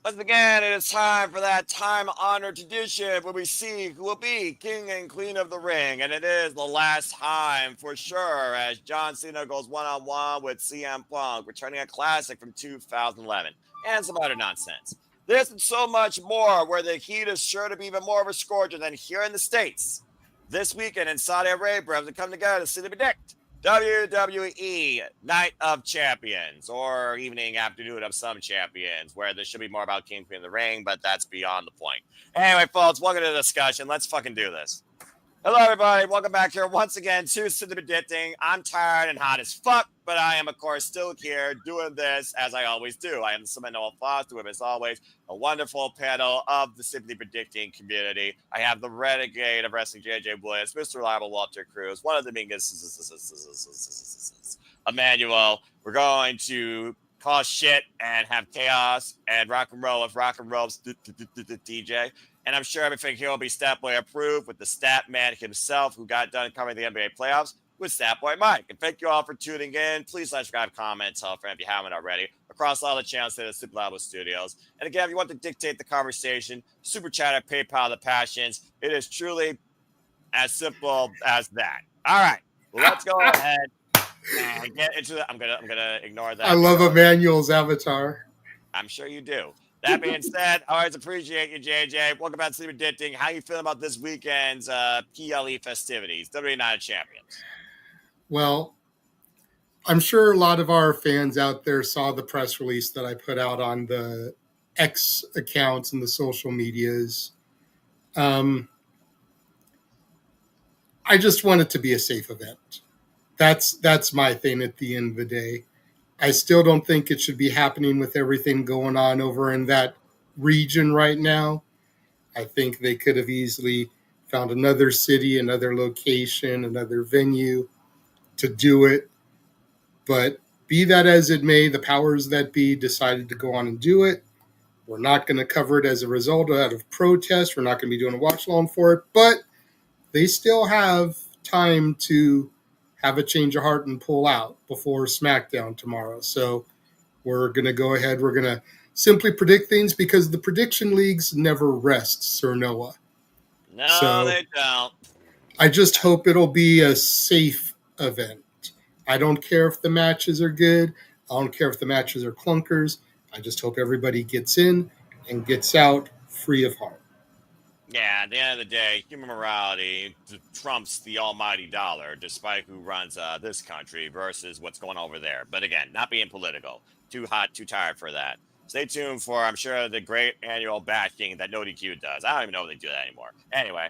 Once again, it is time for that time-honored tradition where we see who will be king and queen of the ring, and it is the last time for sure as John Cena goes one-on-one with CM Punk, returning a classic from 2011, and some other nonsense. This and so much more, where the heat is sure to be even more of a scorcher than here in the States. This weekend in Saudi Arabia, to come together to see the predict WWE Night of Champions, or evening afternoon of some champions, where this should be more about King Queen of the Ring, but that's beyond the point. Anyway, folks, welcome to the discussion. Let's fucking do this. Hello, everybody. Welcome back here once again to Sit the Predicting. I'm tired and hot as fuck, but I am, of course, still here doing this as I always do. I am the Seminole Foster with, as always, a wonderful panel of the Simply Predicting community. I have the renegade of wrestling, JJ Williams, Mr. Reliable Walter Cruz, one of the biggest, Emmanuel. We're going to cause shit and have chaos and rock and roll with rock and roll's DJ. And I'm sure everything here will be Statboy approved with the stat man himself who got done covering the NBA playoffs with Statboy Mike. And thank you all for tuning in. Please subscribe, comment, tell a friend if you haven't already, across all the channels here at Super Labo Studios. And again, if you want to dictate the conversation, Super Chat at PayPal the Passions. It is truly as simple as that. All right, well, let's go ahead and get into it. I'm gonna ignore that. I love Emmanuel's avatar. I'm sure you do. That being said, I always appreciate you, JJ. Welcome back to the Predicting. How you feeling about this weekend's PLE festivities, WWE Night of Champions? Well, I'm sure a lot of our fans out there saw the press release that I put out on the X accounts and the social medias. I just want it to be a safe event. That's my thing at the end of the day. I still don't think it should be happening with everything going on over in that region right now. I think they could have easily found another city, another location, another venue to do it. But be that as it may, the powers that be decided to go on and do it. We're not going to cover it as a result out of protest. We're not going to be doing a watch along for it. But they still have time to have a change of heart and pull out before SmackDown tomorrow. So we're going to go ahead. We're going to simply predict things because the prediction leagues never rest, Sir Noah. No, they don't. I just hope it'll be a safe event. I don't care if the matches are good. I don't care if the matches are clunkers. I just hope everybody gets in and gets out free of harm. Yeah, at the end of the day, human morality trumps the almighty dollar, despite who runs this country versus what's going on over there. But again, not being political. Too hot, too tired for that. Stay tuned for, I'm sure, the great annual bashing that NoDQ does. I don't even know if they do that anymore. Anyway,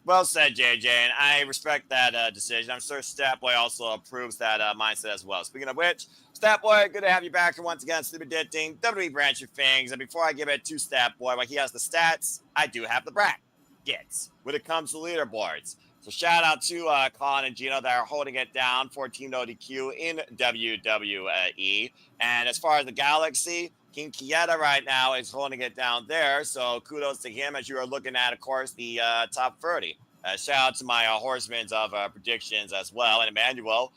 well said, JJ, and I respect that decision. I'm sure Statboy also approves that mindset as well. Speaking of which, Statboy, good to have you back here once again. Stupid Ditting, WWE branch your things. And before I give it to Statboy, while he has the stats, I do have the brackets when it comes to leaderboards. So shout out to Colin and Gino that are holding it down for Team NoDQ in WWE. And as far as the Galaxy, King Kieta right now is holding it down there. So kudos to him as you are looking at, of course, the top 30. Shout out to my horsemen of predictions as well. And Emmanuel,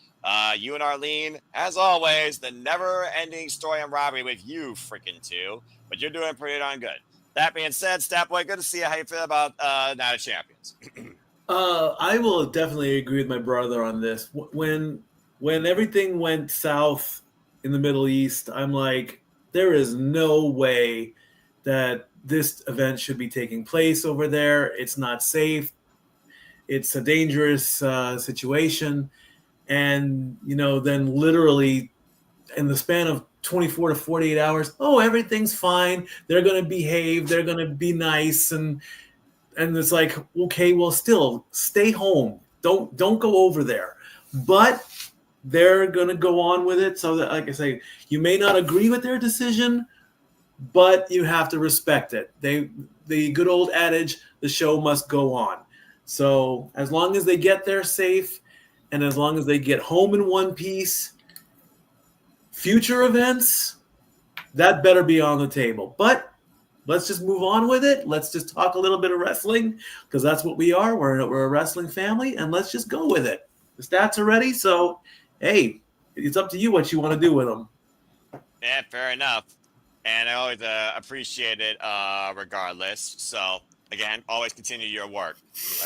you and Arlene, as always, the never-ending story and robbery with you freaking two. But you're doing pretty darn good. That being said, Statboy, good to see you. How you feel about Night of Champions? I will definitely agree with my brother on this. When everything went south in the Middle East, I'm like, there is no way that this event should be taking place over there. It's not safe. It's a dangerous situation. And, then literally in the span of 24 to 48 hours, everything's fine. They're going to behave. They're going to be nice. And it's like, okay, well, still stay home. Don't go over there. But they're going to go on with it. So that, like I say, you may not agree with their decision, but you have to respect it. The good old adage, the show must go on. So as long as they get there safe and as long as they get home in one piece, future events, that better be on the table. But let's just move on with it. Let's just talk a little bit of wrestling because that's what we are. We're a wrestling family, and let's just go with it. The stats are ready, so, hey, it's up to you what you want to do with them. Yeah, fair enough. and I always appreciate it regardless. So again, always continue your work.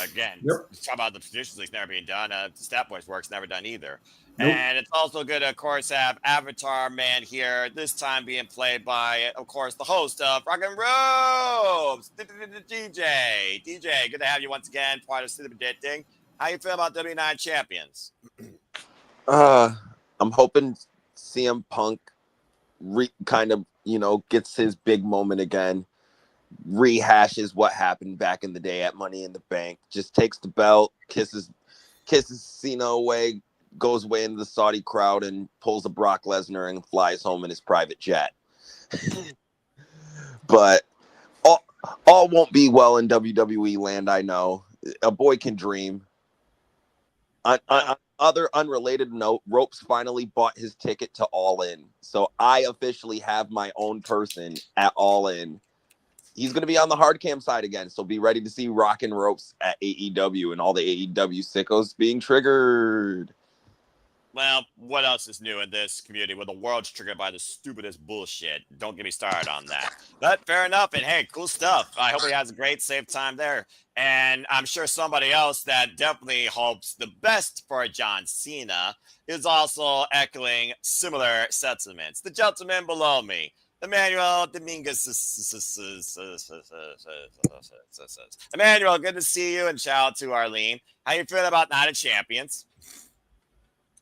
Again, Yep. talk about the traditions leagues never being done. The Stat Boys work's never done either. Nope. And it's also good to, of course, have Avatar Man here, this time being played by, of course, the host of Rock and Robes, DJ. DJ, good to have you once again, part of Sleep Addicting. How you feel about W9 Champions? I'm hoping CM Punk kind of, gets his big moment again, rehashes what happened back in the day at Money in the Bank, just takes the belt, kisses Cena away, goes away into the Saudi crowd and pulls a Brock Lesnar and flies home in his private jet. But all won't be well in WWE land, I know. A boy can dream. On other unrelated note, Ropes finally bought his ticket to All In. So I officially have my own person at All In. He's going to be on the hard cam side again. So be ready to see Rock and Ropes at AEW and all the AEW sickos being triggered. Well, what else is new in this community where the world's triggered by the stupidest bullshit? Don't get me started on that. But fair enough. And hey, cool stuff. I hope he has a great, safe time there. And I'm sure somebody else that definitely hopes the best for John Cena is also echoing similar sentiments. The gentleman below me, Emmanuel Dominguez. Emmanuel, good to see you. And shout out to Arlene. How you feeling about Night of Champions?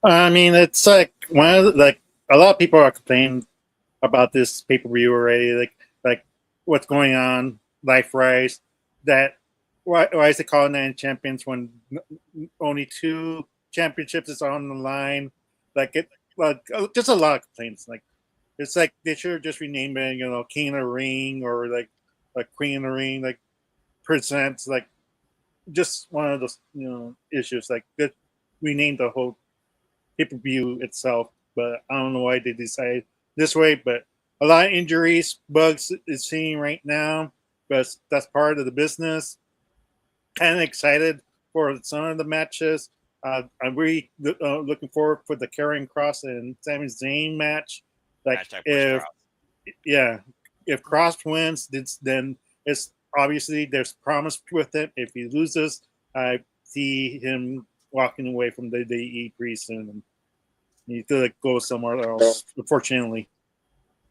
I mean, it's like a lot of people are complaining about this pay-per-view already, like what's going on, Life Rise, that why is it called Nine Champions when only 2 championships is on the line? Just a lot of complaints. Like it's like they should have just renamed it, King of the Ring or like Queen of the Ring, like presents like just one of those issues. Like just rename the whole pay-per-view itself, but I don't know why they decided this way. But a lot of injuries, bugs is seeing right now, but that's part of the business. Kind of excited for some of the matches. I'm really looking forward for the Karrion Kross and Sami Zayn match. Like if Kross wins, then it's obviously there's promise with it. If he loses, I see him walking away from the DE pretty soon and need to go somewhere else, unfortunately.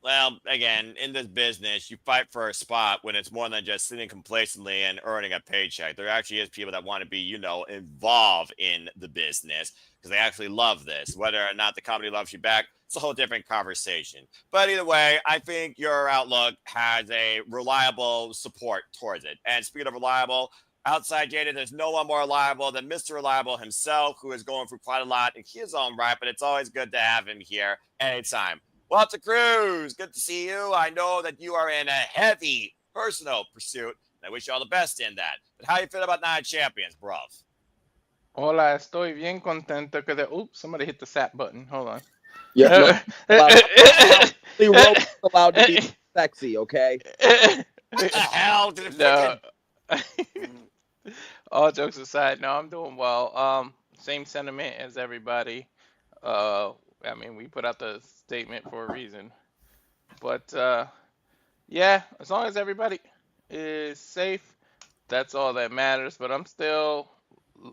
Well, again, in this business, you fight for a spot when it's more than just sitting complacently and earning a paycheck. There actually is people that want to be, involved in the business because they actually love this. Whether or not the company loves you back, it's a whole different conversation. But either way, I think your outlook has a reliable support towards it. And speaking of reliable, outside Jada, there's no one more reliable than Mr. Reliable himself, who is going through quite a lot in his own right, but it's always good to have him here anytime. Walter Cruz, good to see you. I know that you are in a heavy personal pursuit, and I wish you all the best in that. But how you feel about Night Champions, bruv? Hola, estoy bien contento que oops, somebody hit the sap button. Hold on. Yeah, Ropes allowed to be sexy, okay? What the hell did it No. All jokes aside, no, I'm doing well. Same sentiment as everybody. I mean, we put out the statement for a reason. But yeah, as long as everybody is safe, that's all that matters. But I'm still,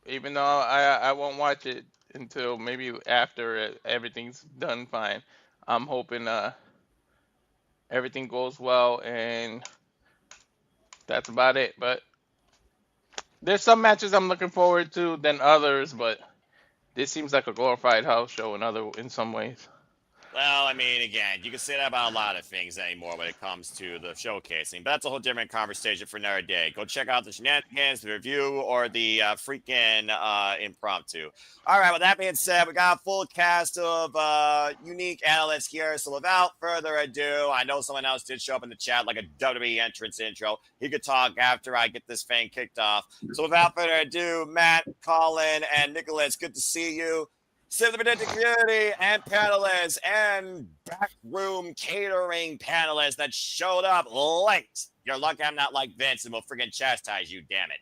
even though I won't watch it until maybe after everything's done fine, I'm hoping everything goes well, and that's about it. But there's some matches I'm looking forward to than others, but this seems like a glorified house show in some ways. Well, I mean, again, you can say that about a lot of things anymore when it comes to the showcasing, but that's a whole different conversation for another day. Go check out the shenanigans, the review, or the freaking impromptu. All right, with that being said, we got a full cast of unique analysts here. So without further ado, I know someone else did show up in the chat like a WWE entrance intro. He could talk after I get this thing kicked off. So without further ado, Matt, Colin, and Nicholas, good to see you. Sympathetic community and panelists and backroom catering panelists that showed up late. You're lucky I'm not like Vince and will friggin' chastise you, damn it.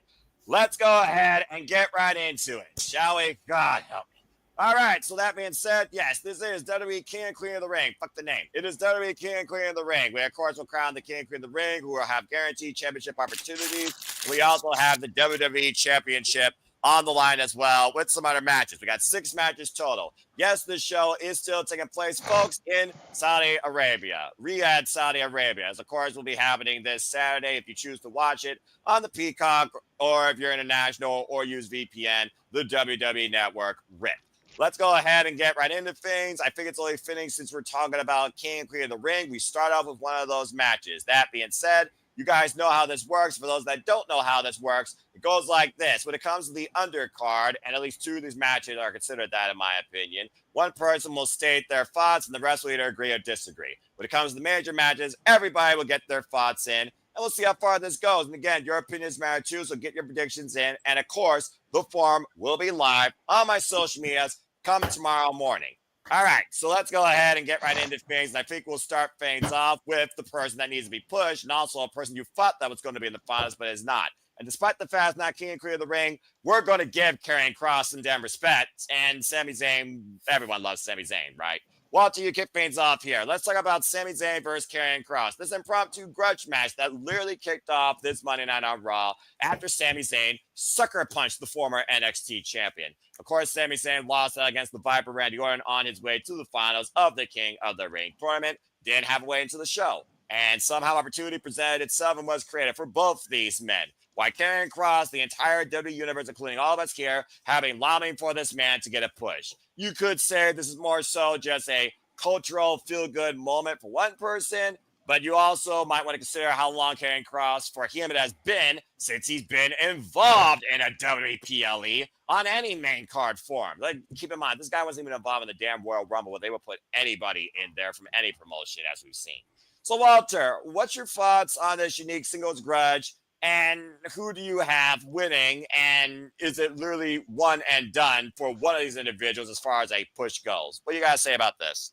Let's go ahead and get right into it, shall we? God help me. All right, so that being said, yes, this is WWE King and Queen of the Ring. Fuck the name. It is WWE King and Queen of the Ring. We, of course, will crown the King and Queen of the Ring, who will have guaranteed championship opportunities. We also have the WWE Championship on the line as well with some other matches. We got 6 matches total. Yes, this show is still taking place, folks, in Saudi Arabia, Riyadh, Saudi Arabia. As, of course, will be happening this Saturday if you choose to watch it on the Peacock, or if you're international or use VPN, the WWE Network RIP. Let's go ahead and get right into things. I think it's only fitting since we're talking about King and Queen of the Ring. We start off with one of those matches. That being said, you guys know how this works. For those that don't know how this works, it goes like this. When it comes to the undercard, and at least 2 of these matches are considered that in my opinion, one person will state their thoughts and the rest will either agree or disagree. When it comes to the major matches, everybody will get their thoughts in, and we'll see how far this goes. And again, your opinions matter too, so get your predictions in. And of course, the forum will be live on my social medias come tomorrow morning. All right, so let's go ahead and get right into things. And I think we'll start things off with the person that needs to be pushed, and also a person you thought that was going to be in the finals, but is not. And despite the fact not King and Queen of the Ring, we're going to give Karrion Kross some damn respect. And Sami Zayn, everyone loves Sami Zayn, right? Walter, you kick things off here. Let's talk about Sami Zayn versus Karrion Kross. This impromptu grudge match that literally kicked off this Monday Night on Raw after Sami Zayn sucker punched the former NXT champion. Of course, Sami Zayn lost against the Viper Randy Orton on his way to the finals of the King of the Ring tournament. Didn't have a way into the show. And somehow opportunity presented itself and was created for both these men. Why Karrion Kross, the entire WWE Universe, including all of us here, have been lobbying for this man to get a push. You could say this is more so just a cultural feel-good moment for one person, but you also might want to consider how long Karrion Kross, for him, it has been since he's been involved in a WPLE on any main card form. Like, keep in mind, this guy wasn't even involved in the damn Royal Rumble where they would put anybody in there from any promotion, as we've seen. So, Walter, what's your thoughts on this unique singles grudge? And who do you have winning? And is it literally one and done for one of these individuals as far as a push goes? What do you guys say about this?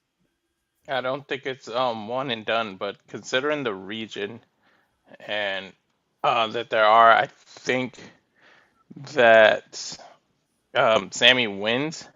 I don't think it's one and done, but considering the region and that there are, I think that Sammy wins.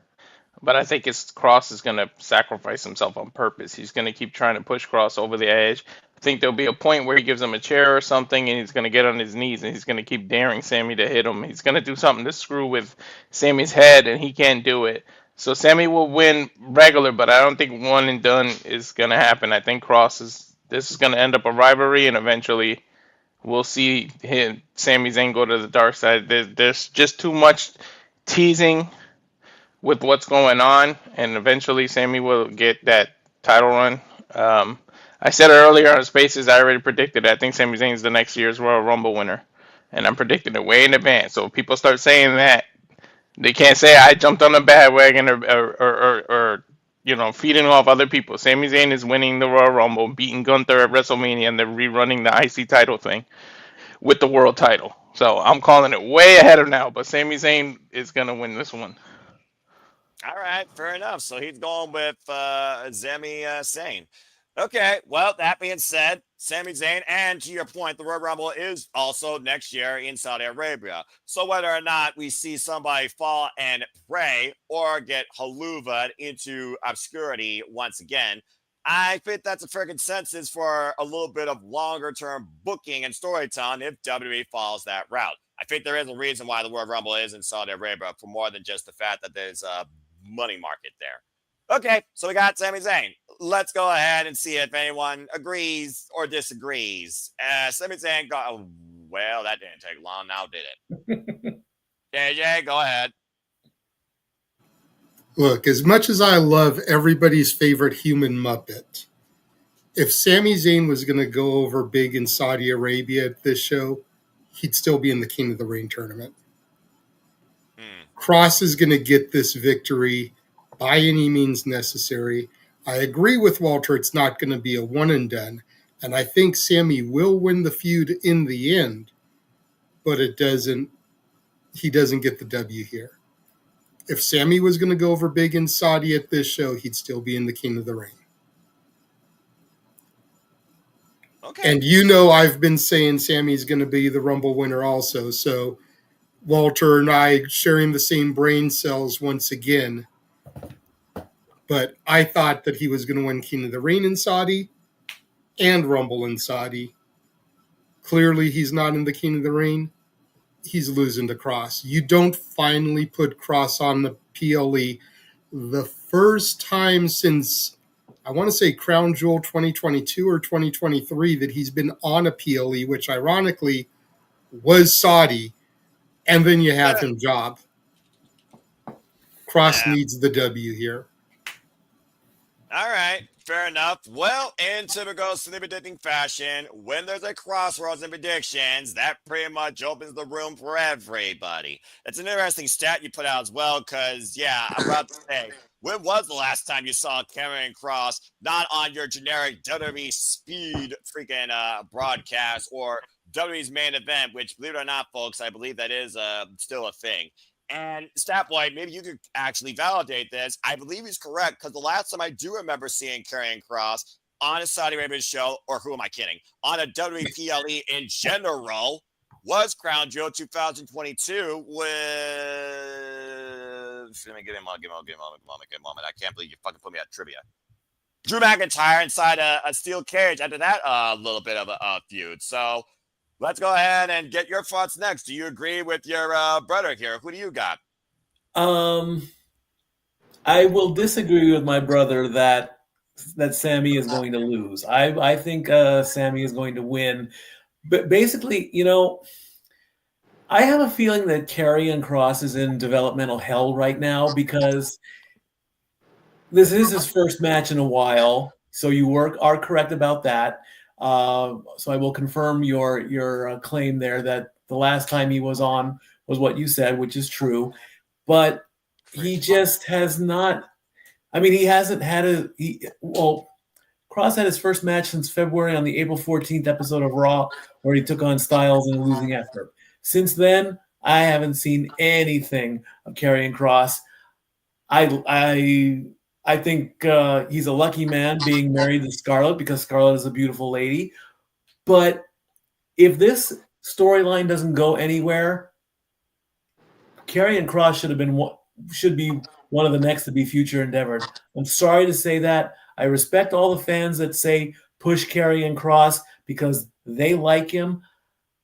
But I think Cross is going to sacrifice himself on purpose. He's going to keep trying to push Cross over the edge. I think there'll be a point where he gives him a chair or something, and he's going to get on his knees, and he's going to keep daring Sammy to hit him. He's going to do something to screw with Sammy's head, and he can't do it. So Sammy will win regular, but I don't think one and done is going to happen. I think this is going to end up a rivalry, and eventually we'll see Sami Zayn go to the dark side. There's just too much teasing with what's going on, and eventually Sammy will get that title run. I said earlier on Spaces, I already predicted it. I think Sami Zayn is the next year's Royal Rumble winner, and I'm predicting it way in advance. So if people start saying that, they can't say I jumped on the bandwagon or feeding off other people. Sami Zayn is winning the Royal Rumble, beating Gunther at WrestleMania, and they're rerunning the IC title thing with the world title. So I'm calling it way ahead of now, but Sami Zayn is going to win this one. All right, fair enough. So he's going with Sami Zayn. Okay, well, that being said, Sami Zayn, and to your point, the Royal Rumble is also next year in Saudi Arabia. So whether or not we see somebody fall and pray or get haluvaed into obscurity once again, I think that's a fair consensus for a little bit of longer-term booking and storytelling if WWE follows that route. I think there is a reason why the Royal Rumble is in Saudi Arabia for more than just the fact that there's a money market there. Okay, so we got Sami Zayn. Let's go ahead and see if anyone agrees or disagrees. Sami Zayn, well, that didn't take long now, did it? JJ, go ahead. Look, as much as I love everybody's favorite human Muppet, if Sami Zayn was going to go over big in Saudi Arabia at this show, he'd still be in the King of the Ring tournament. Kross is going to get this victory by any means necessary. I agree with Walter, it's not going to be a one and done, and I think Sammy will win the feud in the end, but he doesn't get the W here. If Sammy was going to go over big in Saudi at this show, he'd still be in the King of the Ring. Okay. And I've been saying Sammy's going to be the Rumble winner also, so Walter and I sharing the same brain cells once again. But I thought that he was going to win King of the Ring in Saudi and Rumble in Saudi. Clearly, he's not in the King of the Ring. He's losing to Cross. You don't finally put Cross on the PLE the first time since, I want to say, Crown Jewel 2022 or 2023 that he's been on a PLE, which ironically was Saudi, and then you have him job. Cross needs the W here. All right, fair enough. Well, in typical sleep predicting fashion, when there's a crossroads in predictions, that pretty much opens the room for everybody. It's an interesting stat you put out as well, because, yeah, I'm about to say, when was the last time you saw Karrion Kross not on your generic WWE speed freaking broadcast or WWE's main event, which, believe it or not, folks, I believe that is still a thing. And Statboy, maybe you could actually validate this. I believe he's correct, because the last time I do remember seeing Karrion Kross on a Saudi Arabian show, or who am I kidding, on a WPLE in general, was Crown Jewel 2022 with... Let me give him a moment. I can't believe you fucking put me at trivia. Drew McIntyre inside a steel cage after that little bit of a feud. So... let's go ahead and get your thoughts next. Do you agree with your brother here? Who do you got? I will disagree with my brother that Sammy is going to lose. I think Sammy is going to win. But basically, I have a feeling that Karrion Kross is in developmental hell right now because this is his first match in a while. So you are correct about that. So I will confirm your claim there that the last time he was on was what you said, which is true. But he just has not. I mean, he hasn't had Kross had his first match since February on the April 14th episode of Raw, where he took on Styles in a losing effort. Since then, I haven't seen anything of Karrion Kross. I think he's a lucky man being married to Scarlett because Scarlett is a beautiful lady. But if this storyline doesn't go anywhere, Karrion Kross should be one of the next to be future endeavored. I'm sorry to say that. I respect all the fans that say push Karrion Kross because they like him.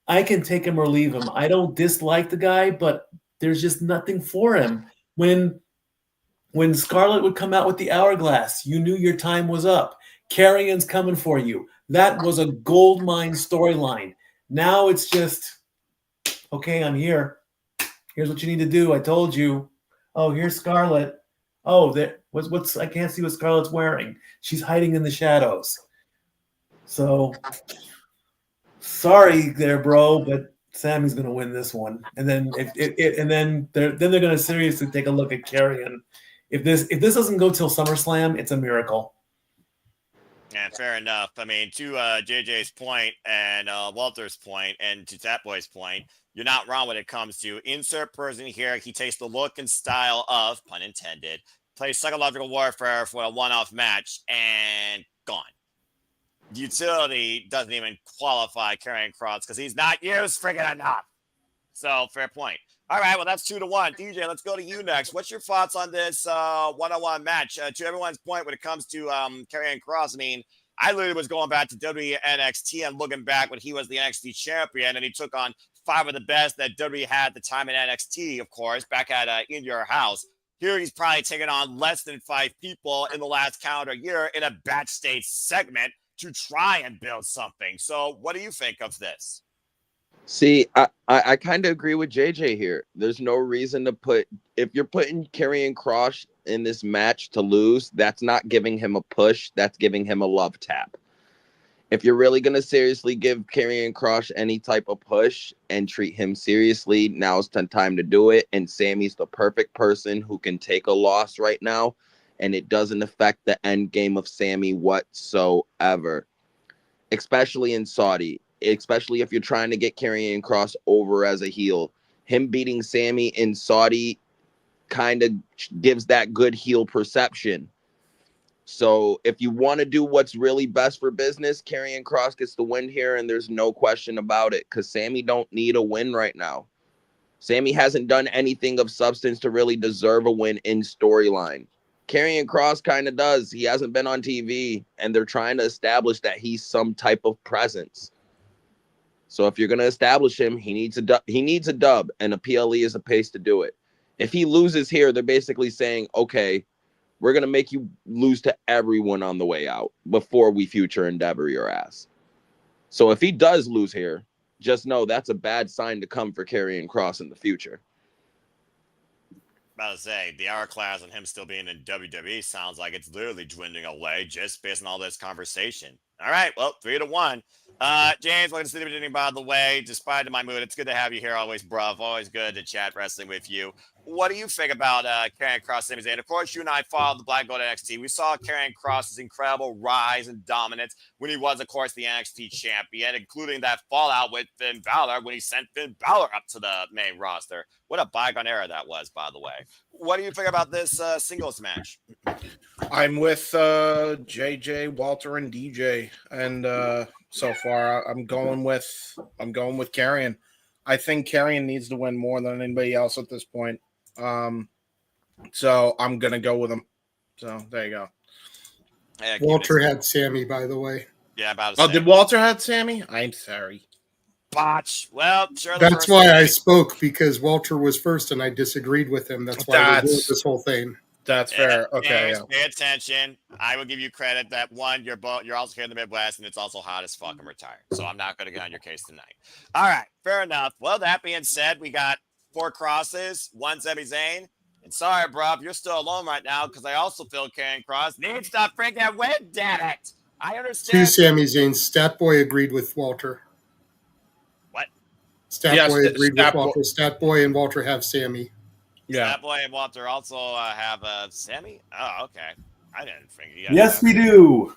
I can take him or leave him. I don't dislike the guy, but there's just nothing for him. When Scarlett would come out with the hourglass, you knew your time was up. Karrion's coming for you. That was a gold mine storyline. Now it's just, okay, I'm here. Here's what you need to do. I told you. Oh, here's Scarlett. Oh, what's I can't see what Scarlett's wearing. She's hiding in the shadows. So, sorry there, bro, but Sammy's gonna win this one. And then they're gonna seriously take a look at Karrion. If this doesn't go till SummerSlam, it's a miracle. Yeah, fair enough. I mean, to JJ's point and Walter's point and to that boy's point, you're not wrong when it comes to insert person here. He takes the look and style of, pun intended, plays psychological warfare for a one-off match and gone. The utility doesn't even qualify Karrion Kross because he's not used friggin' enough. So, fair point. All right, well, that's 2-1. DJ, let's go to you next. What's your thoughts on this one-on-one match? To everyone's point when it comes to Karrion Kross, I mean, I literally was going back to WWE NXT and looking back when he was the NXT champion and he took on 5 of the best that WWE had at the time in NXT, of course, back at In Your House. Here he's probably taken on less than 5 people in the last calendar year in a backstage segment to try and build something. So what do you think of this? See, I kind of agree with JJ here. There's no reason to if you're putting Karrion Kross in this match to lose, that's not giving him a push. That's giving him a love tap. If you're really going to seriously give Karrion Kross any type of push and treat him seriously, now's the time to do it. And Sammy's the perfect person who can take a loss right now. And it doesn't affect the end game of Sammy whatsoever, especially in Saudi. Especially if you're trying to get Karrion Kross over as a heel. Him beating Sammy in Saudi kind of gives that good heel perception. So if you want to do what's really best for business, Karrion Kross gets the win here, and there's no question about it, because Sammy don't need a win right now. Sammy hasn't done anything of substance to really deserve a win in storyline. Karrion Kross kind of does. He hasn't been on TV, and they're trying to establish that he's some type of presence. So if you're going to establish him, he needs a dub, and a PLE is a pace to do it. If he loses here, they're basically saying, okay, we're going to make you lose to everyone on the way out before we future endeavor your ass. So if he does lose here, just know that's a bad sign to come for Karrion Kross in the future. About to say, the hourglass and him still being in WWE sounds like it's literally dwindling away just based on all this conversation. All right, well, 3-1. James, welcome to City of Virginia, by the way. Despite my mood, it's good to have you here always, bruv. Always good to chat wrestling with you. What do you think about Karrion Kross, Sami Zayn? Of course, you and I followed the Black Gold NXT. We saw Karrion Kross's incredible rise and dominance when he was, of course, the NXT champion, including that fallout with Finn Balor when he sent Finn Balor up to the main roster. What a bygone era that was, by the way. What do you think about this singles match? I'm with JJ, Walter, and DJ, and so far I'm going with Karrion. I think Karrion needs to win more than anybody else at this point. So I'm gonna go with him. So there you go. Yeah, Walter had Sammy, by the way. Yeah, about to say. Did Walter have Sammy? I'm sorry. Botch. Well, sure. That's why I spoke, because Walter was first and I disagreed with him. That's why we did this whole thing. That's fair. Okay. James, pay attention. I will give you credit that one, you're also here in the Midwest, and it's also hot as fuck. I'm retired, so I'm not going to get on your case tonight. All right, fair enough. Well, that being said, we got 4 crosses, 1 Sami Zayn. And sorry, bro, you're still alone right now because I also feel Karrion Kross needs to freaking win, damn it. I understand. 2 Sami Zayn. Statboy agreed with Walter. What? Statboy agreed with Walter. Statboy and Walter have Sammy. Yeah. Statboy and Walter also have Sammy? Oh, okay. I didn't think you guys Yes, we do.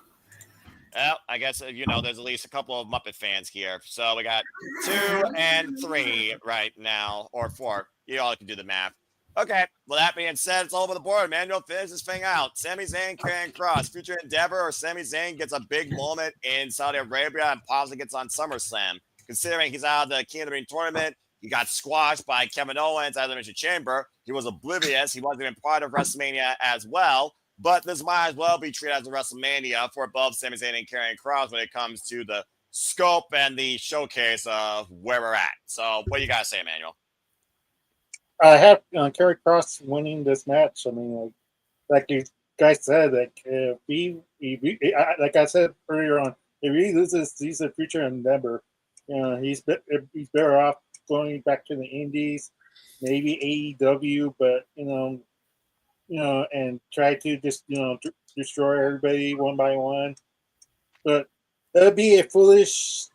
Well, I guess, there's at least a couple of Muppet fans here. So we got 2 and 3 right now, or 4. You all can do the math. Okay, well, that being said, it's all over the board, man. You'll finish this thing out. Sami Zayn, Karrion Kross, future endeavor, or Sami Zayn gets a big moment in Saudi Arabia and possibly gets on SummerSlam. Considering he's out of the King of the Ring tournament, he got squashed by Kevin Owens at the Elimination Chamber. He was oblivious. He wasn't even part of WrestleMania as well. But this might as well be treated as a WrestleMania for both Sami Zayn and Karrion Kross when it comes to the scope and the showcase of where we're at. So what do you got to say, Emmanuel? I have Karrion Kross winning this match. I mean, like you guys said, like like I said earlier on, if he loses, he's a future endeavor. He's better off going back to the Indies, maybe AEW, but and try to just destroy everybody one by one. But that would be a foolish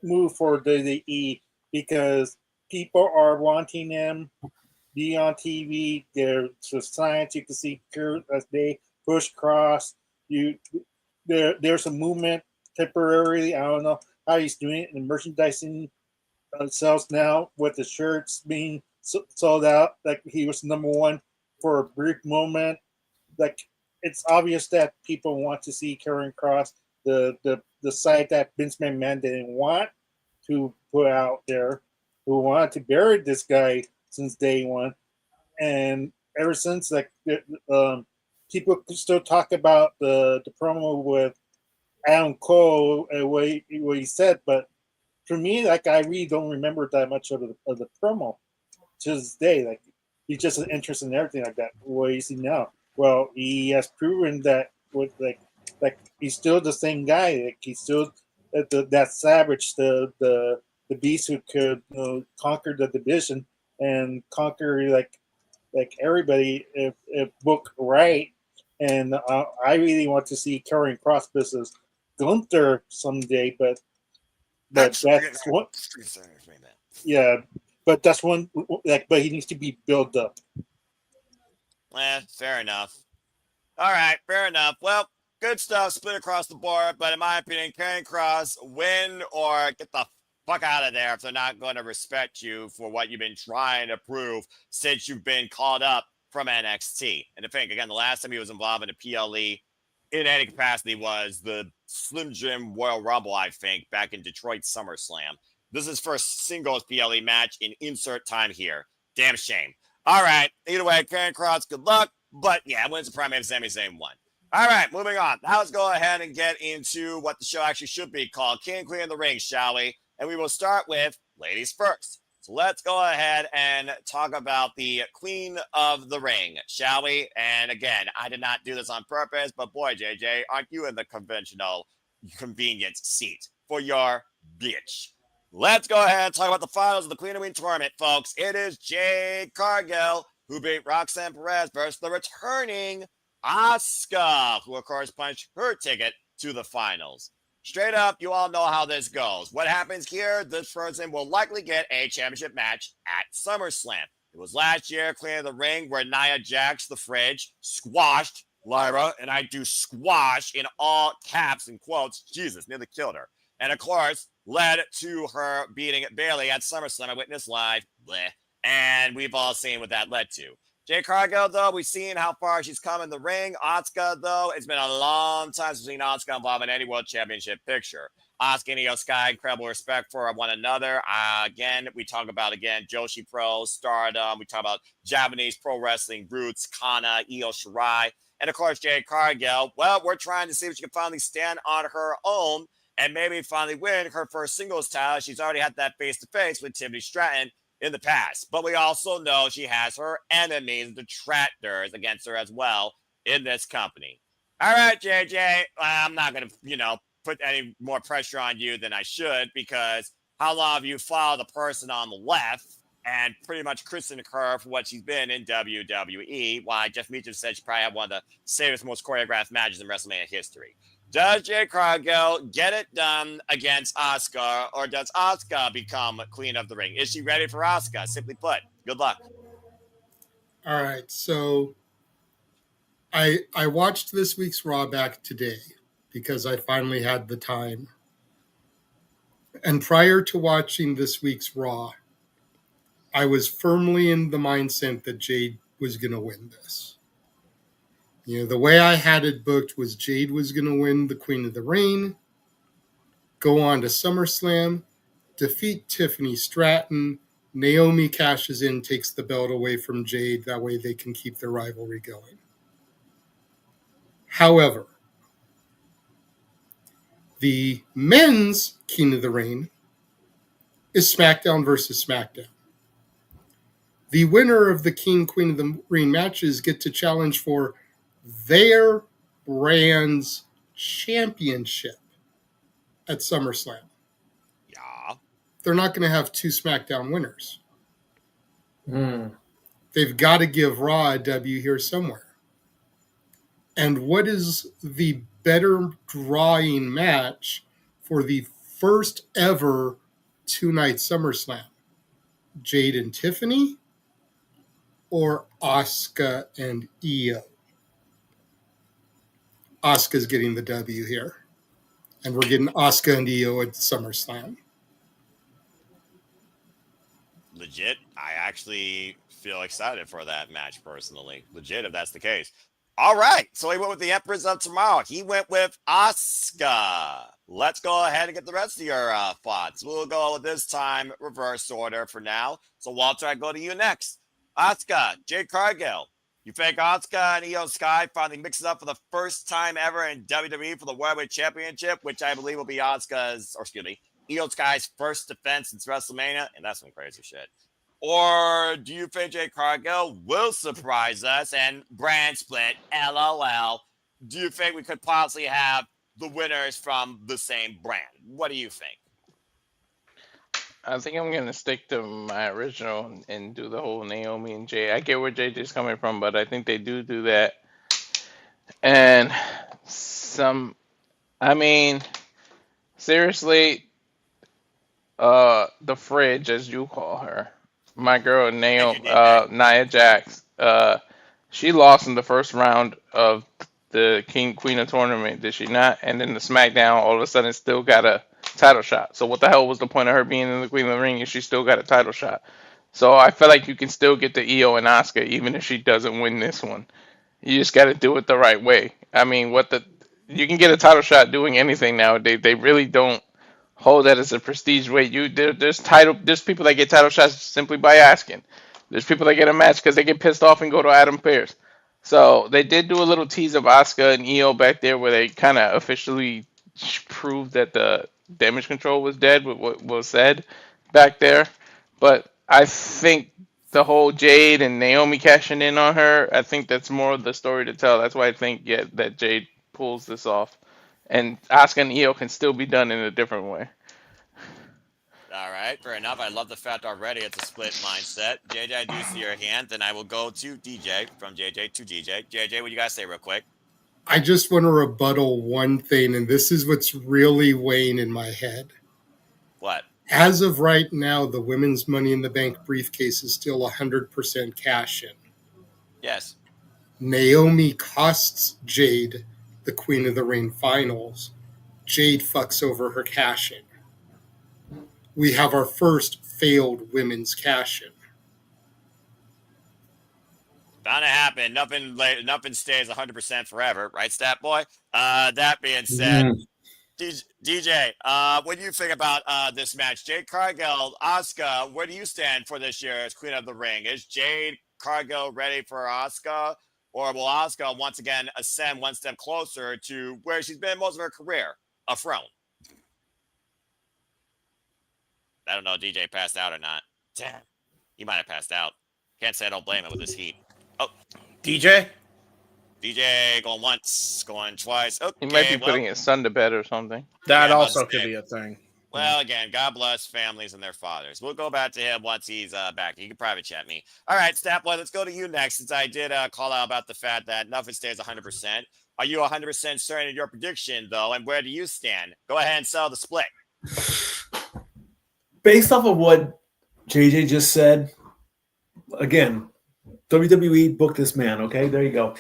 move for WWE because people are wanting them be on TV. There's a science you can see as they push Kross. There's a movement temporarily. I don't know how he's doing it in merchandising sales now with the shirts being sold out. Like he was number 1 for a brief moment. Like it's obvious that people want to see Karrion Kross, the site that Vince McMahon didn't want to put out there, who wanted to bury this guy since day one, and ever since, like people still talk about the promo with Adam Cole and what he said, but for me, like I really don't remember that much of the promo to this day. Like he's just an interest in everything like that. What is he now? Well, he has proven that with like he's still the same guy. Like he's still that savage, the beast who could conquer the division and conquer like everybody if booked right. And I really want to see Karrion Kross versus Gunther someday, but that's one. Yeah, but that's one. But he needs to be built up. Fair enough. All right, fair enough. Well, good stuff split across the board, but in my opinion, Karrion Kross win or get the fuck out of there if they're not going to respect you for what you've been trying to prove since you've been called up from NXT. And to think, again, the last time he was involved in a PLE in any capacity was the Slim Jim Royal Rumble, I think, back in Detroit SummerSlam. This is his first singles PLE match in insert time here. Damn shame. All right. Either way, Karrion Kross, good luck. But yeah, wins the primary, Sami Zayn won. All right, moving on. Now let's go ahead and get into what the show actually should be called, King and Queen of the Ring, shall we? And we will start with ladies first. So let's go ahead and talk about the Queen of the Ring, shall we? And again, I did not do this on purpose, but boy, JJ, aren't you in the conventional convenience seat for your bitch? Let's go ahead and talk about the finals of the Queen of the Ring tournament, folks. It is Jade Cargill who beat Roxanne Perez versus the returning Asuka, who of course punched her ticket to the finals. Straight up, you all know how this goes. What happens here? This person will likely get a championship match at SummerSlam. It was last year, Queen of the Ring, where Nia Jax, the fridge, squashed Lyra, and I do squash in all caps and quotes. Jesus, nearly killed her. And of course, led to her beating Bayley at SummerSlam. I witnessed live. Bleh. And we've all seen what that led to. Jade Cargill, though, we've seen how far she's come in the ring. Asuka, though, it's been a long time since we've seen Asuka involved in any World Championship picture. Asuka and Io Sky, incredible respect for one another. Again, we talk about, Joshi Pro, Stardom. We talk about Japanese pro wrestling roots, Kana, Io Shirai. And, of course, Jade Cargill. Well, we're trying to see if she can finally stand on her own and maybe finally win her first singles title. She's already had that face-to-face with Tiffany Stratton in the past. But we also know she has her enemies, the detractors, against her as well in this company. All right, JJ, I'm not going to, put any more pressure on you than I should, because how long have you followed the person on the left and pretty much christened her for what she's been in WWE? Why Jeff Meacham said she probably had one of the safest, most choreographed matches in WrestleMania history. Does Jade Cargill get it done against Asuka, or does Asuka become Queen of the Ring? Is she ready for Asuka? Simply put, good luck. All right, so I watched this week's Raw back today because I finally had the time. And prior to watching this week's Raw, I was firmly in the mindset that Jade was going to win this. The way I had it booked was Jade was going to win the Queen of the Ring, go on to SummerSlam, defeat Tiffany Stratton, Naomi cashes in, takes the belt away from Jade. That way they can keep their rivalry going. However, the men's King of the Ring is SmackDown versus SmackDown. The winner of the King Queen of the Ring matches get to challenge for their brand's championship at SummerSlam. Yeah. They're not going to have two SmackDown winners. They've got to give Raw a W here somewhere. And what is the better drawing match for the first ever two-night SummerSlam? Jade and Tiffany or Asuka and Io? Asuka's getting the W here. And we're getting Asuka and Io at SummerSlam. Legit, I actually feel excited for that match personally. Legit, if that's the case. All right, so he went with the Empress of Tomorrow. He went with Asuka. Let's go ahead and get the rest of your thoughts. We'll go with this time reverse order for now. So Walter, I go to you next. Asuka, Jade Cargill. You think Asuka and Io Sky finally mix it up for the first time ever in WWE for the World Championship, which I believe will be Io Sky's first defense since WrestleMania, and that's some crazy shit. Or do you think Jade Cargill will surprise us and brand split, LOL? Do you think we could possibly have the winners from the same brand? What do you think? I think I'm gonna stick to my original and do the whole Naomi and Jay. I get where JJ's coming from, but I think they do that. And seriously, the fridge, as you call her, my girl Nia Jax, she lost in the first round of the King Queen of tournament, did she not? And then the SmackDown all of a sudden still got a title shot. So what the hell was the point of her being in the Queen of the Ring if she still got a title shot? So I feel like you can still get the Io and Asuka even if she doesn't win this one. You just got to do it the right way. I mean, you can get a title shot doing anything nowadays. They really don't hold that as a prestige weight. There's people that get title shots simply by asking. There's people that get a match because they get pissed off and go to Adam Pearce. So they did do a little tease of Asuka and Io back there, where they kind of officially proved that the damage control was dead with what was said back there. But I think the whole Jade and Naomi cashing in on her, I think that's more of the story to tell. That's why I think that Jade pulls this off, and Asuka and Io can still be done in a different way. All right, fair enough. I love the fact already it's a split mindset. JJ, I do see your hand. Then I will go to DJ, from JJ to DJ. JJ, what you guys say real quick? I just want to rebuttal one thing, and this is what's really weighing in my head. What? As of right now, the women's Money in the Bank briefcase is still 100% cash in. Yes. Naomi costs Jade the Queen of the Ring finals. Jade fucks over her cash in. We have our first failed women's cash in. Bound to happen. Nothing stays 100% forever, right, Stat Boy? That being said, DJ, what do you think about this match? Jade Cargill, Asuka, where do you stand for this year's Queen of the Ring? Is Jade Cargill ready for Asuka, or will Asuka once again ascend one step closer to where she's been most of her career, a throne? I don't know if DJ passed out or not. Damn, he might have passed out. Can't say I don't blame him with this heat. Oh, DJ? DJ going once, going twice. Okay, He might be putting his son to bed or something. That Yeah, also let's could say- be a thing. Well, again, God bless families and their fathers. We'll go back to him once he's back. He can private chat me. All right, Statboy, let's go to you next, since I did call out about the fact that nothing stays 100%. Are you 100% certain in your prediction, though, and where do you stand? Go ahead and sell the split. Based off of what JJ just said, again, WWE booked this man. Okay, there you go.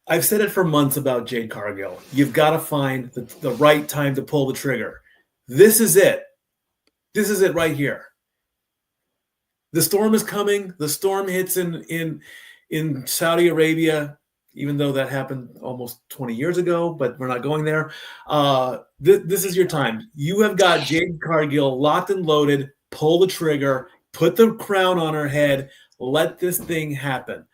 I've said it for months about Jade Cargill. You've got to find the right time to pull the trigger. This is it. This is it right here. The storm is coming. The storm hits in Saudi Arabia, even though that happened almost 20 years ago, but we're not going there. This is your time. You have got Jade Cargill locked and loaded. Pull the trigger. Put the crown on her head. Let this thing happen.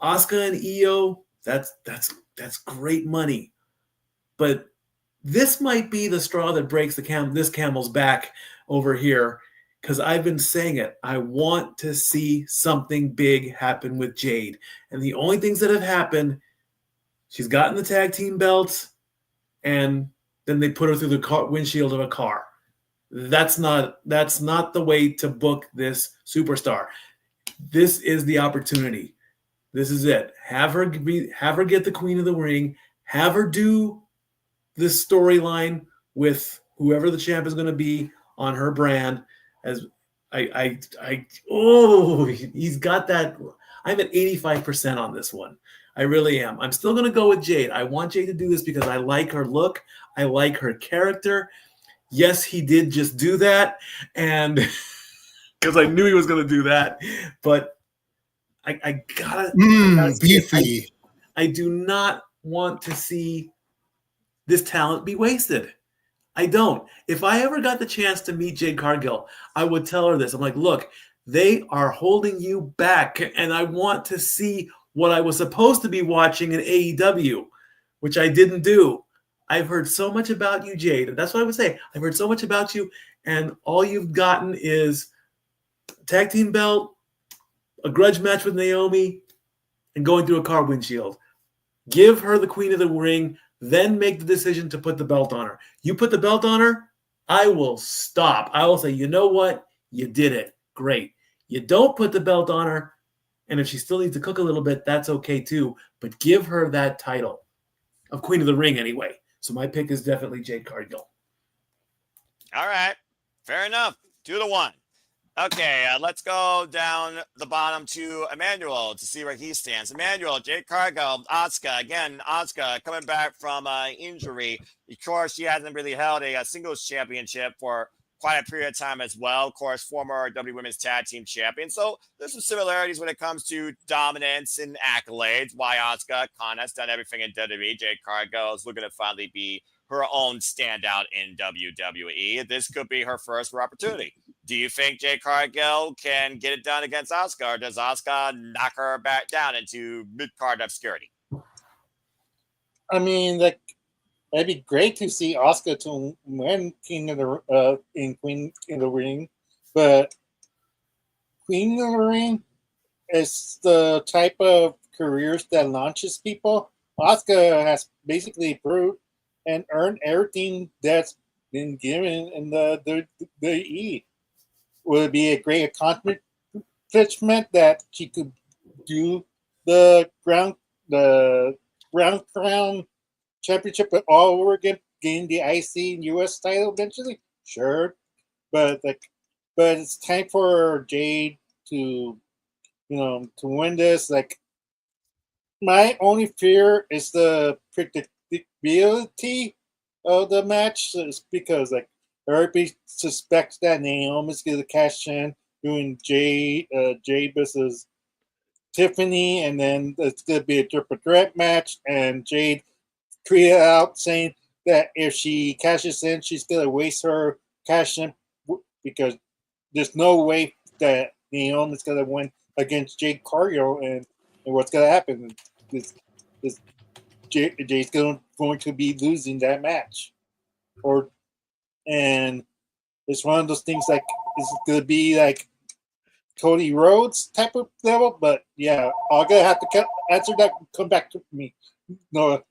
Asuka and Io, that's great money. But this might be the straw that breaks this camel's back over here, because I've been saying it. I want to see something big happen with Jade. And the only things that have happened, she's gotten the tag team belts, and then they put her through the windshield of a car. That's not the way to book this superstar. This is the opportunity. This is it. Have her get the Queen of the Ring. Have her do this storyline with whoever the champ is going to be on her brand. As he's got that. I'm at 85% on this one. I really am. I'm still going to go with Jade. I want Jade to do this because I like her look. I like her character. Yes, he did just do that, and because I knew he was going to do that, but I gotta beefy. I do not want to see this talent be wasted. I don't. If I ever got the chance to meet Jade Cargill, I would tell her this. I'm like, look, they are holding you back, and I want to see what I was supposed to be watching in AEW, which I didn't do. I've heard so much about you, Jade. That's what I would say. I've heard so much about you, and all you've gotten is tag team belt, a grudge match with Naomi, and going through a car windshield. Give her the Queen of the Ring, then make the decision to put the belt on her. You put the belt on her, I will stop. I will say, you know what? You did it. Great. You don't put the belt on her, and if she still needs to cook a little bit, that's okay too. But give her that title of Queen of the Ring anyway. So my pick is definitely Jade Cargill. All right. Fair enough. 2-1. Okay, let's go down the bottom to Emmanuel to see where he stands. Emmanuel, Jade Cargill, Asuka. Again, Asuka coming back from injury. Of course, she hasn't really held a singles championship for quite a period of time as well. Of course, former WWE Women's Tag Team Champion. So there's some similarities when it comes to dominance and accolades. Why Asuka kind of done everything in WWE. Jade Cargill is looking to finally be her own standout in WWE. This could be her first opportunity. Do you think Jade Cargill can get it done against Asuka, or does Asuka knock her back down into mid-card obscurity? I mean, like, it'd be great to see Asuka to win King of the Queen in the Ring, but Queen of the Ring is the type of careers that launches people. Asuka has basically proved and earned everything that's been given in the E. Would it be a great accomplishment that she could do the ground crown championship all over again, gain the IC and US title eventually? Sure, but it's time for Jade to to win this. Like, my only fear is the predictability of the match, is because like everybody suspects that Naomi's gonna cash in doing Jade versus Tiffany, and then it's gonna be a triple threat match, and Jade tweeted out saying that if she cashes in, she's gonna waste her cash in because there's no way that Naomi's gonna win against Jade Cargill, and what's gonna happen is Jade's going to be losing that match, and it's one of those things like it's gonna be like Cody Rhodes type of level. But yeah, I'm gonna have to answer that. Come back to me, Noah.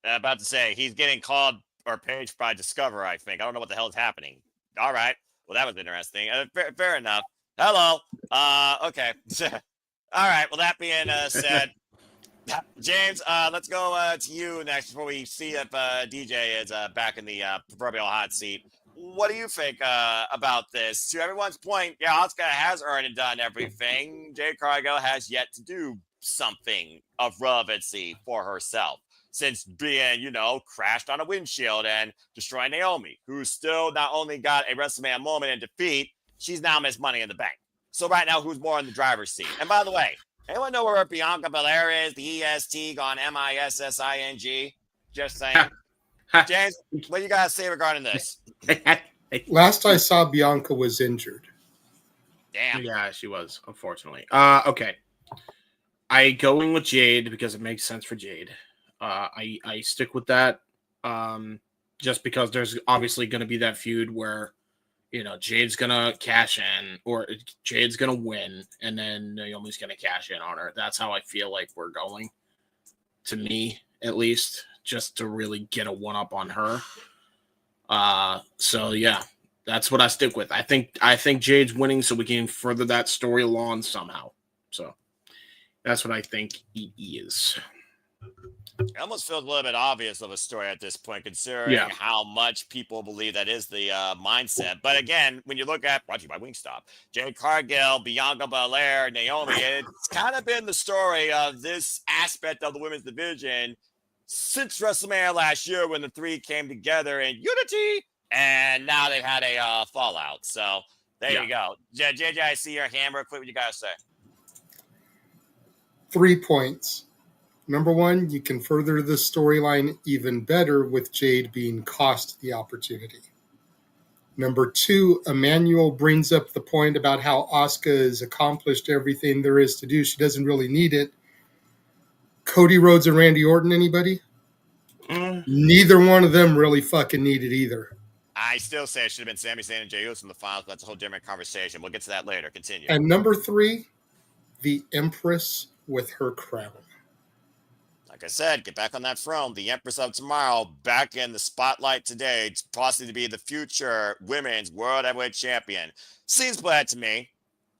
About to say he's getting called or paged by Discover. I think I don't know what the hell is happening. All right, well that was interesting. Fair enough. Hello. Okay. All right. Well, that being said, James, let's go to you next before we see if DJ is back in the proverbial hot seat. What do you think about this? To everyone's point, yeah, Asuka has earned and done everything. Jade Cargill has yet to do something of relevancy for herself since being, crashed on a windshield and destroying Naomi, who still not only got a WrestleMania moment in defeat, she's now missed Money in the Bank. So right now, who's more in the driver's seat? And by the way, anyone know where Bianca Belair is? The EST gone MISSING? Just saying. James, what do you got to say regarding this? Last I saw, Bianca was injured. Damn. Yeah, she was, unfortunately. Okay. I going with Jade because it makes sense for Jade. I stick with that just because there's obviously going to be that feud where Jade's gonna cash in, or Jade's gonna win, and then Naomi's gonna cash in on her. That's how I feel like we're going. To me, at least, just to really get a one-up on her. So yeah, that's what I stick with. I think Jade's winning, so we can further that story along somehow. So that's what I think he is. It almost feels a little bit obvious of a story at this point, considering how much people believe that is the mindset. But again, when you look at, brought to you by Wingstop, Jade Cargill, Bianca Belair, Naomi, it's kind of been the story of this aspect of the women's division since WrestleMania last year when the three came together in unity, and now they've had a fallout. So there you go. JJ, I see your hand real quick. What you got to say? 3 points. Number one, you can further the storyline even better with Jade being cost the opportunity. Number two, Emmanuel brings up the point about how Asuka has accomplished everything there is to do. She doesn't really need it. Cody Rhodes and Randy Orton, anybody? Neither one of them really fucking need it either. I still say it should have been Sami Zayn and Jey Uso in the finals. That's a whole different conversation. We'll get to that later. Continue. And number three, the Empress with her crown. Like I said, get back on that throne. The Empress of Tomorrow back in the spotlight today. It's possibly to be the future women's world heavyweight champion. Seems bad to me.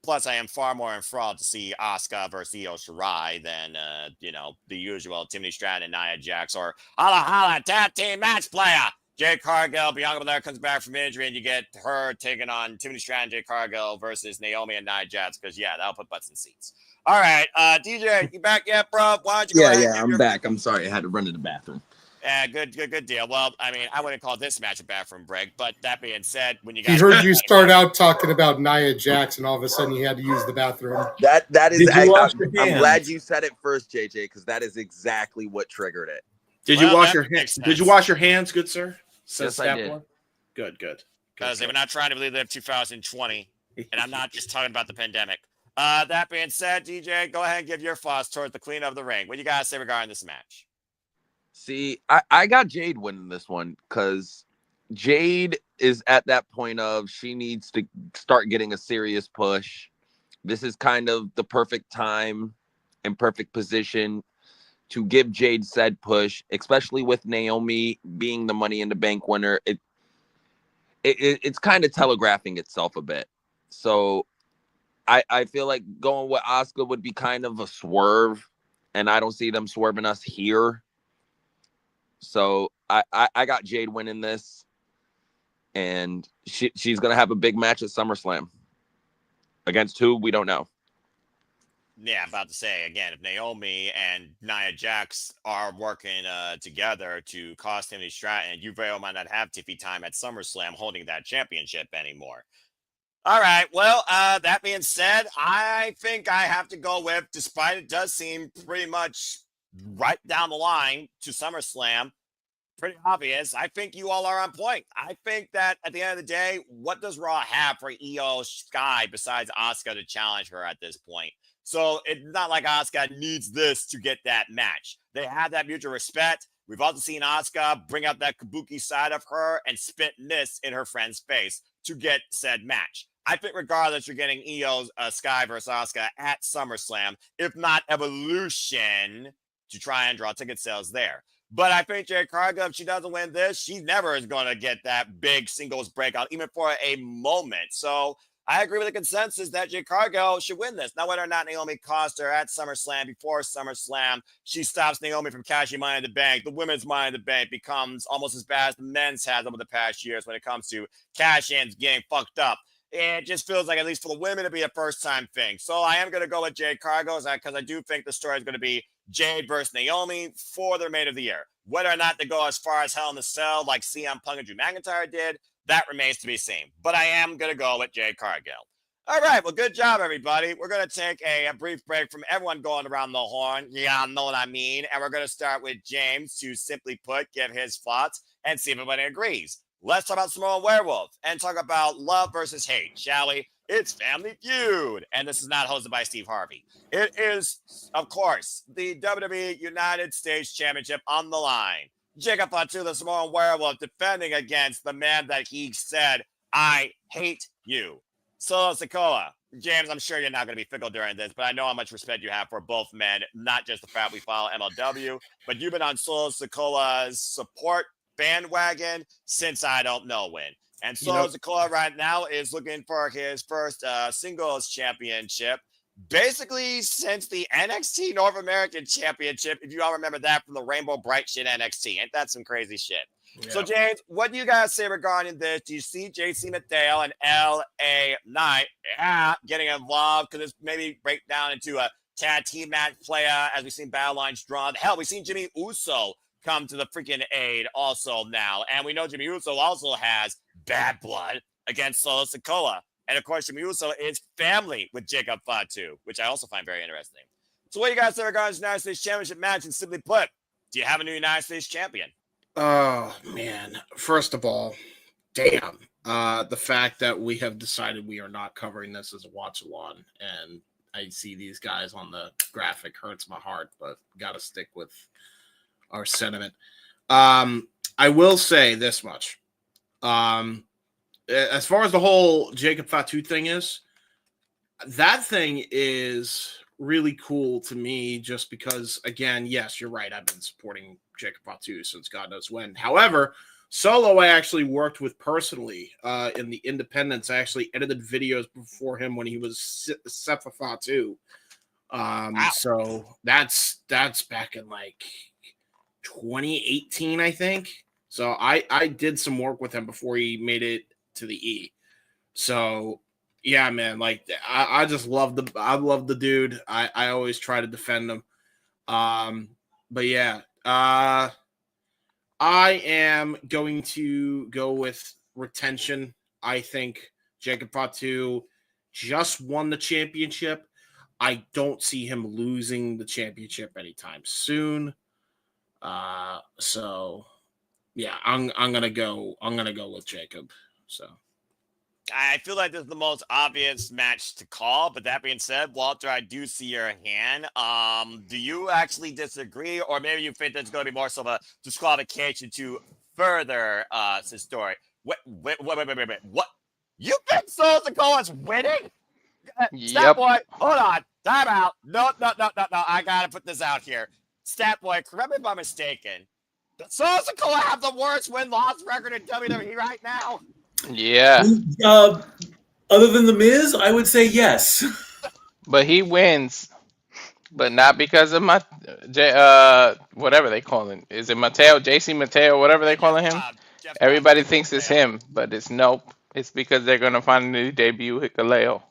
Plus, I am far more enthralled to see Asuka versus Io Shirai than, the usual Tiffany Stratton and Nia Jax or holla holla tag team match player. Jade Cargill, Bianca Belair comes back from injury, and you get her taking on Tiffany Stratton, Jade Cargill versus Naomi and Nia Jax because, that'll put butts in seats. All right, DJ, you back yet, bro? Why don't you go ahead? Yeah, I'm back. I'm sorry. I had to run to the bathroom. Yeah, good deal. Well, I mean, I wouldn't call this match a bathroom break, but that being said, when you guys... He heard you start out talking about Nia Jax, and all of a sudden you had to use the bathroom. That is... I'm glad you said it first, JJ, because that is exactly what triggered it. Did you wash your hands? Did you wash your hands, good sir? Yes, I did. Good. Because they were not trying to relive 2020. And I'm not just talking about the pandemic. That being said, DJ, go ahead and give your thoughts towards the queen of the ring. What do you guys say regarding this match? See, I got Jade winning this one because Jade is at that point of she needs to start getting a serious push. This is kind of the perfect time and perfect position to give Jade said push, especially with Naomi being the Money in the Bank winner. It's kind of telegraphing itself a bit. So I feel like going with Asuka would be kind of a swerve, and I don't see them swerving us here. So I got Jade winning this, and she's going to have a big match at SummerSlam. Against who, we don't know. Yeah, I'm about to say again, if Naomi and Nia Jax are working together to cost Timothy Stratton, you very well might not have Tiffy time at SummerSlam holding that championship anymore. All right. Well, that being said, I think I have to go with, despite it does seem pretty much right down the line to SummerSlam, pretty obvious. I think you all are on point. I think that at the end of the day, what does Raw have for Io Sky besides Asuka to challenge her at this point? So it's not like Asuka needs this to get that match. They have that mutual respect. We've also seen Asuka bring out that kabuki side of her and spit mist in her friend's face to get said match. I think regardless, you're getting Io Sky versus Asuka at SummerSlam, if not Evolution, to try and draw ticket sales there. But I think Jade Cargill, if she doesn't win this, she never is going to get that big singles breakout, even for a moment. So I agree with the consensus that Jade Cargill should win this. Now, whether or not Naomi cost her at SummerSlam, before SummerSlam, she stops Naomi from cashing Money in the Bank. The women's Money in the Bank becomes almost as bad as the men's has over the past years when it comes to cash-ins getting fucked up. It just feels like, at least for the women, to be a first-time thing. So I am going to go with Jade Cargill because I do think the story is going to be Jade versus Naomi for the remainder of the year. Whether or not they go as far as Hell in the Cell like CM Punk and Drew McIntyre did, that remains to be seen. But I am going to go with Jade Cargill. All right, well, good job, everybody. We're going to take a brief break from everyone going around the horn. Yeah, know what I mean. And we're going to start with James to, simply put, give his thoughts and see if everybody agrees. Let's talk about Samoa Werewolf and talk about love versus hate, shall we? It's Family Feud. And this is not hosted by Steve Harvey. It is, of course, the WWE United States Championship on the line. Jacob Fatu, the Samoan Werewolf, defending against the man that he said, I hate you. Solo Sikoa. James, I'm sure you're not going to be fickle during this, but I know how much respect you have for both men, not just the fact we follow MLW, but you've been on Solo Sikoa's support bandwagon since I don't know when. And Solo Sikoa right now is looking for his first singles championship, basically since the NXT North American Championship, if you all remember that from the Rainbow Bright shit NXT. Ain't that some crazy shit? Yeah. So, James, what do you guys say regarding this? Do you see JC Mateo and LA Knight getting involved? Because it's maybe break down into a tag team match play as we've seen battle lines drawn. Hell, we've seen Jimmy Uso come to the freaking aid also now. And we know Jimmy Uso also has bad blood against Solo Sikoa. And, of course, Jimmy Uso is family with Jacob Fatu, which I also find very interesting. So what do you guys say regarding the United States Championship match? And simply put, do you have a new United States champion? Oh, man. First of all, damn. The fact that we have decided we are not covering this as a watch-along, and I see these guys on the graphic hurts my heart, but got to stick with our sentiment. I will say this much. As far as the whole Jacob Fatu thing is, that thing is really cool to me just because, again, yes, you're right. I've been supporting Jacob Fatu since God knows when. However, Solo I actually worked with personally in the independents. I actually edited videos before him when he was Sefa Fatu. So that's back in like 2018, I think. So I did some work with him before he made it to the E. So yeah, man, like I just love the dude. I always try to defend him. But yeah, I am going to go with retention. I think Jacob Fatu just won the championship. I don't see him losing the championship anytime soon. So yeah, I'm gonna go with Jacob. So I feel like this is the most obvious match to call, but that being said, Walter, I do see your hand. Do you actually disagree, or maybe you think there's going to be more so of a disqualification to further this story? Wait. What? You think Solo Sikoa's winning? Stat Yep. boy, hold on. Time out. No. I gotta put this out here. Stat boy, correct me if I'm mistaken. Does Solo Sikoa have the worst win-loss record in WWE right now? Yeah. Other than the Miz, I would say yes. But he wins, but not because of my whatever they call him. Is it Mateo, JC Mateo, whatever they calling him? Jeff Everybody Cobb, thinks it's Mateo. him, but it's nope. It's because they're gonna finally debut Hikaleo.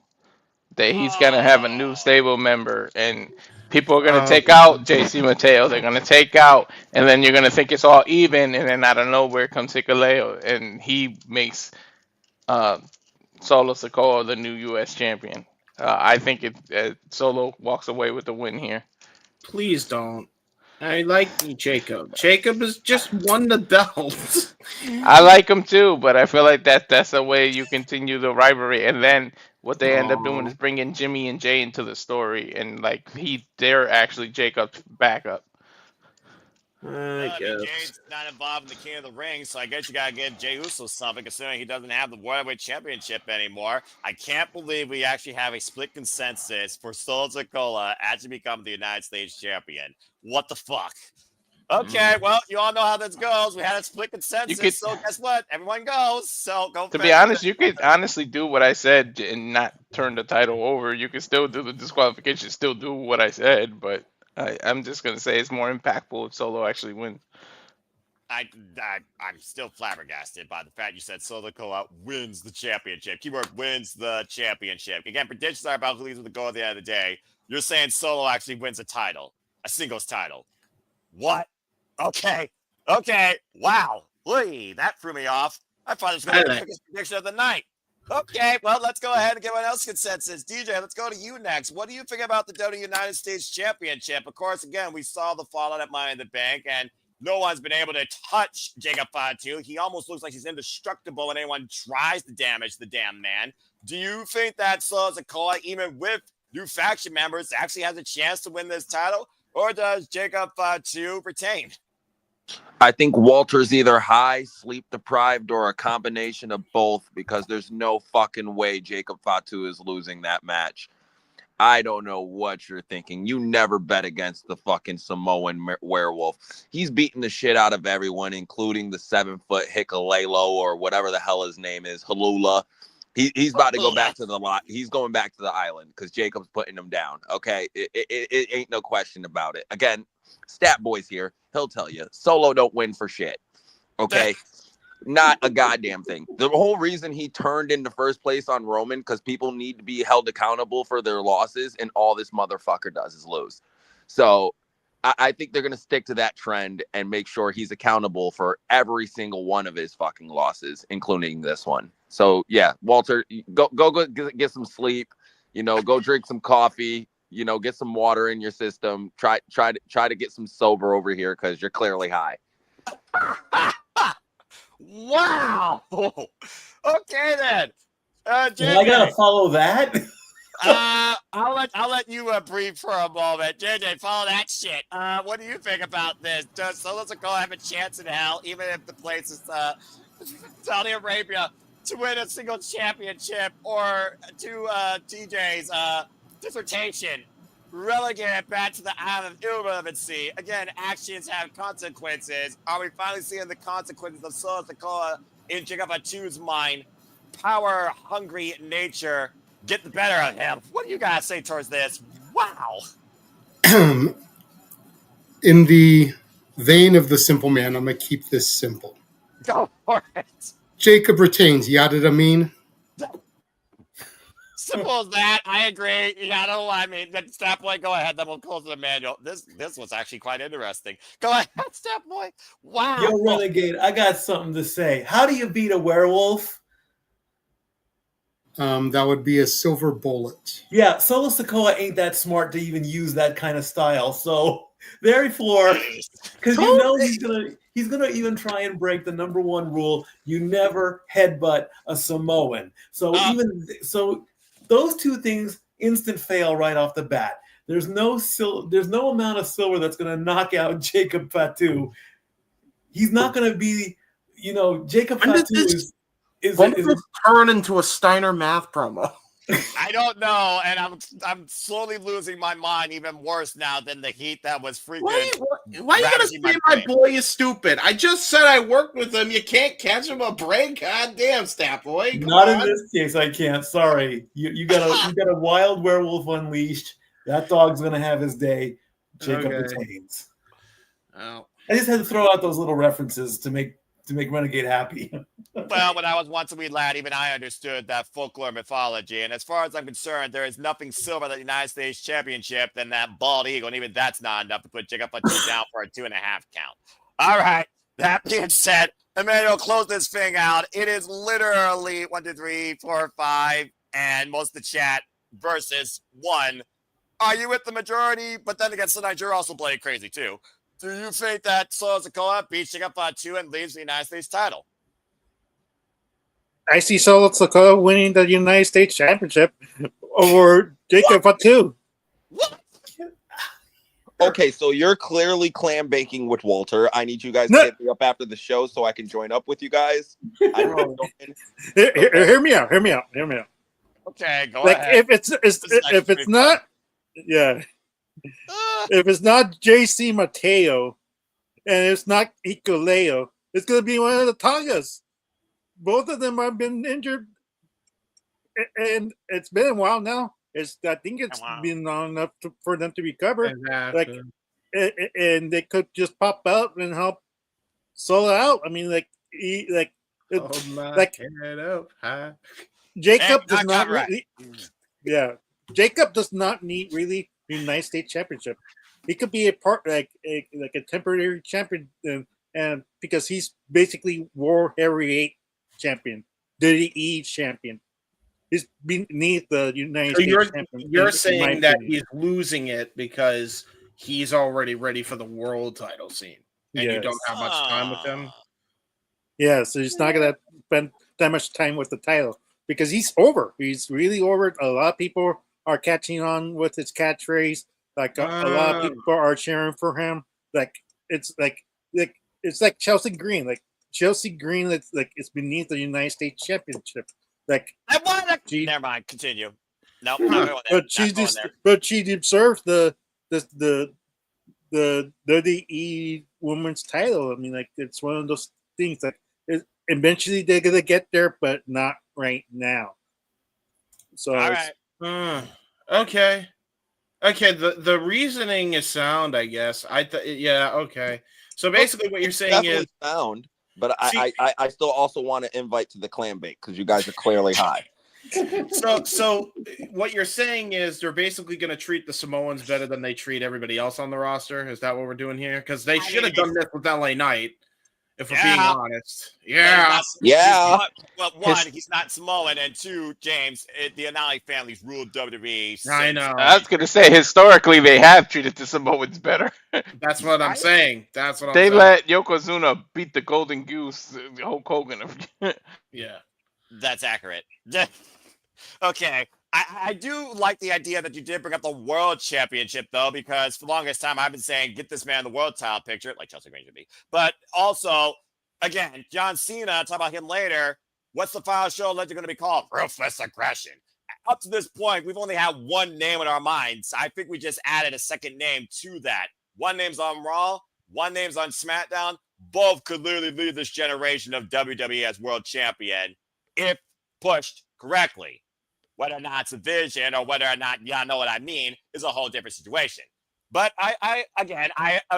That he's gonna have a new Oh. stable member, and people are gonna Um, take out JC Mateo. They're gonna take out, and then you're gonna think it's all even, and then out of nowhere comes Hikaleo, and he makes uh, Solo Sikoa the new U.S. champion. I think Solo walks away with the win here. please don't. I like Jacob. Jacob has just won the belt. I like him too, but I feel like that's a way you continue the rivalry. And then what they end up doing is bringing Jimmy and Jay into the story, and like they're actually Jacob's backup. I I mean, guess. Jay's not involved in the King of the Ring, so I guess you gotta give Jay Uso something, considering he doesn't have the World Heavyweight Championship anymore. I can't believe we actually have a split consensus for Solo Sikoa actually become the United States champion. What the fuck? Okay, well, you all know how this goes. We had a split consensus, could- so guess what? Everyone goes. So go. To be honest, you could honestly do what I said and not turn the title over. You could still do the disqualification, still do what I said, but I'm just gonna say it's more impactful if Solo actually wins. I'm still flabbergasted by the fact you said Solo Sikoa wins the championship. Keyword wins the championship. Again, predictions are about who leads with the goal at the end of the day. You're saying Solo actually wins a title, a singles title. What? Okay. Wow. Lee, that threw me off. I thought it was going to be the biggest prediction of the night. Okay, well, let's go ahead and get one else consensus. DJ, let's go to you next. What do you think about the WWE United States Championship? Of course, again, we saw the fallout at Money in the Bank, and no one's been able to touch Jacob Fatu. He almost looks like he's indestructible when anyone tries to damage the damn man. Do you think that Solo Sikoa, even with new faction members, actually has a chance to win this title? Or does Jacob Fatu retain? I think Walter's either high, sleep deprived, or a combination of both, because there's no fucking way Jacob Fatu is losing that match. I don't know what you're thinking. You never bet against the fucking Samoan werewolf. He's beating the shit out of everyone, including the 7-foot Hikalelo or whatever the hell his name is, Halula. He's about to go back to the lot. He's going back to the island because Jacob's putting him down. Okay, it ain't no question about it. Again, Stat Boy's here. He'll tell you. Solo don't win for shit. Okay, not a goddamn thing. The whole reason he turned in the first place on Roman because people need to be held accountable for their losses, and all this motherfucker does is lose. So I think they're gonna stick to that trend and make sure he's accountable for every single one of his fucking losses, including this one. So yeah, Walter, go get some sleep. You know, go drink some coffee. You know, get some water in your system. Try to get some sober over here because you're clearly high. Wow. Okay then. I gotta follow that. I'll let you breathe for a moment. JJ, follow that shit. What do you think about this? Does Solo Sikoa have a chance in hell, even if the place is Saudi Arabia, to win a single championship, or to TJ's dissertation, relegated back to the island of irrelevancy? Again, actions have consequences. Are we finally seeing the consequences of Solo Sikoa in Jacob Fatu's mind? Power-hungry nature get the better of him. What do you guys say towards this? Wow. In the vein of the simple man, I'm going to keep this simple. Go for it. Jacob retains. You know what I mean? Simple as that. I agree. You know, I mean, Stat Boy, go ahead. Then we'll close the manual. This was actually quite interesting. Go ahead, Stat Boy. Wow. Yo, Renegade, I got something to say. How do you beat a werewolf? That would be a silver bullet. Yeah, Solo Sikoa ain't that smart to even use that kind of style, so Very floor. Because you know Totally. he's gonna even try and break the number one rule: you never headbutt a Samoan. So so those two things instant fail right off the bat. There's no amount of silver that's gonna knock out Jacob Fatu. He's not gonna be, Jacob When did Fatu this- is When did this turn into a Steiner math promo? I don't know, and I'm slowly losing my mind even worse now than the heat that was freaking. Why you gotta ravaging say my boy is stupid? I just said I worked with him. You can't catch him a break. God damn, Stat Boy. Come Not on. in this case. I can't. Sorry, you got a wild werewolf unleashed. That dog's gonna have his day. Jacob Okay. retains. Oh. I just had to throw out those little references to make Renegade happy. Well, when I was once a wee lad, even I understood that folklore mythology. And as far as I'm concerned, there is nothing silver at the United States Championship than that bald eagle. And even that's not enough to put Jacob Fatu down for a 2.5 count. All right. That being said, Emmanuel, close this thing out. It is literally 1, 2, 3, 4, 5, and most of the chat versus 1. Are you with the majority? But then against the Niger also playing crazy too. Do you think that Solo Sikoa beats Jacob Fatu and leaves the United States title? I see Solo Sikoa winning the United States Championship over Jacob Fatu. What? Okay, so you're clearly clam baking with Walter. I need you guys to hit me up after the show so I can join up with you guys. Hear me out. Okay, go Like ahead. if it's not, yeah. If it's not JC Mateo and it's not Hikuleo, it's going to be one of the Tongas. Both of them have been injured, and it's been a while now. I think it's been long enough for them to recover. Exactly. And they could just pop out and help Solo out. I mean, Hold my head up high. Jacob does not right. really, yeah. Jacob does not need really the United States Championship. He could be a part like a temporary champion, and because he's basically World Heavyweight Champion, WWE Champion. He's beneath the United So States Champion. you're saying that he's losing it because he's already ready for the world title scene, and you don't have much time with him. Yeah, so he's not gonna spend that much time with the title because he's over. He's really over. A lot of people are catching on with his catchphrase. Like a lot of people are cheering for him. It's like Chelsea Green. Like Chelsea Green, it's beneath the United States Championship. Like I want to. Never mind. Continue. No, but she deserves the WWE Women's title. I mean, like it's one of those things that eventually they're gonna get there, but not right now. So all right. Okay. The reasoning is sound, I guess. Yeah. Okay. So basically, what you're saying is sound, but I still also want to invite to the clam bake because you guys are clearly high. So what you're saying is they're basically going to treat the Samoans better than they treat everybody else on the roster. Is that what we're doing here? Because they should have done this with LA Knight. If we're being honest, yeah. Well, one, he's not Samoan, and two, James, the Anali family's ruled WWE. I know. I was gonna say historically they have treated the Samoans better. That's what I'm saying. That's what they I'm saying. let Yokozuna beat the Golden Goose, Hulk Hogan. Yeah, that's accurate. Okay. I do like the idea that you did bring up the World Championship, though, because for the longest time I've been saying, get this man the world title picture, like Chelsea Green should be. But also, again, John Cena, talk about him later. What's the final show legend going to be called? Ruthless Aggression. Up to this point, we've only had one name in our minds. I think we just added a second name to that. One name's on Raw, one name's on SmackDown. Both could literally lead this generation of WWE as world champion if pushed correctly. Whether or not it's a vision or whether or not y'all know what I mean is a whole different situation. But I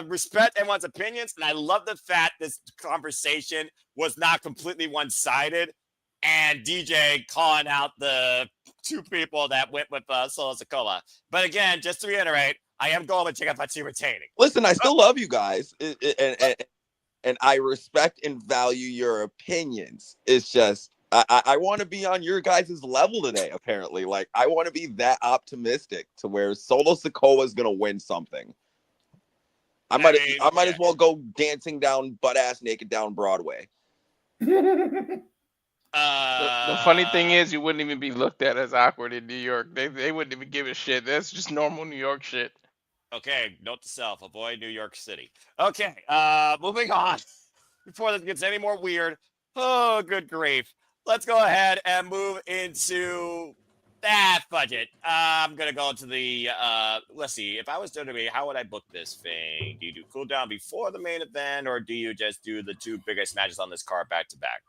respect everyone's opinions, and I love the fact this conversation was not completely one-sided, and DJ calling out the two people that went with Solo Sikoa. But again, just to reiterate, I am going with Jacob Fatu retaining. Listen, I still love you guys, and I respect and value your opinions. It's just I want to be on your guys' level today, apparently. Like, I want to be that optimistic to where Solo Sikoa is going to win something. I might as well go dancing down butt ass naked down Broadway. The funny thing is, you wouldn't even be looked at as awkward in New York. They wouldn't even give a shit. That's just normal New York shit. Okay, note to self: avoid New York City. Okay, moving on. Before this gets any more weird. Oh, good grief! Let's go ahead and move into that budget. I'm gonna go to the. Let's see. If I was WWE, how would I book this thing? Do you do cool down before the main event, or do you just do the two biggest matches on this card back to back?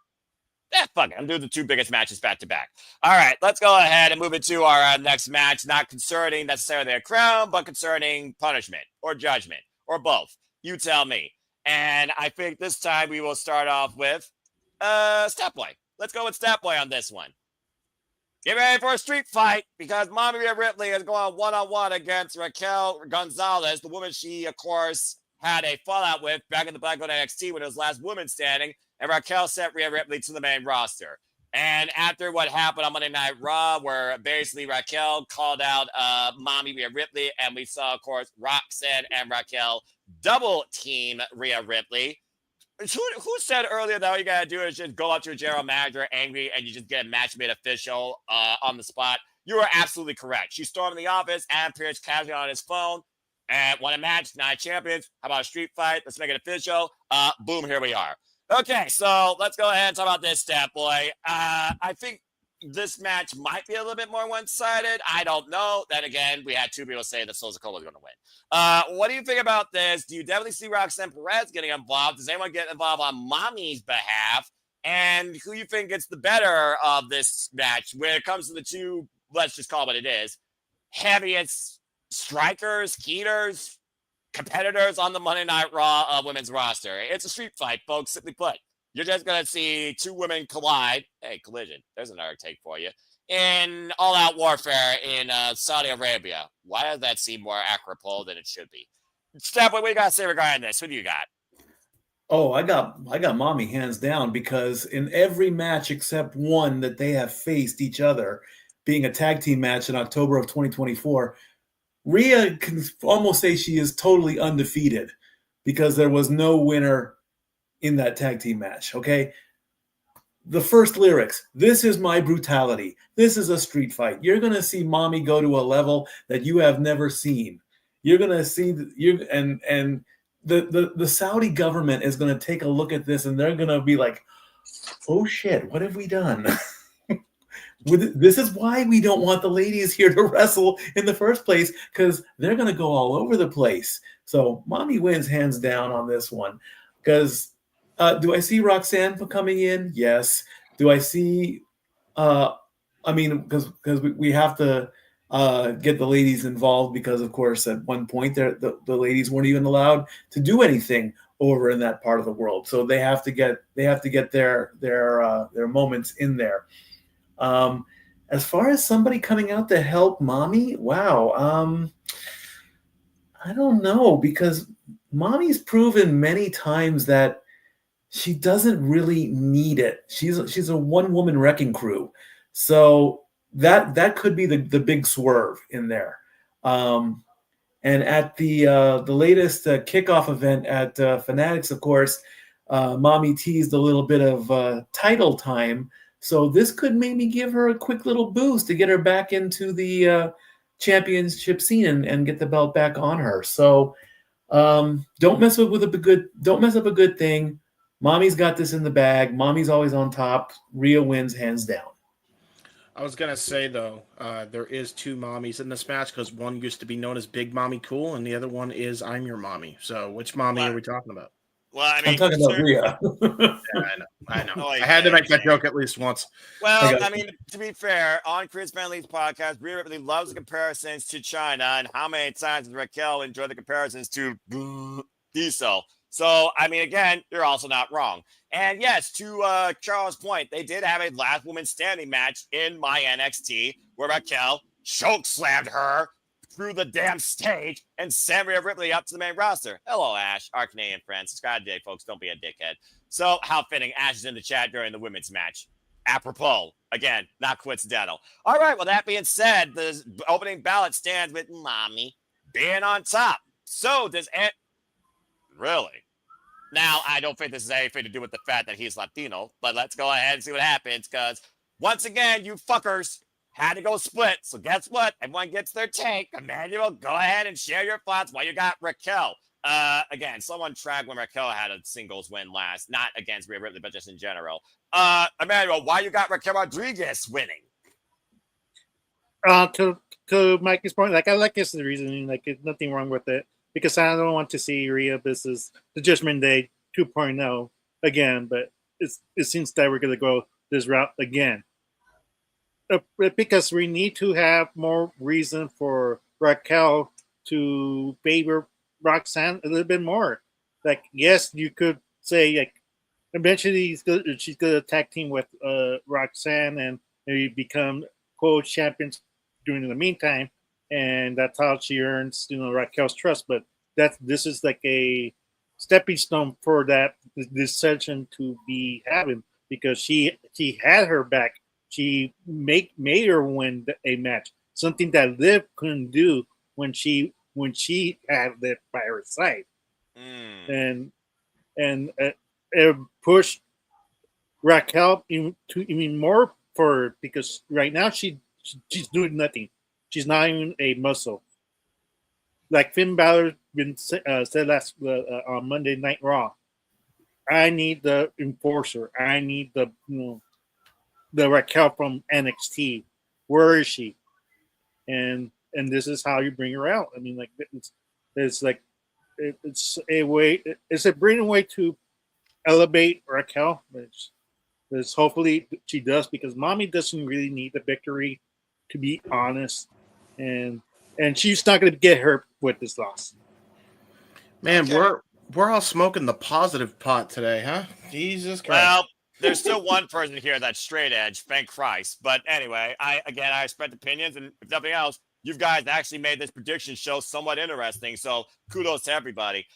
Fuck it. I'm doing the two biggest matches back to back. All right, let's go ahead and move into our next match, not concerning necessarily a crown, but concerning punishment or judgment or both. You tell me. And I think this time we will start off with Step Boy. Let's go with Step Boy on this one. Get ready for a street fight because Mommy Rhea Ripley is going one-on-one against Raquel Gonzalez, the woman she, of course, had a fallout with back in the Black Gold NXT when it was last woman standing, and Raquel sent Rhea Ripley to the main roster. And after what happened on Monday Night Raw, where basically Raquel called out Mommy Rhea Ripley, and we saw, of course, Roxanne and Raquel double team Rhea Ripley. Who said earlier that all you gotta do is just go up to a general manager angry and you just get a match made official on the spot? You are absolutely correct. She stormed the office, Adam Pearce casually on his phone, and won a match, 9 champions. How about a street fight? Let's make it official. Boom, here we are. Okay, so let's go ahead and talk about this Step Boy. I think this match might be a little bit more one-sided. I don't know. Then again, we had 2 people say that Sol Sikoa was going to win. What do you think about this? Do you definitely see Roxanne Perez getting involved? Does anyone get involved on Mommy's behalf? And who you think gets the better of this match when it comes to the 2, let's just call it what it is, heaviest strikers, heaters, competitors on the Monday Night Raw women's roster? It's a street fight, folks, simply put. You're just going to see 2 women collide. Hey, collision. There's another take for you. In all-out warfare in Saudi Arabia. Why does that seem more apropos than it should be? Steph, what do you got to say regarding this? What do you got? Oh, I got Mommy hands down, because in every match except one that they have faced each other, being a tag team match in October of 2024, Rhea can almost say she is totally undefeated because there was no winner in that tag team match, okay? The first lyrics, this is my brutality. This is a street fight. You're going to see Mommy go to a level that you have never seen. You're going to see, the Saudi government is going to take a look at this and they're going to be like, oh shit, what have we done? This is why we don't want the ladies here to wrestle in the first place, because they're going to go all over the place. So Mommy wins hands down on this one. Because do I see Roxanne coming in? Yes. Do I see? Because we have to get the ladies involved, because of course at one point the ladies weren't even allowed to do anything over in that part of the world. So they have to get their moments in there. As far as somebody coming out to help Mommy, wow. I don't know, because Mommy's proven many times that she doesn't really need it. She's a one-woman wrecking crew. So that could be the big swerve in there. And at the latest kickoff event at Fanatics, of course, Mommy teased a little bit of title time. So this could maybe give her a quick little boost to get her back into the championship scene and get the belt back on her. So don't mess up a good thing. Mommy's got this in the bag. Mommy's always on top. Rhea wins hands down. I was gonna say though, there is 2 mommies in this match, because one used to be known as Big Mommy Cool, and the other one is I'm Your Mommy. So which mommy are we talking about? Well, I mean, I'm talking about Rhea. Yeah, I know. I had to make that joke at least once. Well, I mean, to be fair, on Chris Van Lee's podcast, Rhea Ripley loves the comparisons to China, and how many times does Raquel enjoy the comparisons to Diesel? So, I mean, again, you're also not wrong. And yes, to Charles' point, they did have a last woman standing match in my NXT where Raquel choke slammed her through the damn stage and sent Rhea Ripley up to the main roster. Hello, Ash, our Canadian friends. It's God day, folks. Don't be a dickhead. So, how fitting. Ash is in the chat during the women's match. Apropos. Again, not coincidental. All right, well, that being said, the opening ballot stands with Mommy being on top. So, does Really? Now, I don't think this has anything to do with the fact that he's Latino, but let's go ahead and see what happens because once again, you fuckers had to go split. So guess what? Everyone gets their take. Emmanuel, go ahead and share your thoughts while you got Raquel. Again, someone tracked when Raquel had a singles win last, not against Rhea Ripley, but just in general. Emmanuel, why you got Raquel Rodriguez winning? To Mikey's point, like I like his reasoning, like there's nothing wrong with it because I don't want to see Rhea versus the Judgment Day 2.0 again, but it seems that we're gonna go this route again. Because we need to have more reason for Raquel to favor Roxanne a little bit more. Like, yes, you could say like eventually she's gonna tag team with Roxanne and maybe become co-champions during the meantime, and that's how she earns Raquel's trust. But this is like a stepping stone for that dissension to be having because she had her back. She made her win a match, something that Liv couldn't do when she had Liv by her side, and it pushed Raquel even more for because right now she's doing nothing. She's not even a muscle. Like Finn Balor said last on Monday Night Raw. I need the enforcer. I need the the Raquel from NXT. Where is she? And this is how you bring her out. I mean, like it's like it's a way. It's a brilliant way to elevate Raquel. It's hopefully she does because Mommy doesn't really need the victory, to be honest, and she's not going to get hurt with this loss. Man, we're all smoking the positive pot today, huh? Jesus Christ. Well, there's still one person here that's straight edge, thank Christ. But anyway, I respect opinions, and if nothing else, you guys actually made this prediction show somewhat interesting. So kudos to everybody.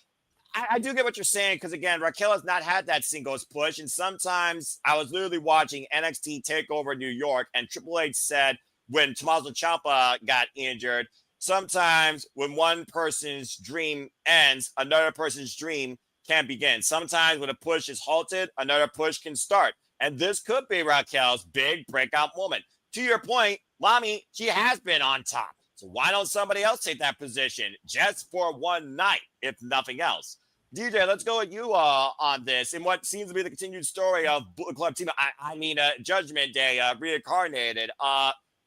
I do get what you're saying because again, Raquel has not had that singles push, and sometimes I was literally watching NXT Takeover New York, and Triple H said when Tommaso Ciampa got injured, sometimes when one person's dream ends, another person's dream can begin. Sometimes when a push is halted, another push can start, and this could be Raquel's big breakout moment. To your point, Mommy, she has been on top. So why don't somebody else take that position just for one night, if nothing else? DJ, let's go with you on this. In what seems to be the continued story of Bullet Club Team, Judgment Day reincarnated.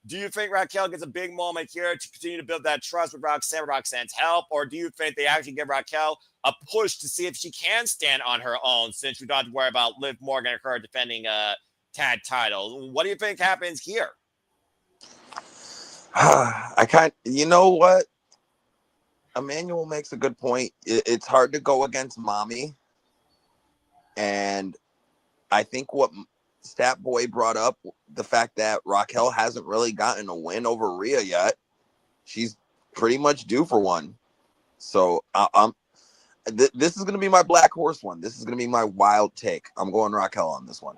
Do you think Raquel gets a big moment here to continue to build that trust with Roxanne's help? Or do you think they actually give Raquel a push to see if she can stand on her own since we don't have to worry about Liv Morgan or her defending tag title? What do you think happens here? You know what? Emmanuel makes a good point. It's hard to go against Mommy. And I think what Stat Boy brought up, the fact that Raquel hasn't really gotten a win over Rhea yet. She's pretty much due for one. So this is going to be my black horse one. This is going to be my wild take. I'm going Raquel on this one.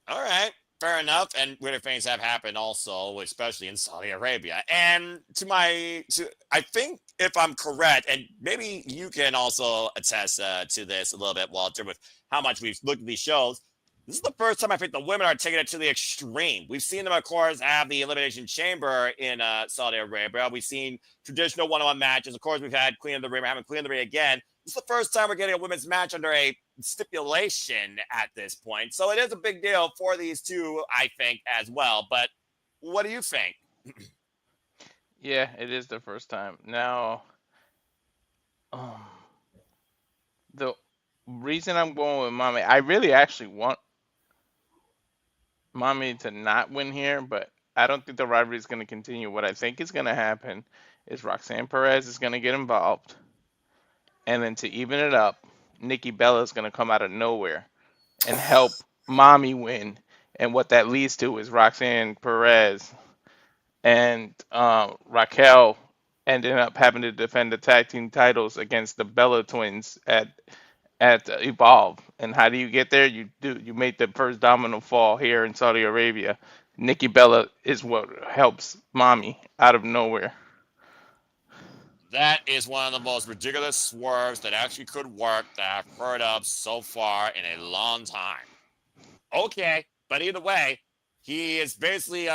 All right. Fair enough, and weirder things have happened also, especially in Saudi Arabia. And I think if I'm correct, and maybe you can also attest to this a little bit, Walter, with how much we've looked at these shows. This is the first time I think the women are taking it to the extreme. We've seen them, of course, have the Elimination Chamber in Saudi Arabia. We've seen traditional one-on-one matches. Of course, we've had Queen of the Ring. We're having Queen of the Ring again. This is the first time we're getting a women's match under a stipulation at this point. So it is a big deal for these two, I think, as well. But what do you think? Yeah, it is the first time. Now, the reason I'm going with Mommy, I really actually want Mommy to not win here, but I don't think the rivalry is going to continue. What I think is going to happen is Roxanne Perez is going to get involved. And then to even it up, Nikki Bella is going to come out of nowhere and help Mommy win. And what that leads to is Roxanne Perez and Raquel ended up having to defend the tag team titles against the Bella twins at Evolve. And how do you get there? You make the first domino fall here in Saudi Arabia. Nikki Bella is what helps Mommy out of nowhere. That is one of the most ridiculous swerves that actually could work that I've heard of so far in a long time. Okay, but either way, he is basically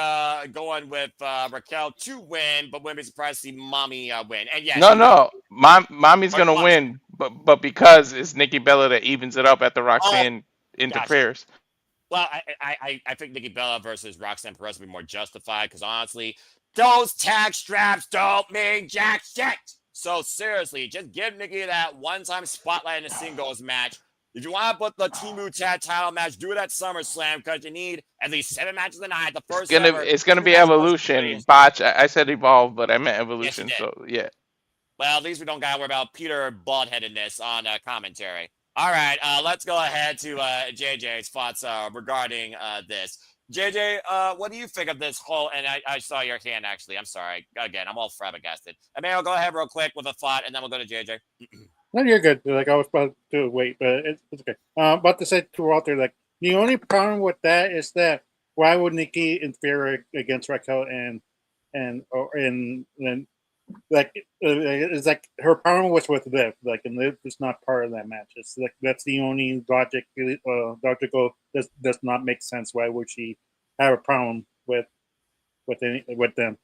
going with Raquel to win, but wouldn't be surprised to see Mommy win. And yes, No, you're right. no, mommy's Or gonna Mommy's win, but because it's Nikki Bella that evens it up after oh, Roxanne gotcha. interferes. Well, I think Nikki Bella versus Roxanne Perez would be more justified because honestly, those tag straps don't mean jack shit. So seriously, just give Nikki that one-time spotlight in a singles match. If you want to put the Timu Tag title match, do it at SummerSlam because you need at least 7 matches a night. The first ever It's gonna be international company. evolution. Botch. I said evolve, but I meant Yes, you evolution. did. So yeah. Well, at least we don't got to worry about Peter bald-headedness on commentary. All right, let's go ahead to JJ's thoughts regarding this. JJ, what do you think of this whole? And I saw your hand actually. I'm sorry. Again, I'm all flabbergasted. Emmanuel, go ahead real quick with a thought, and then we'll go to JJ. No, you're good. Like I was about to wait, but it's okay. About to say to Walter, like the only problem with that is that why would Nikki interfere against Raquel and like it's like her problem was with Liv, like, and Liv is not part of that match. It's like that's the only logical does not make sense. Why would she have a problem with them?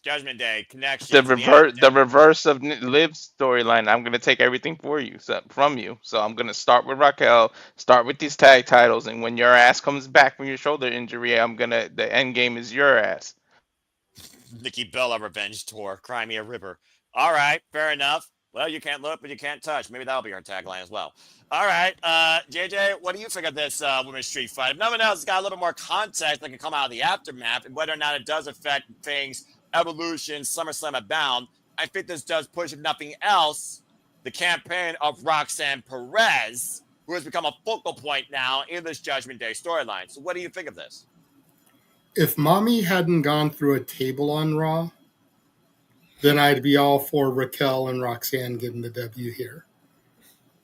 Judgment Day connection. The reverse of Liv's storyline. I'm gonna take everything from you. So I'm gonna start with Raquel, start with these tag titles, and when your ass comes back from your shoulder injury, the end game is your ass. Nikki Bella revenge tour, Cry Me a River. All right, fair enough. Well, you can't look, but you can't touch. Maybe that'll be our tagline as well. All right, JJ, what do you think of this women's street fight? If nothing else, it's got a little bit more context that can come out of the aftermath, and whether or not it does affect things, Evolution, SummerSlam Abound. I think this does push, if nothing else, the campaign of Roxanne Perez, who has become a focal point now in this Judgment Day storyline. So what do you think of this? If Mommy hadn't gone through a table on Raw, then I'd be all for Raquel and Roxanne getting the W here.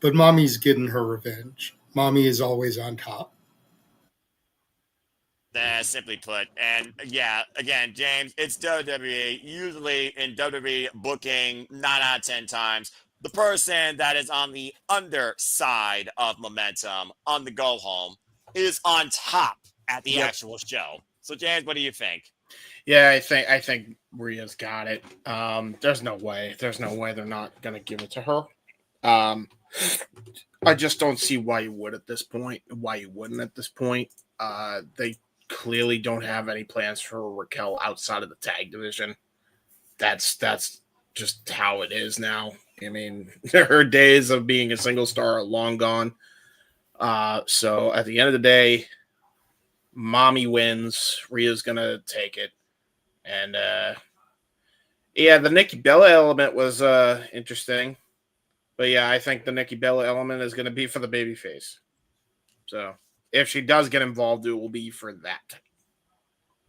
But Mommy's getting her revenge. Mommy is always on top. Simply put. And yeah, again, James, it's WWE. Usually in WWE booking, 9 out of 10 times, the person that is on the underside of momentum on the go home is on top at the actual show. So, James, what do you think? Yeah, I think Rhea's got it. There's no way they're not gonna give it to her. I just don't see why you would at this point. Why you wouldn't at this point? They clearly don't have any plans for Raquel outside of the tag division. That's just how it is now. I mean, her days of being a single star are long gone. So at the end of the day, Mommy wins. Rhea's gonna take it. And yeah, the Nikki Bella element was interesting. But yeah, I think the Nikki Bella element is going to be for the babyface. So if she does get involved, it will be for that.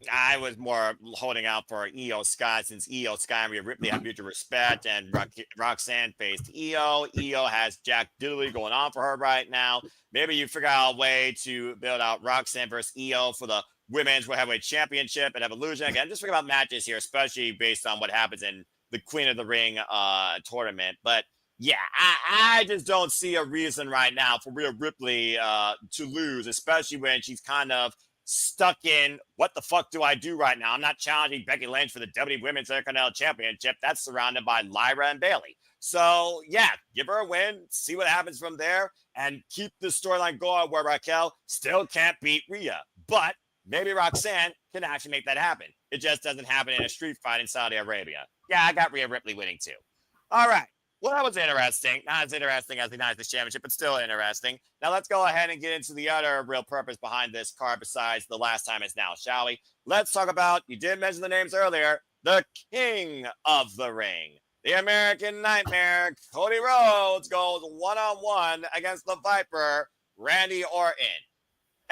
I was more holding out for Io Sky since Io Sky and Rhea Ripley have mutual respect, and Roxanne faced Io. Io has Jack Diddley going on for her right now. Maybe you figure out a way to build out Roxanne versus Io for the Women's World Heavyweight Championship at Evolution. Again, just think about matches here, especially based on what happens in the Queen of the Ring tournament. But yeah, I just don't see a reason right now for Rhea Ripley to lose, especially when she's kind of stuck in what the fuck do I do right now? I'm not challenging Becky Lynch for the WWE Women's Intercontinental Championship. That's surrounded by Lyra and Bayley. So yeah, give her a win, see what happens from there, and keep the storyline going where Raquel still can't beat Rhea. But maybe Roxanne can actually make that happen. It just doesn't happen in a street fight in Saudi Arabia. Yeah, I got Rhea Ripley winning too. All right. Well, that was interesting. Not as interesting as the United States Championship, but still interesting. Now let's go ahead and get into the other real purpose behind this card besides the last time is now, shall we? Let's talk about, you did mention the names earlier, the King of the Ring. The American Nightmare, Cody Rhodes, goes one-on-one against the Viper, Randy Orton.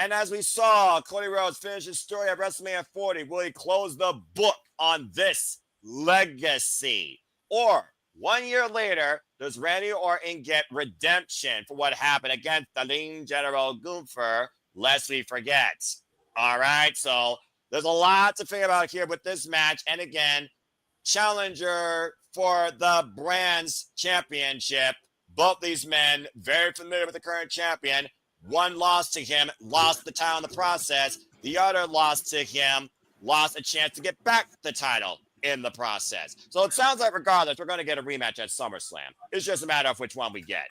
And as we saw, Cody Rhodes finish his story at WrestleMania 40. Will he close the book on this legacy? Or 1 year later, does Randy Orton get redemption for what happened against the lean General Gunther, lest we forget? All right, so there's a lot to think about here with this match. And again, challenger for the Brands Championship. Both these men, very familiar with the current champion. One lost to him, lost the title in the process. The other lost to him, lost a chance to get back the title in the process. So it sounds like regardless, we're going to get a rematch at SummerSlam. It's just a matter of which one we get.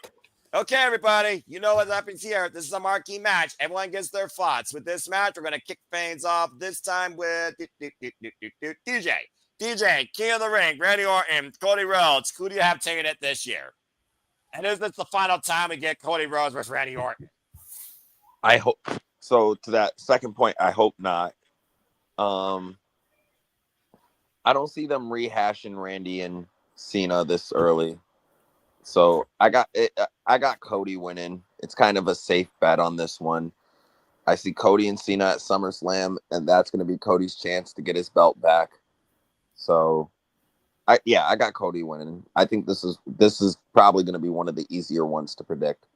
Okay, everybody, you know what happens here. This is a marquee match. Everyone gets their thoughts. With this match, we're going to kick things off this time with DJ. DJ, King of the Ring, Randy Orton, Cody Rhodes. Who do you have taking it this year? And is this the final time we get Cody Rhodes versus Randy Orton? I hope so. To that second point, I hope not. I don't see them rehashing Randy and Cena this early. So I got Cody winning. It's kind of a safe bet on this one. I see Cody and Cena at SummerSlam, and that's going to be Cody's chance to get his belt back. So, I got Cody winning. I think this is probably going to be one of the easier ones to predict.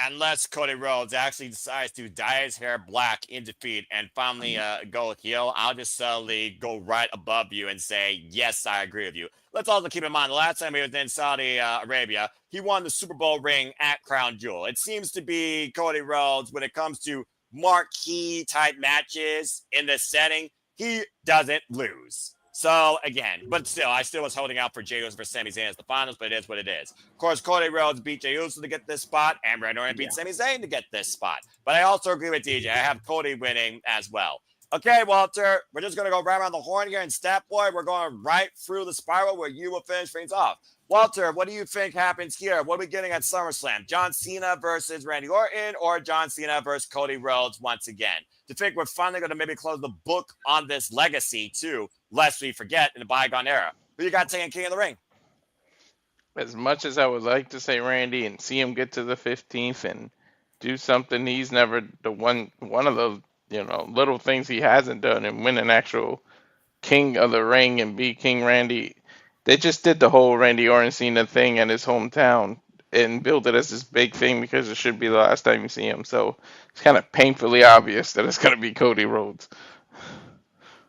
Unless Cody Rhodes actually decides to dye his hair black in defeat and finally go heel, I'll just suddenly go right above you and say, yes, I agree with you. Let's also keep in mind, the last time he was in Saudi Arabia, he won the Super Bowl ring at Crown Jewel. It seems to be Cody Rhodes when it comes to marquee type matches in this setting, he doesn't lose. So, again, but still, I still was holding out for Jey Uso versus Sami Zayn as the finals, but it is what it is. Of course, Cody Rhodes beat Jey Uso to get this spot, and Randy Orton beat Sami Zayn to get this spot. But I also agree with DJ. I have Cody winning as well. Okay, Walter, we're just going to go right around the horn here, and Stat Boy, we're going right through the spiral where you will finish things off. Walter, what do you think happens here? What are we getting at SummerSlam? John Cena versus Randy Orton, or John Cena versus Cody Rhodes once again? To think we're finally going to maybe close the book on this legacy, too, lest we forget in the bygone era. Who you got taking King of the Ring? As much as I would like to say Randy and see him get to the 15th and do something he's never the one of those, little things he hasn't done and win an actual King of the Ring and be King Randy. They just did the whole Randy Orton Cena thing in his hometown and build it as this big thing because it should be the last time you see him. So it's kind of painfully obvious that it's going to be Cody Rhodes.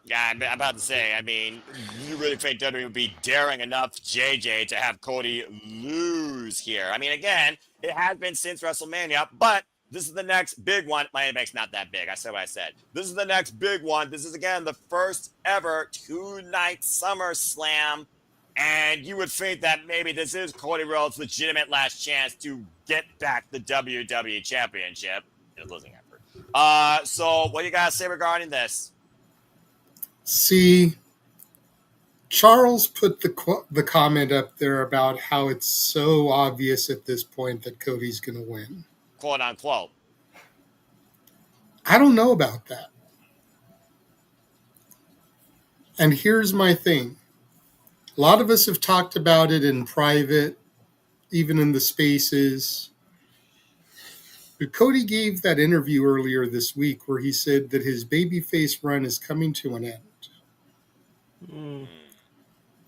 Yeah, I'm about to say, I mean, you really think WWE would be daring enough JJ to have Cody lose here? I mean, again, it has been since WrestleMania, but this is the next big one. My Impact's not that big. I said what I said. This is the next big one. This is, again, the first ever two-night SummerSlam. And you would think that maybe this is Cody Rhodes' legitimate last chance to get back the WWE Championship in a losing effort. So what do you guys say regarding this? See, Charles put the comment up there about how it's so obvious at this point that Cody's going to win. Quote unquote. I don't know about that. And here's my thing. A lot of us have talked about it in private, even in the spaces. But Cody gave that interview earlier this week where he said that his babyface run is coming to an end.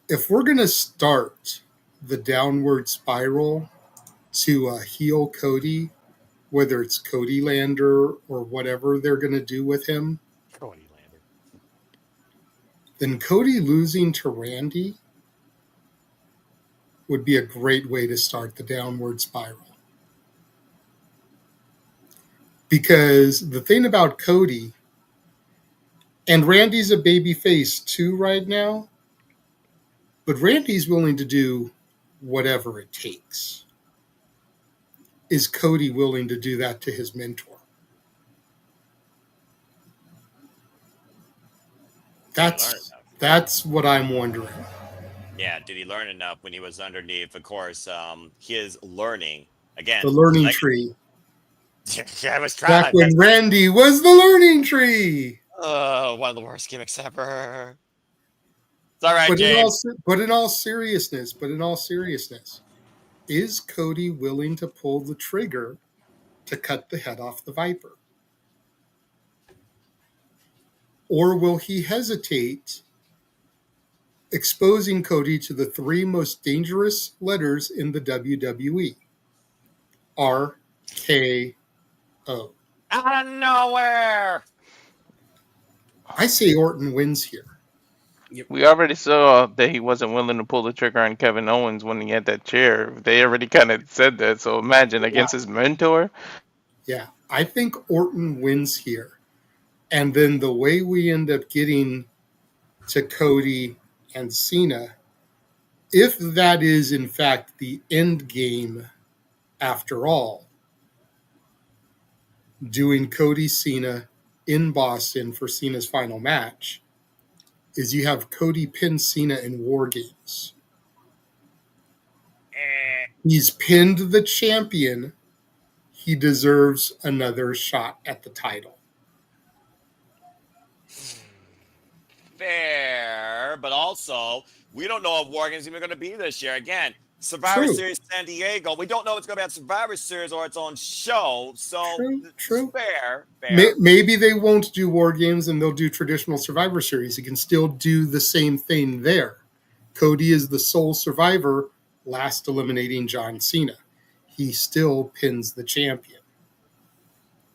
If we're going to start the downward spiral to heel Cody, whether it's Cody Lander or whatever they're going to do with him, Cody Lander, then Cody losing to Randy would be a great way to start the downward spiral. Because the thing about Cody, and Randy's a baby face too right now, but Randy's willing to do whatever it takes. Is Cody willing to do that to his mentor? That's what I'm wondering. Yeah, did he learn enough when he was underneath, of course, his learning, again. The learning tree. Yeah, I was trying. Back when Randy was the learning tree. One of the worst gimmicks ever. It's all right, James. But in all seriousness, is Cody willing to pull the trigger to cut the head off the Viper? Or will he hesitate, exposing Cody to the three most dangerous letters in the WWE? RKO. Out of nowhere. I say Orton wins here. We already saw that he wasn't willing to pull the trigger on Kevin Owens when he had that chair. They already kind of said that. So imagine against his mentor. Yeah, I think Orton wins here. And then the way we end up getting to Cody and Cena, if that is in fact the end game after all, doing Cody Cena in Boston for Cena's final match, is you have Cody pin Cena in War Games. He's pinned the champion. He deserves another shot at the title. Fair, but also we don't know if War Games is even going to be this year. Again, Survivor Series San Diego. We don't know if it's going to be on Survivor Series or its own show. So True. Fair. Maybe they won't do War Games and they'll do traditional Survivor Series. You can still do the same thing there. Cody is the sole survivor, last eliminating John Cena. He still pins the champion.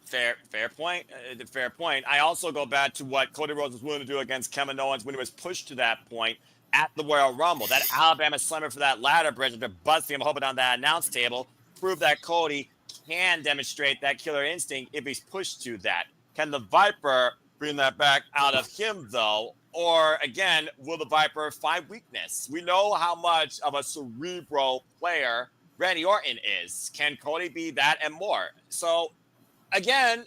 Fair point. Fair point. I also go back to what Cody Rhodes was willing to do against Kevin Owens when he was pushed to that point at the Royal Rumble. That Alabama slammer for that ladder bridge after busting him open on that announce table proved that Cody can demonstrate that killer instinct if he's pushed to that. Can the Viper bring that back out of him, though? Or, again, will the Viper find weakness? We know how much of a cerebral player Randy Orton is. Can Cody be that and more? So, again,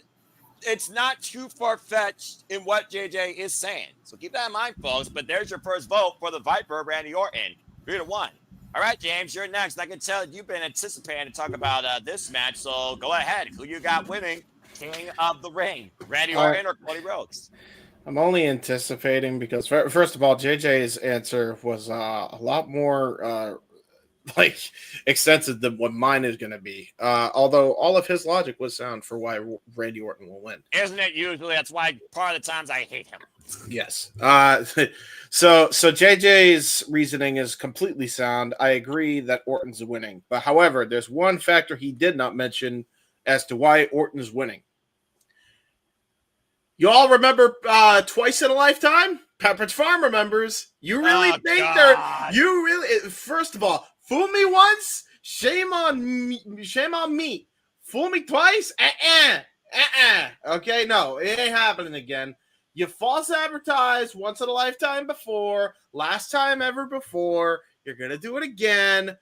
it's not too far-fetched in what JJ is saying. So keep that in mind, folks. But there's your first vote for the Viper, Randy Orton. 3-1. All right, James, you're next. I can tell you've been anticipating to talk about this match, so go ahead. Who you got winning King of the Ring? Randy Orton or Cody Rhodes? I'm only anticipating because, first of all, JJ's answer was a lot more extensive than what mine is going to be. Although all of his logic was sound for why Randy Orton will win. Isn't it usually? That's why part of the times I hate him. Yes. So JJ's reasoning is completely sound. I agree that Orton's winning. But however, there's one factor he did not mention as to why Orton's winning. You all remember Twice in a Lifetime? Pepperidge Farm remembers. You really first of all, fool me once, shame on me. Fool me twice? Okay, no, it ain't happening again. You false advertised once in a lifetime before, last time ever before. You're going to do it again.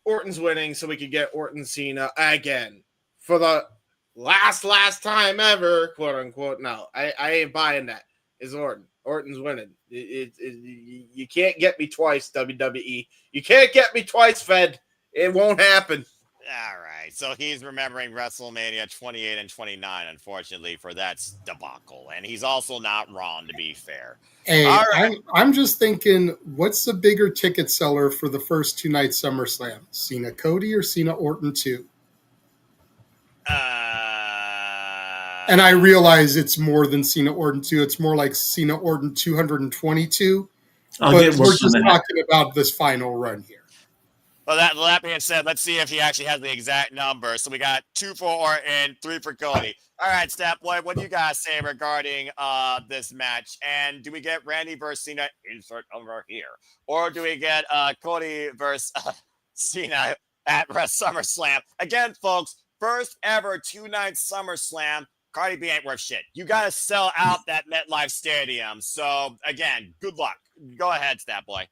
Orton's winning so we could get Orton Cena again for the last time ever, quote unquote. No, I ain't buying that. It's Orton. Orton's winning. You can't get me twice, WWE. You can't get me twice, Fed. It won't happen. All right. So he's remembering WrestleMania 28 and 29, unfortunately, for that debacle. And he's also not wrong, to be fair. Hey, all right. I'm just thinking, what's the bigger ticket seller for the first two nights SummerSlam? Cena Cody or Cena Orton 2? And I realize it's more than Cena Orton 2. It's more like Cena Orton 222. But we're just talking about this final run here. Well, that being said, let's see if he actually has the exact number. So we got 2 for Orton, 3 for Cody. All right, Stat Boy, what do you guys say regarding this match? And do we get Randy versus Cena, insert over here? Or do we get Cody versus Cena at SummerSlam? Again, folks, first ever 2-night SummerSlam. Cardi B ain't worth shit. You got to sell out that MetLife Stadium. So, again, good luck. Go ahead, Stat Boy.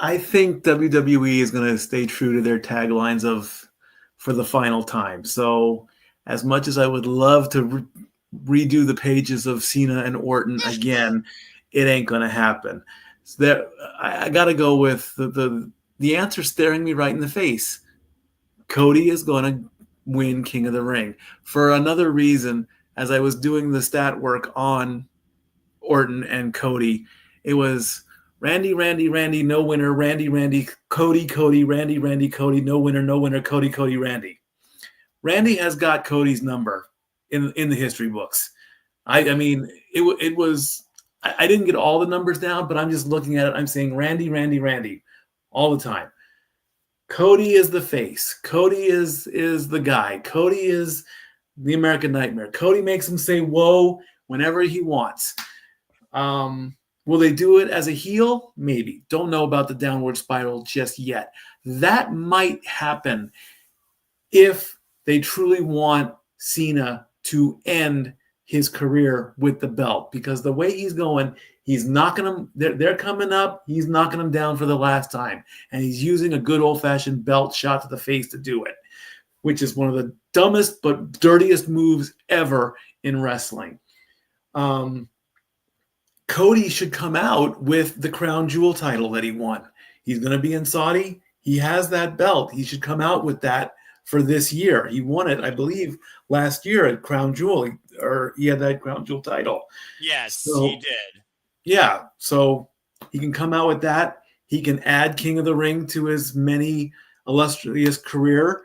I think WWE is going to stay true to their taglines of for the final time. So as much as I would love to redo the pages of Cena and Orton again, it ain't going to happen. So I got to go with the answer staring me right in the face. Cody is going to win King of the Ring. For another reason, as I was doing the stat work on Orton and Cody, it was Randy, no winner. Randy, Cody, Randy, Cody, no winner, Cody, Randy. Randy has got Cody's number in the history books. I mean, it was. I didn't get all the numbers down, but I'm just looking at it. I'm saying Randy, all the time. Cody is the face. Cody is the guy. Cody is the American Nightmare. Cody makes him say "whoa" whenever he wants. Will they do it as a heel? Maybe. Don't know about the downward spiral just yet. That might happen if they truly want Cena to end his career with the belt, because the way he's going, he's knocking them. They're coming up. He's knocking them down for the last time, and he's using a good old-fashioned belt shot to the face to do it, which is one of the dumbest but dirtiest moves ever in wrestling. Cody should come out with the crown jewel title that he won. He's going to be in Saudi. He has that belt. He should come out with that for this year. He won it, I believe, last year at Crown Jewel, or he had that Crown Jewel title. Yes, So, he did. Yeah, so he can come out with that. He can add King of the Ring to his many illustrious career,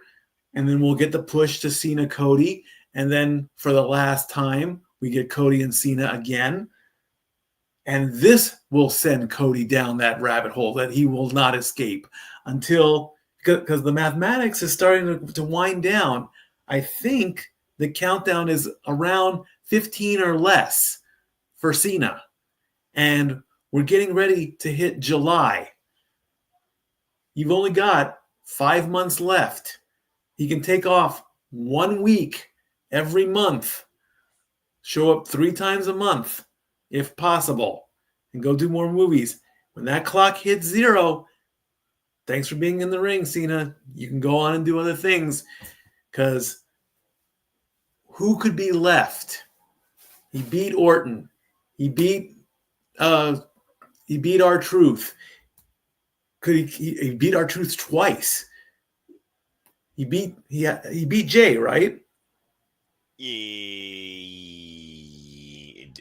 and then we'll get the push to Cena Cody. And then for the last time, we get Cody and Cena again. And this will send Cody down that rabbit hole that he will not escape until, because the mathematics is starting to wind down. I think the countdown is around 15 or less for Cena. And we're getting ready to hit July. You've only got 5 months left. He can take off 1 week every month, show up 3 times a month, if possible, and go do more movies. When that clock hits 0, thanks for being in the ring, Cena. You can go on and do other things, because who could be left? He beat Orton. He beat R-Truth. He beat R-Truth twice. He beat Jay, right?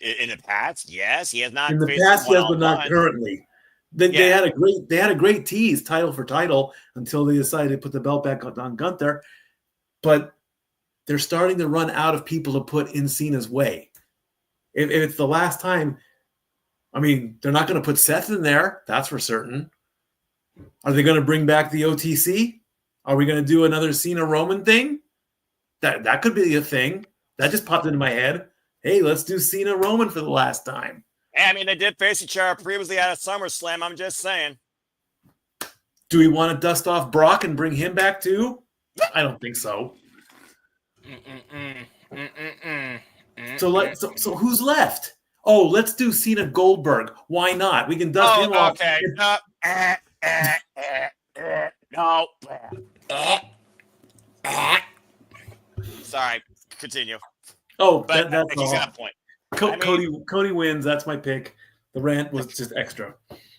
In the past, yes, he has not. In the past, yes, but not currently. They had a great tease, title for title, until they decided to put the belt back on Gunther. But they're starting to run out of people to put in Cena's way. If it's the last time, I mean, they're not going to put Seth in there. That's for certain. Are they going to bring back the OTC? Are we going to do another Cena Roman thing? That could be a thing. That just popped into my head. Hey, let's do Cena Roman for the last time. I mean, they did face each other previously at a SummerSlam. I'm just saying. Do we want to dust off Brock and bring him back too? I don't think so. So who's left? Oh, let's do Cena Goldberg. Why not? We can dust him off. Okay. No. Sorry. Continue. Oh, But that's he's got a point. Cody wins. That's my pick. The rant was just extra.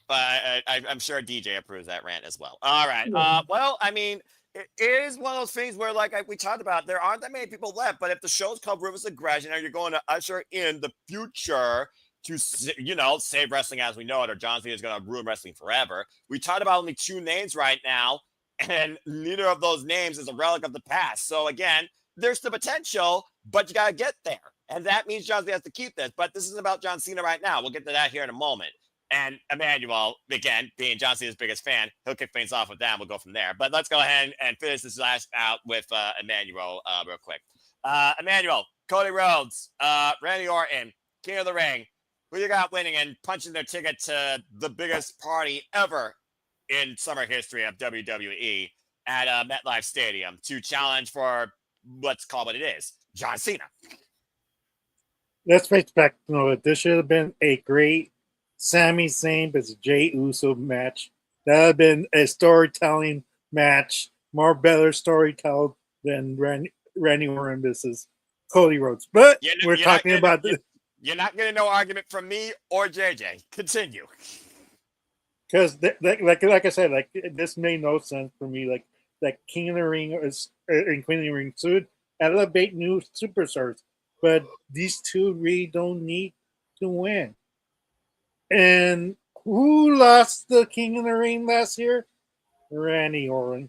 But I'm sure DJ approves that rant as well. All right. Well, I mean, it is one of those things where, like we talked about, there aren't that many people left. But if the show's called Rivers Aggression, and you're going to usher in the future to, save wrestling as we know it, or John Cena is going to ruin wrestling forever. We talked about only 2 names right now, and neither of those names is a relic of the past. So again, there's the potential, but you got to get there. And that means John Cena has to keep this. But this isn't about John Cena right now. We'll get to that here in a moment. And Emmanuel, again, being John Cena's biggest fan, he'll kick things off with that. We'll go from there. But let's go ahead and finish this last out with Emmanuel real quick. Emmanuel, Cody Rhodes, Randy Orton, King of the Ring. Who you got winning and punching their ticket to the biggest party ever in summer history of WWE at MetLife Stadium to challenge for, let's call what it is, John Cena? Let's face back. This should have been a great Sami Zayn versus Jey Uso match. That would have been a storytelling match, better storytelling than Randy Orton versus Cody Rhodes. But we're talking about this. You're not getting no argument from me or JJ. Continue. Because, like I said, this made no sense for me. Like King of the Ring and Queen of the Ring should elevate new superstars, but these two really don't need to win. And who lost the King of the Ring last year? Randy Orton.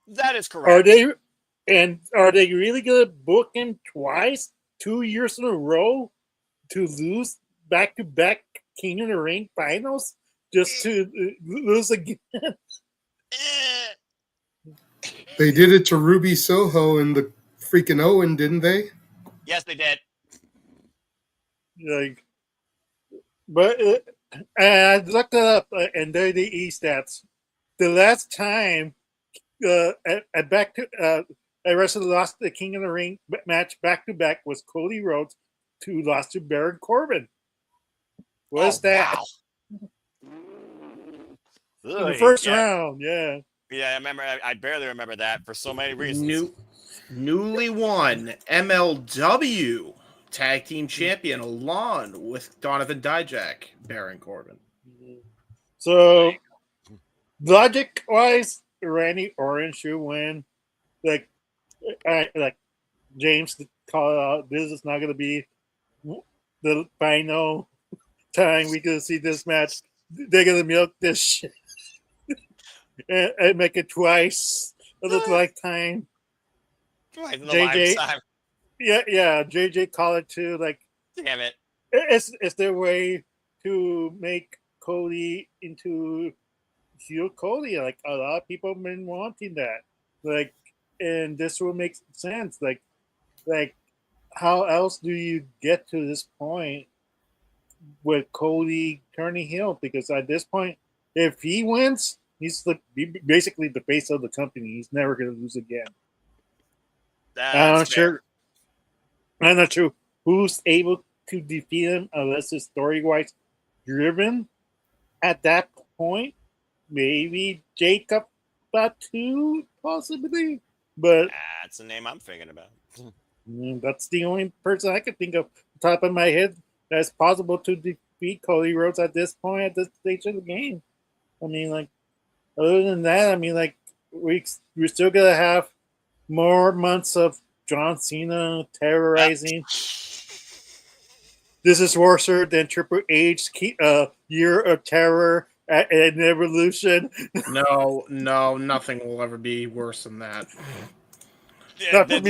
That is correct. Are they really going to book him twice, 2 years in a row, to lose back-to-back King of the Ring finals just to lose again? They did it to Ruby Soho and the freaking Owen, didn't they? Yes, they did. But and I looked it up in WWE stats. The last time at back to wrestler lost the King of the Ring match back to back was Cody Rhodes, who lost to Baron Corbin. What's that? Wow. In the first yeah. round, yeah. Yeah, I remember. I barely remember that for so many reasons. Newly won MLW Tag Team Champion along with Donovan Dijak, Baron Corbin. So, logic wise, Randy Orton should win. Like James called out, this is not going to be the final time we can see this match. They're going to milk this shit and make it twice of the lifetime. Twice in the JJ, lifetime. yeah. JJ called it too. Like, Damn it. It's their way to make Cody into heel Cody. Like, a lot of people have been wanting that. Like, and this will make sense. Like how else do you get to this point with Cody turning heel? Because at this point, if he wins, he's basically the face of the company. He's never going to lose again. I'm not sure who's able to defeat him unless it's story-wise driven. At that point, maybe Jacob Batu, possibly. But that's the name I'm thinking about. That's the only person I could think of top of my head that's possible to defeat Cody Rhodes at this point, at this stage of the game. I mean, like, other than that, I mean, like, we're still gonna have more months of John Cena terrorizing. This is worse than Triple H's Year of Terror and Evolution. No, nothing will ever be worse than that. Not for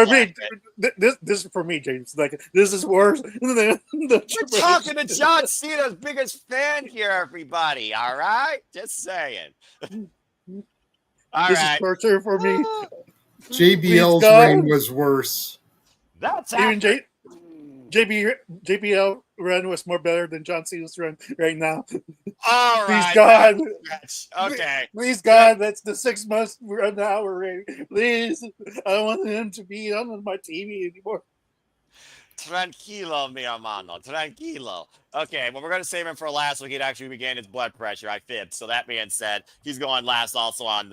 me. This is for me, James. Like, this is worse than the We're talking to John Cena's biggest fan here, everybody. All right, just saying. All this right. is torture for me. JBL's reign was worse. That's even JBL run was more better than John Cena's run right now. All right. Please God. Okay. Please God, that's the 6 months run now we're ready. Please. I don't want him to be on my TV anymore. Tranquilo, mi hermano. Tranquilo. Okay, well, we're going to save him for last so he can actually regain his blood pressure. I fibbed. So that being said, he's going last also on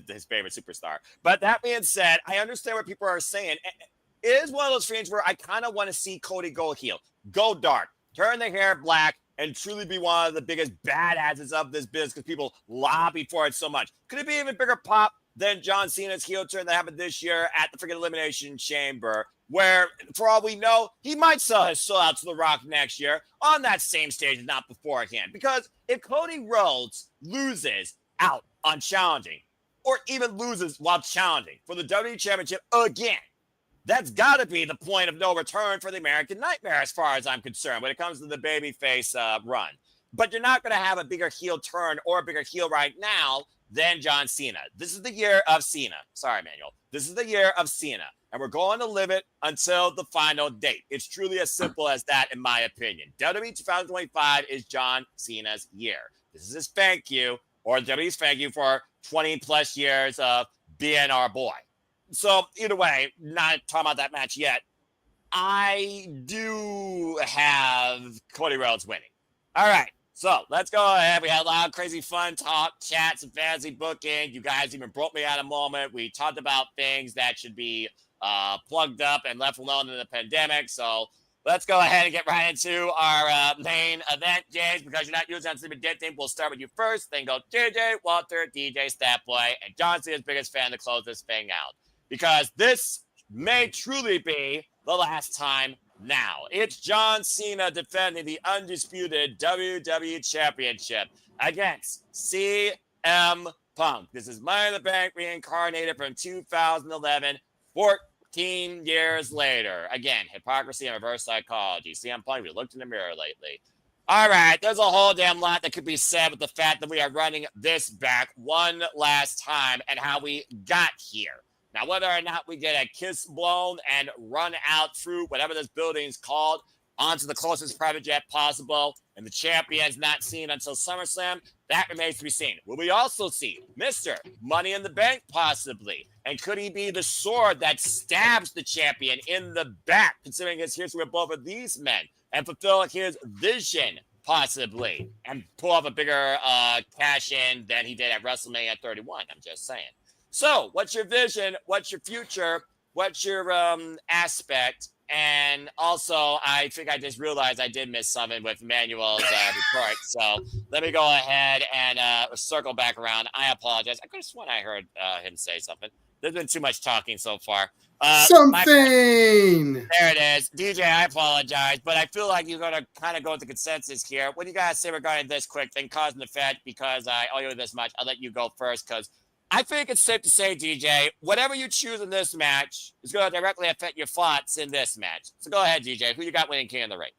his favorite superstar. But that being said, I understand what people are saying. It is one of those things where I kind of want to see Cody go heel, go dark, turn the hair black, and truly be one of the biggest badasses of this business because people lobbied for it so much. Could it be even bigger pop than John Cena's heel turn that happened this year at the freaking Elimination Chamber, where, for all we know, he might sell his soul out to The Rock next year on that same stage, not beforehand. Because if Cody Rhodes loses out on challenging, or even loses while challenging for the WWE Championship again, that's got to be the point of no return for the American Nightmare, as far as I'm concerned, when it comes to the babyface run. But you're not going to have a bigger heel turn or a bigger heel right now than John Cena. This is the year of Cena. Sorry, Manuel. This is the year of Cena. And we're going to live it until the final date. It's truly as simple as that, in my opinion. WWE 2025 is John Cena's year. This is his thank you, or WWE's thank you for 20-plus years of being our boy. So, either way, not talking about that match yet, I do have Cody Rhodes winning. All right, so let's go ahead. We had a lot of crazy fun talk, chats, and fantasy booking. You guys even broke me out a moment. We talked about things that should be plugged up and left alone in the pandemic. So let's go ahead and get right into our main event, James, because you're not using on Sleeping Dead Team. We'll start with you first, then go JJ, Walter, DJ, Statboy, and John Cena's biggest fan to close this thing out. Because this may truly be the last time now. It's John Cena defending the undisputed WWE Championship against CM Punk. This is Money in the Bank reincarnated from 2011, 14 years later. Again, hypocrisy and reverse psychology. CM Punk, we looked in the mirror lately. All right, there's a whole damn lot that could be said with the fact that we are running this back one last time and how we got here. Now, whether or not we get a kiss blown and run out through whatever this building is called, onto the closest private jet possible, and the champion's not seen until SummerSlam, that remains to be seen. Will we also see Mr. Money in the Bank possibly? And could he be the sword that stabs the champion in the back, considering his history with both of these men, and fulfill his vision possibly, and pull off a bigger cash in than he did at WrestleMania 31? I'm just saying. So, what's your vision? What's your future? What's your aspect? And also, I think I just realized I did miss something with Manuel's report. So let me go ahead and circle back around. I apologize. I could have sworn I heard him say something. There's been too much talking so far. Something. There it is. DJ, I apologize, but I feel like you're going to kind of go with the consensus here. What do you guys say regarding this quick thing, cause and effect? Because I owe you this much. I'll let you go first because I think it's safe to say, DJ, whatever you choose in this match is going to directly affect your thoughts in this match. So go ahead, DJ. Who you got winning King of the Ring?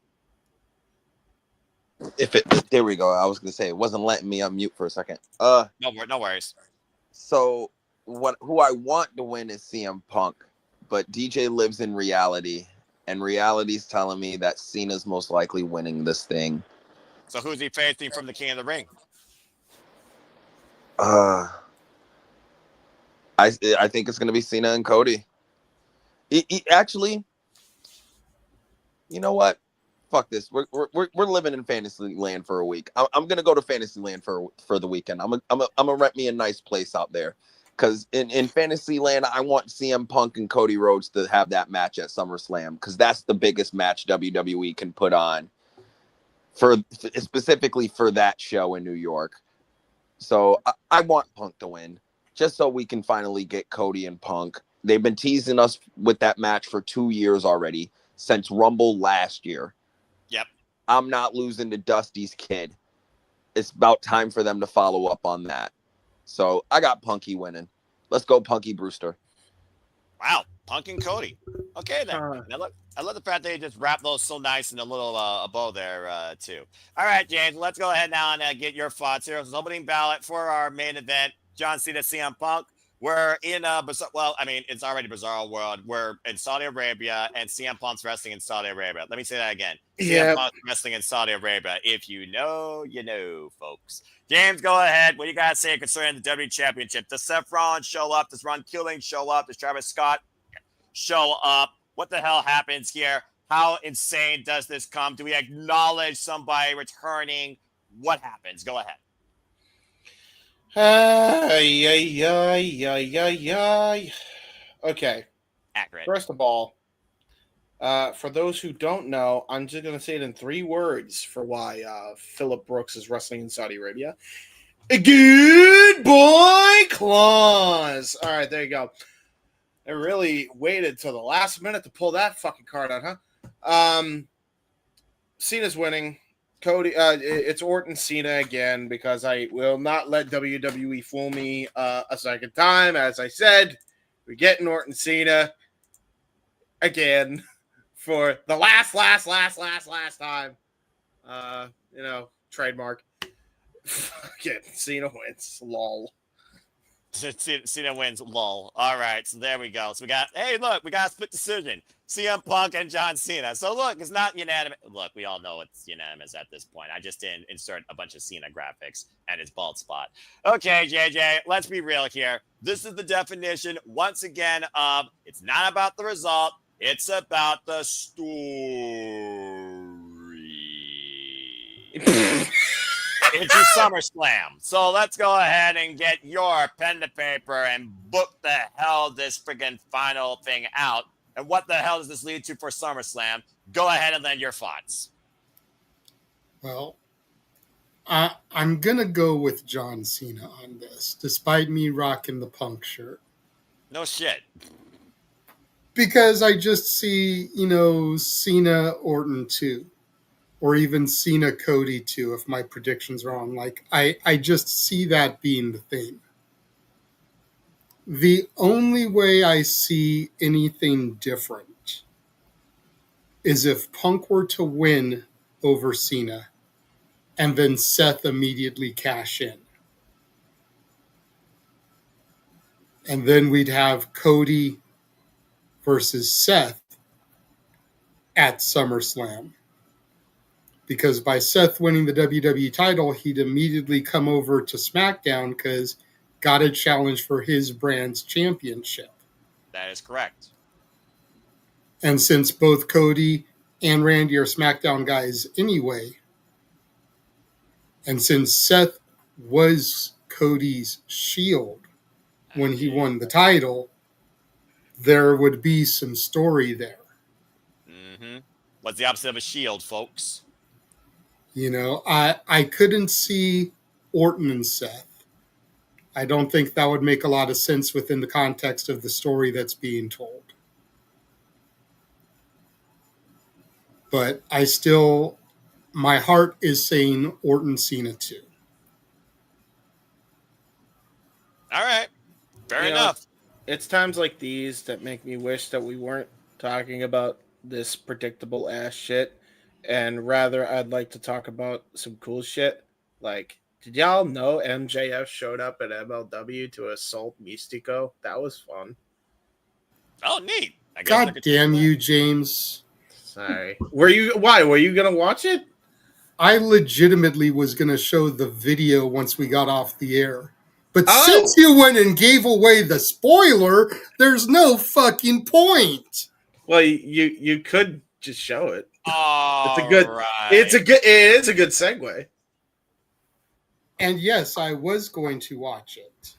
There we go. I was going to say it wasn't letting me unmute for a second. No worries. So who I want to win is CM Punk, but DJ lives in reality, and reality's telling me that Cena's most likely winning this thing. So who's he facing from the King of the Ring? I think it's going to be Cena and Cody. Actually, you know what? Fuck this. We're living in fantasy land for a week. I'm going to go to fantasy land for the weekend. I'm gonna rent me a nice place out there, because in fantasy land I want CM Punk and Cody Rhodes to have that match at SummerSlam, because that's the biggest match WWE can put on specifically for that show in New York. So I want Punk to win, just so we can finally get Cody and Punk. They've been teasing us with that match for 2 years already, since Rumble last year. Yep. I'm not losing to Dusty's kid. It's about time for them to follow up on that. So I got Punky winning. Let's go, Punky Brewster. Wow, Punk and Cody. Okay, then. I love the fact that you just wrapped those so nice in a little a bow there, too. All right, James, let's go ahead now and get your thoughts here. It's opening ballot for our main event, John Cena, CM Punk. We're in it's already Bizarro World. We're in Saudi Arabia, and CM Punk's wrestling in Saudi Arabia. Let me say that again. CM Punk's wrestling in Saudi Arabia. If you know, you know, folks. James, go ahead. What do you guys say concerning the WWE Championship? Does Seth Rollins show up? Does Ron Killing show up? Does Travis Scott show up? What the hell happens here? How insane does this come? Do we acknowledge somebody returning? What happens? Go ahead. Okay. Accurate. First of all, for those who don't know, I'm just going to say it in 3 words for why Phillip Brooks is wrestling in Saudi Arabia. A good boy clause. All right, there you go. I really waited till the last minute to pull that fucking card out, huh? Cena's winning. Cody, it's Orton Cena again, because I will not let WWE fool me a second time. As I said, we're getting Orton Cena again for the last time. Trademark. Again, Cena wins. Lol. Cena wins, lol. All right, so there we go. So we got a split decision. CM Punk and John Cena. So look, it's not unanimous. Look, we all know it's unanimous at this point. I just didn't insert a bunch of Cena graphics and his bald spot. Okay, JJ, let's be real here. This is the definition, once again, of it's not about the result. It's about the story. Into SummerSlam. So let's go ahead and get your pen to paper and book the hell this friggin' final thing out. And what the hell does this lead to for SummerSlam? Go ahead and lend your thoughts. Well, I'm going to go with John Cena on this, despite me rocking the Punk shirt. No shit. Because I just see, Cena Orton 2. Or even Cena Cody 2, if my prediction's wrong. Like, I just see that being the thing. The only way I see anything different is if Punk were to win over Cena and then Seth immediately cash in. And then we'd have Cody versus Seth at SummerSlam. because by Seth winning the WWE title, he'd immediately come over to SmackDown because got a challenge for his brand's championship. That is correct. And since both Cody and Randy are SmackDown guys anyway, and since Seth was Cody's shield when he won the title, there would be some story there. Mm-hmm. What's the opposite of a shield, folks? You know, I couldn't see Orton and Seth. I don't think that would make a lot of sense within the context of the story that's being told. But I still, my heart is saying Orton Cena too. All right. Fair You know, enough. it's times like these that make me wish that we weren't talking about this predictable ass shit, and rather I'd like to talk about some cool shit. Like, did y'all know MJF showed up at MLW to assault Mystico? That was fun. Oh, neat. I guess I God could- damn you, James. Sorry. Why? Were you gonna watch it? I legitimately was going to show the video once we got off the air. But Oh. since you went and gave away the spoiler, there's no fucking point. Well, you could just show it. All It's a good- right. It is a good segue. And yes, I was going to watch it.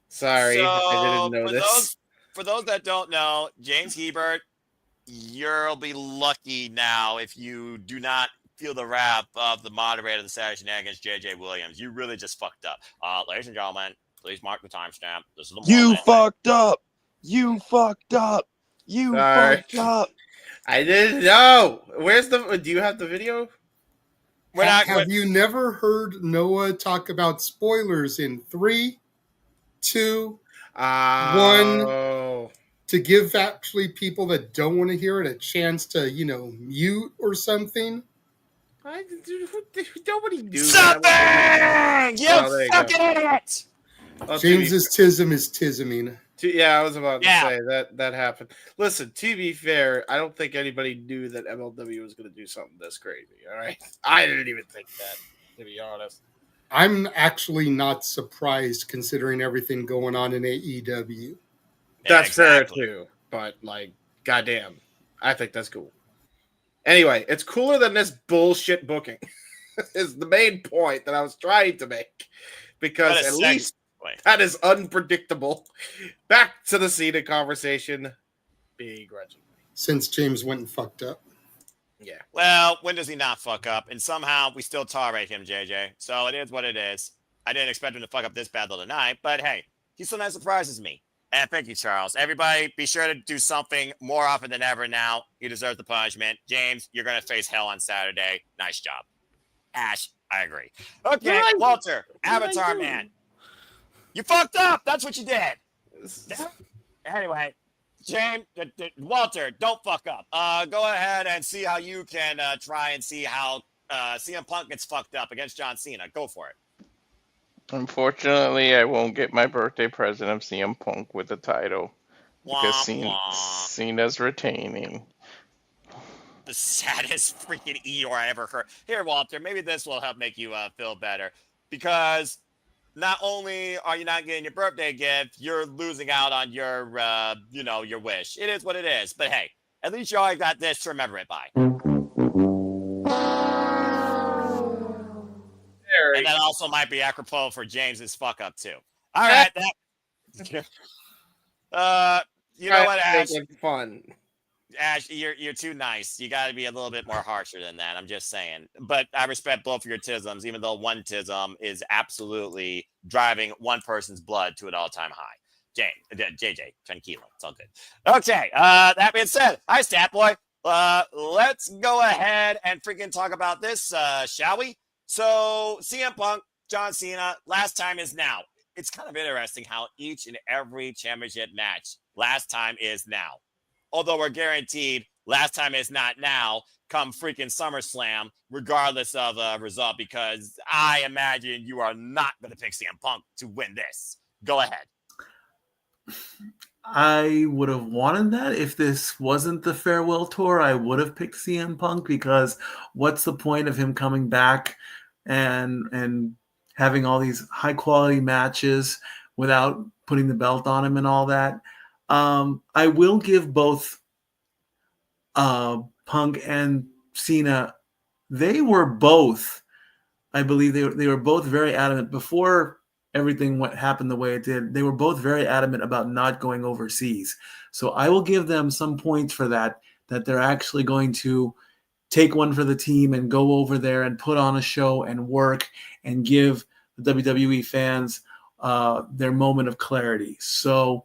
Sorry, So, I didn't know this. For those that don't know, James Hebert, you'll be lucky now if you do not feel the wrath of the moderator of the Saturday Shenanigans, JJ Williams. You really just fucked up. Ladies and gentlemen, please mark the timestamp. This is the You moment. fucked up. You fucked up. You Sorry. fucked up. I didn't know. Do you have the video? We're not. Have you never heard Noah talk about spoilers in 3, 2, Oh. to give actually people that don't want to hear it a chance to, mute or something? Nobody knew Something! that. You Oh, there you fucking idiot! Well, James's tism is tisming. yeah, I was about to Yeah. say that happened. Listen, to be fair, I don't think anybody knew that MLW was going to do something this crazy. All right, I didn't even think that, to be honest. I'm actually not surprised considering everything going on in AEW. That's exactly. fair too, but goddamn, I think that's cool. Anyway, it's cooler than this bullshit booking. Is the main point that I was trying to make, because What a at segue. least that is unpredictable. Back to the Cena conversation, begrudgingly. Since James went and fucked up. Yeah. Well, when does he not fuck up? And somehow we still tolerate him, JJ. So it is what it is. I didn't expect him to fuck up this badly tonight, but hey, he sometimes surprises me. And thank you, Charles. Everybody, be sure to do something more often than ever now. You deserve the punishment. James, you're going to face hell on Saturday. Nice job. Ash, I agree. Okay, Walter, Avatar Man. You fucked up. That's what you did. Anyway, James, Walter, don't fuck up. Go ahead and see how you can try and see how CM Punk gets fucked up against John Cena. Go for it. Unfortunately, I won't get my birthday present of CM Punk with the title because Wah, wah. Cena's retaining. The saddest freaking Eeyore I ever heard. Here, Walter, maybe this will help make you feel better. Because not only are you not getting your birthday gift, you're losing out on your, your wish. It is what it is. But hey, at least you always got this to remember it by. And that also might be apropos for James's fuck up too. All right, you know what, Ash? Making fun. Ash, you're too nice. You got to be a little bit more harsher than that. I'm just saying. But I respect both of your tisms, even though one tism is absolutely driving one person's blood to an all-time high. JJ, tranquilo. It's all good. Okay. That being said, hi, Stat Boy. Let's go ahead and freaking talk about this, shall we? So, CM Punk, John Cena, last time is now. It's kind of interesting how each and every championship match, last time is now. Although we're guaranteed last time is not now, come freaking SummerSlam, regardless of result, because I imagine you are not going to pick CM Punk to win this. Go ahead. I would have wanted that if this wasn't the farewell tour. I would have picked CM Punk, because what's the point of him coming back and having all these high quality matches without putting the belt on him and all that? I will give both Punk and Cena. They were both, I believe, they were both very adamant before everything happened the way it did. They were both very adamant about not going overseas. So I will give them some points for that they're actually going to take one for the team and go over there and put on a show and work and give the WWE fans their moment of clarity. So,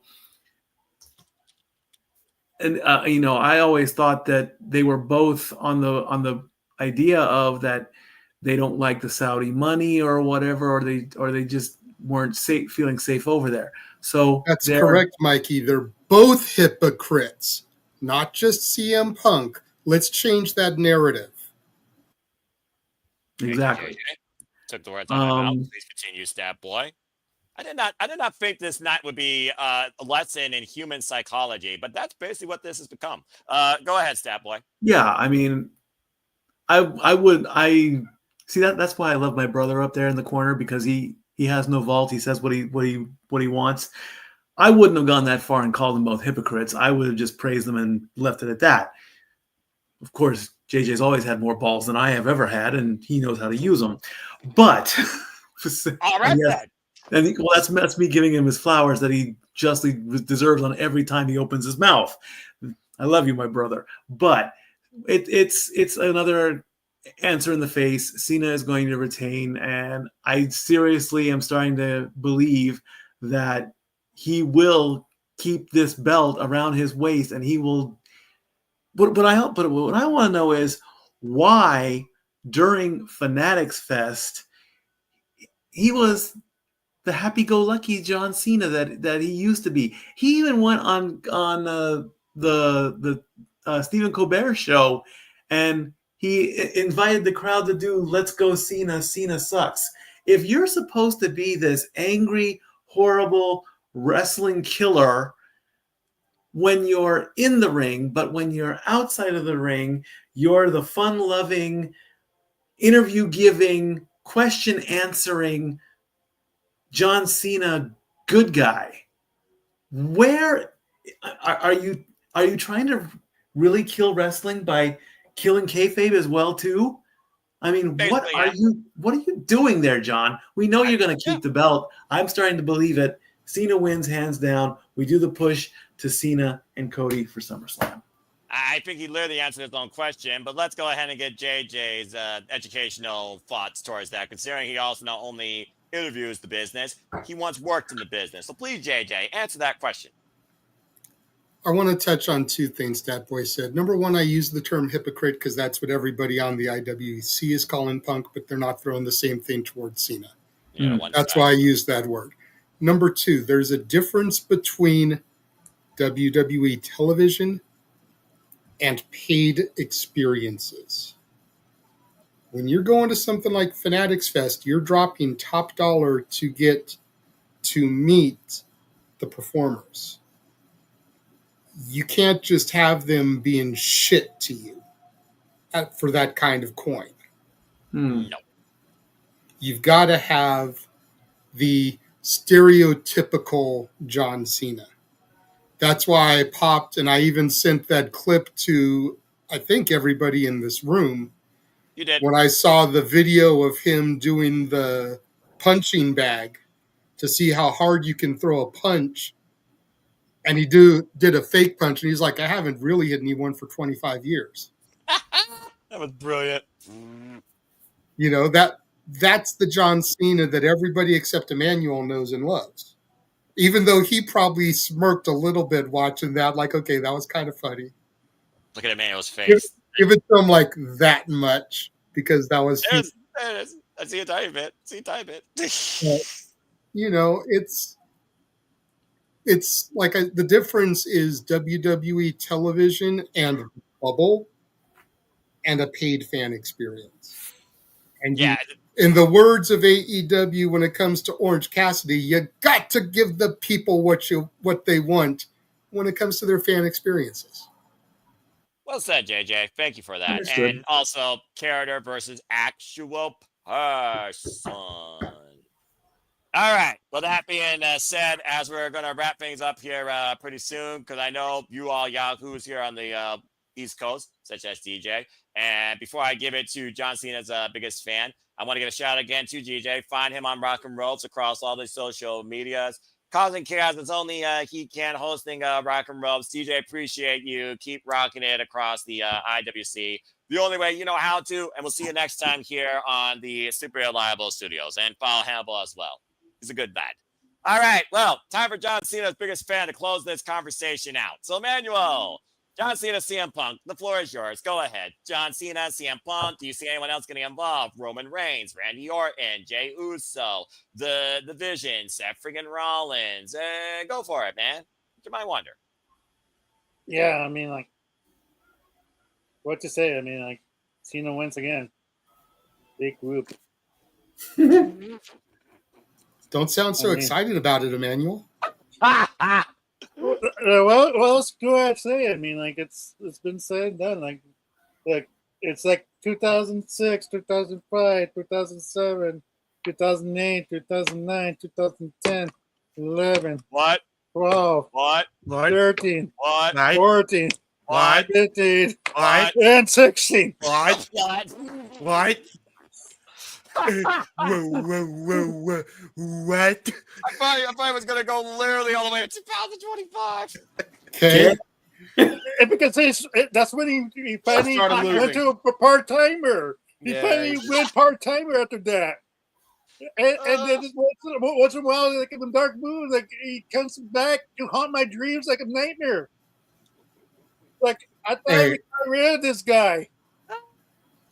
and I always thought that they were both on the idea of that they don't like the Saudi money or whatever, or they just weren't feeling safe over there. So That's correct, Mikey. They're both hypocrites, not just CM Punk. Let's change that narrative. Exactly. Took the words out of my mouth. Please continue, Stat Boy. I did not think this night would be a lesson in human psychology, but that's basically what this has become. Go ahead, Stat Boy. Yeah, I mean, I see that's why I love my brother up there in the corner, because he has no vault. He says what he wants. I wouldn't have gone that far and called them both hypocrites. I would have just praised them and left it at that. Of course, JJ's always had more balls than I have ever had, and he knows how to use them. But all right, that's me giving him his flowers that he justly deserves on every time he opens his mouth. I love you, my brother. But it's another answer in the face. Cena is going to retain, and I seriously am starting to believe that he will keep this belt around his waist, and he will. But what I want to know is why during Fanatics Fest he was the happy-go-lucky John Cena that he used to be. He even went on the Stephen Colbert show, and he invited the crowd to do "Let's Go Cena, Cena Sucks." If you're supposed to be this angry, horrible wrestling killer when you're in the ring, but when you're outside of the ring, you're the fun-loving, interview-giving, question-answering John Cena good guy. Where are you trying to really kill wrestling by killing kayfabe as well too? I mean, what are you doing there, John? We know you're going to keep the belt. I'm starting to believe it. Cena wins hands down. We do the push to Cena and Cody for SummerSlam. I think he literally answered his own question, but let's go ahead and get JJ's educational thoughts towards that, considering he also not only interviews the business, he once worked in the business. So please, JJ, answer that question. I want to touch on two things that boy said. Number one, I use the term hypocrite because that's what everybody on the IWC is calling Punk, but they're not throwing the same thing towards Cena. That's why I use that word. Number two, there's a difference between WWE television and paid experiences. When you're going to something like Fanatics Fest, you're dropping top dollar to get to meet the performers. You can't just have them being shit to you for that kind of coin. No. You've got to have the stereotypical John Cena. That's why I popped, and I even sent that clip to, I think, everybody in this room. You did. When I saw the video of him doing the punching bag to see how hard you can throw a punch. And he did a fake punch, and he's like, I haven't really hit anyone for 25 years. That was brilliant. You know, that's the John Cena that everybody except Emmanuel knows and loves. Even though he probably smirked a little bit watching that, like, okay, that was kind of funny. Look at Emmanuel's face. Give it to him like that much, because that was... There it is. I see a tiny bit. You know, it's like the difference is WWE television and bubble and a paid fan experience. And in the words of AEW, when it comes to Orange Cassidy, you got to give the people what they want when it comes to their fan experiences. Well said, JJ. Thank you for that. Understood. And also, character versus actual person. All right. Well, that being said, as we're going to wrap things up here pretty soon, because I know you all Yahoos here on the East Coast, such as DJ. And before I give it to John Cena's biggest fan, I want to give a shout out again to DJ. Find him on Rock and Rolls across all the social medias. Causing chaos as only he can, hosting Rock and Rolls. DJ, appreciate you. Keep rocking it across the IWC. The only way you know how to. And we'll see you next time here on the Super Reliable Studios. And follow Hannibal as well. He's a good bad. All right. Well, time for John Cena's biggest fan to close this conversation out. So, Emmanuel, John Cena, CM Punk, the floor is yours. Go ahead. John Cena, CM Punk. Do you see anyone else getting involved? Roman Reigns, Randy Orton, Jey Uso, the Vision, Seth friggin' Rollins. Go for it, man. You might wonder. Yeah, I mean, like, what to say? I mean, like, Cena wins again. Big group. Don't sound so excited about it, Emmanuel. Well, what else do I say? I mean, like, it's been said and done. Like it's like 2006, 2005, 2007, 2008, 2009, 2010, 11, What? 12, What? 13, What? 14, What? 15, What? and 16. What? What? What? Whoa, what? I thought it was going to go literally all the way to 2025. Okay. Because that's when he finally started went losing. to a part-timer. He Yeah, finally went part-timer after that. And then once in a while, like in the dark moon, like he comes back to haunt my dreams like a nightmare. Like I thought I got rid of this guy.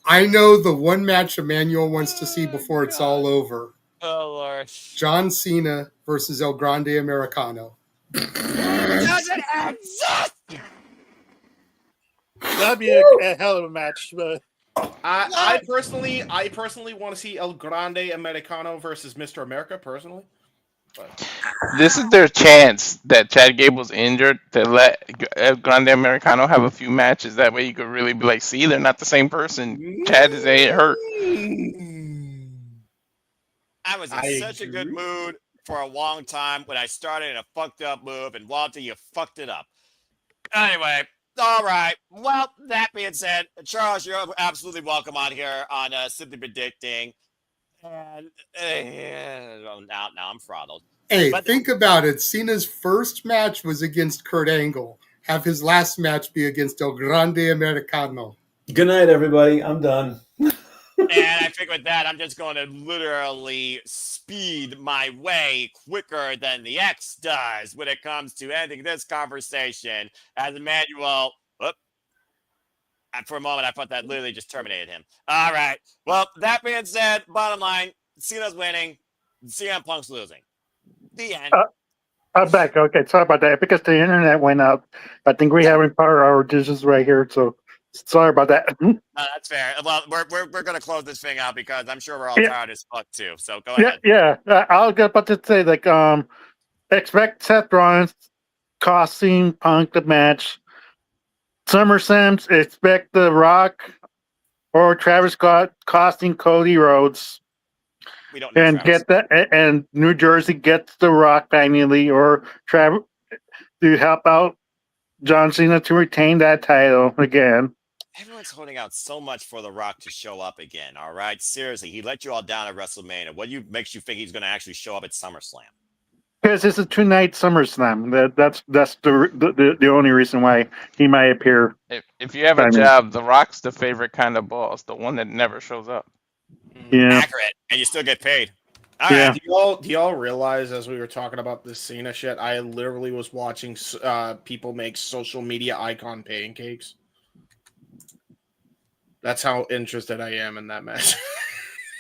I know the one match Emmanuel wants to see before it's all over. Oh, Lord. John Cena versus El Grande Americano. Doesn't exist! That'd be a hell of a match. But I personally want to see El Grande Americano versus Mr. America, personally. But This is their chance that Chad Gable's injured to let El Grande Americano have a few matches. That way you could really be like, see, they're not the same person. Chad is hurt. I was in such a good mood for a long time when I started in a fucked up move, and Walter, you fucked it up. Anyway, all right. Well, that being said, Charles, you're absolutely welcome on here on Simply Predicting. And now I'm throttled. Hey, But- think about it. Cena's first match was against Kurt Angle. Have his last match be against El Grande Americano. Good night, everybody. I'm done. And I think with that, I'm just going to literally speed my way quicker than the X does when it comes to ending this conversation. As Emmanuel, for a moment, I thought that literally just terminated him. All right. Well, that being said, bottom line, Cena's winning, CM Punk's losing. The end. I'm back. Okay, sorry about that. Because the internet went out. I think we're having power outages right here. So sorry about that. That's fair. Well, we're going to close this thing out because I'm sure we're all tired as fuck too. So go ahead. Yeah. I was about to say, like, expect Seth Rollins costing Punk the match. SummerSlam, expect The Rock or Travis Scott costing Cody Rhodes. We don't know And Travis. get that, and New Jersey gets The Rock finally, or Travis to help out John Cena to retain that title again. Everyone's holding out so much for The Rock to show up again. All right, seriously, he let you all down at WrestleMania. What makes you think he's going to actually show up at SummerSlam? Because it's a 2-night SummerSlam. That's the only reason why he might appear. If you have a job, The Rock's the favorite kind of boss, the one that never shows up. Yeah. Accurate, and you still get paid. All Yeah. right. do y'all realize, as we were talking about this Cena shit, I literally was watching people make social media icon pancakes. That's how interested I am in that match.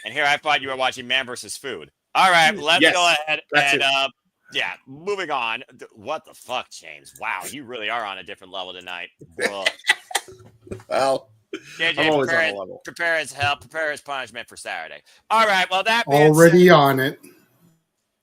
And here I thought you were watching Man vs. Food. All right, let's Yes, go ahead that's and it. yeah, moving on. What the fuck, James? Wow, you really are on a different level tonight. Whoa. Well, JJ, I'm always on a level. prepare his punishment for Saturday. All right, well that being Already said, on it.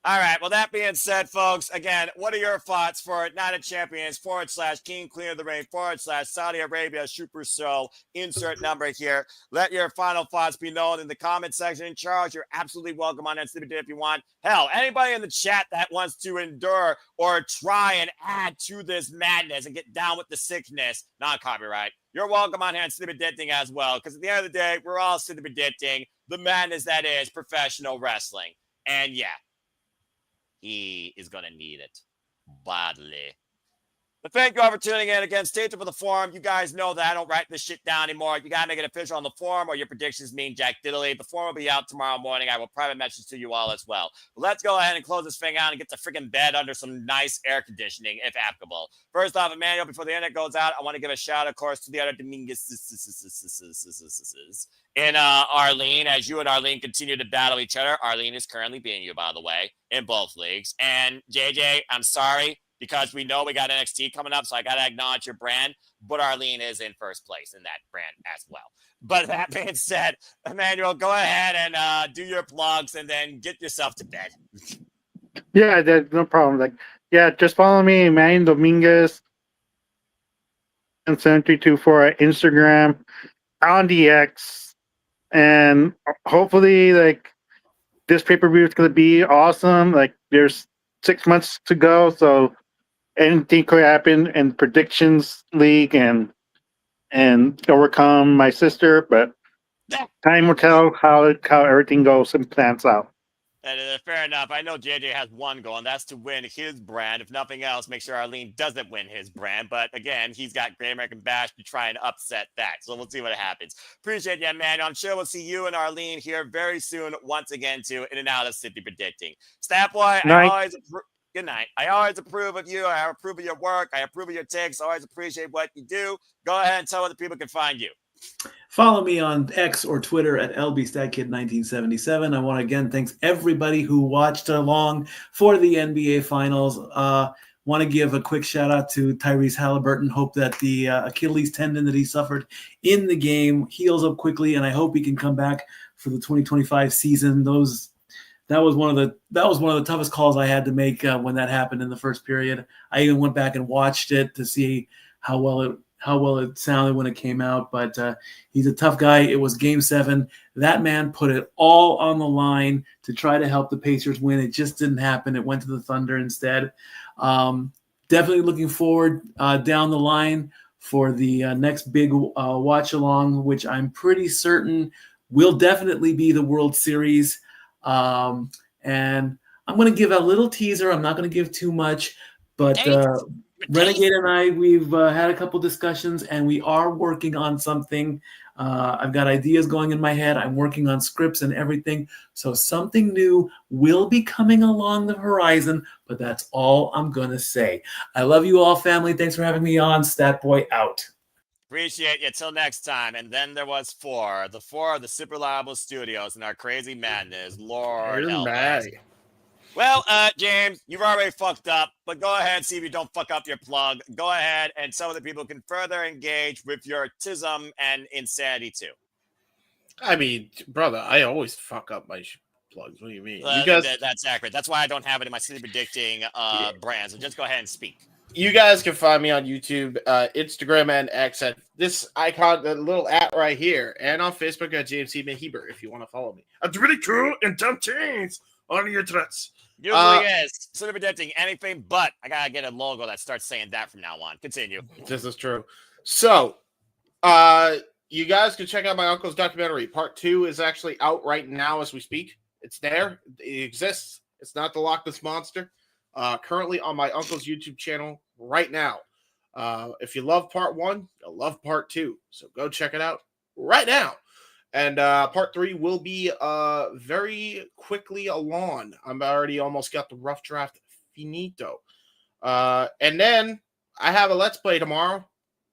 All right. Well, that being said, folks, again, what are your thoughts for Night of Champions / King Queen of the Ring / Saudi Arabia Super Show? Insert number here. Let your final thoughts be known in the comment section. Charles, you're absolutely welcome on Instagram if you want. Hell, anybody in the chat that wants to endure or try and add to this madness and get down with the sickness, non-copyright, you're welcome on here and Snibiditting as well. Because at the end of the day, we're all Snibiditting the madness that is professional wrestling. And yeah, he is going to need it badly. But thank you all for tuning in. Again, stay tuned for the forum. You guys know that I don't write this shit down anymore. You got to make it official on the forum or your predictions mean jack diddly. The forum will be out tomorrow morning. I will private message to you all as well. But let's go ahead and close this thing out and get to freaking bed under some nice air conditioning, if applicable. First off, Emmanuel, before the internet goes out, I want to give a shout, of course, to the other Dominguez and Arlene, as you and Arlene continue to battle each other. Arlene is currently beating you, by the way, in both leagues. And JJ, I'm sorry, because we know we got NXT coming up, so I got to acknowledge your brand, but Arlene is in first place in that brand as well. But that being said, Emmanuel, go ahead and do your plugs and then get yourself to bed. Yeah, there's no problem. Like, yeah, just follow me, Emmanuel Dominguez, and 732 for Instagram, on the X, and hopefully, like, this pay-per-view is going to be awesome. Like, there's 6 months to go, so anything could happen in predictions league and overcome my sister, but time will tell how everything goes and plans out. Fair enough. I know JJ has one goal, and that's to win his brand. If nothing else, make sure Arlene doesn't win his brand. But again, he's got Great American Bash to try and upset that. So we'll see what happens. Appreciate you, man. I'm sure we'll see you and Arlene here very soon once again to In and Out of City Predicting. Statboy, good night. I always approve of you. I approve of your work. I approve of your takes. I always appreciate what you do. Go ahead and tell other people can find you. Follow me on X or Twitter at LBStatKid1977. I want to again thanks everybody who watched along for the NBA Finals. Want to give a quick shout out to Tyrese Halliburton. Hope that the Achilles tendon that he suffered in the game heals up quickly, and I hope he can come back for the 2025 season. That was one of the toughest calls I had to make when that happened in the first period. I even went back and watched it to see how well it sounded when it came out, but he's a tough guy. It was Game 7. That man put it all on the line to try to help the Pacers win. It just didn't happen. It went to the Thunder instead. Definitely looking forward down the line for the next big watch-along, which I'm pretty certain will definitely be the World Series. And I'm going to give a little teaser. I'm not going to give too much, but Renegade and I, we've had a couple discussions, and we are working on something. I've got ideas going in my head. I'm working on scripts and everything. So something new will be coming along the horizon, but that's all I'm going to say. I love you all, family. Thanks for having me on. Statboy out. Appreciate you. Till next time. And then there was four of the Super Reliable Studios and our crazy madness. Lord help us. Well, James, you've already fucked up, but go ahead and see if you don't fuck up your plug. Go ahead and some of the people can further engage with your tism and insanity too. I mean, brother, I always fuck up my plugs. What do you mean? You guys... That's accurate. That's why I don't have it in my city predicting brand. So just go ahead and speak. You guys can find me on YouTube, Instagram, and X at this icon, the little @ right here, and on Facebook at James C. Heber if you want to follow me. I'm really cool and dumb chains on your threats. Usually is. Sort of predicting anything, but I gotta get a logo that starts saying that from now on. Continue. This is true. So, you guys can check out my uncle's documentary. Part 2 is actually out right now as we speak. It's there. It exists. It's not the Loch Ness Monster. Currently on my uncle's YouTube channel right now. If you love Part 1, you'll love Part 2. So go check it out right now. And Part 3 will be very quickly along. I'm already almost got the rough draft finito. And then I have a Let's Play tomorrow.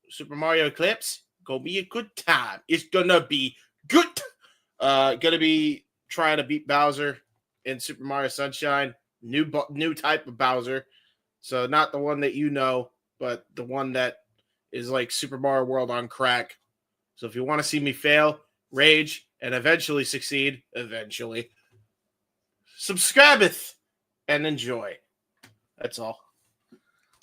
Super Mario Eclipse. Gonna be a good time. It's gonna be good. Gonna be trying to beat Bowser in Super Mario Sunshine. New type of Bowser. So not the one that you know, but the one that is like Super Mario World on crack. So if you want to see me fail, rage, and eventually succeed, subscribeth and enjoy. That's all.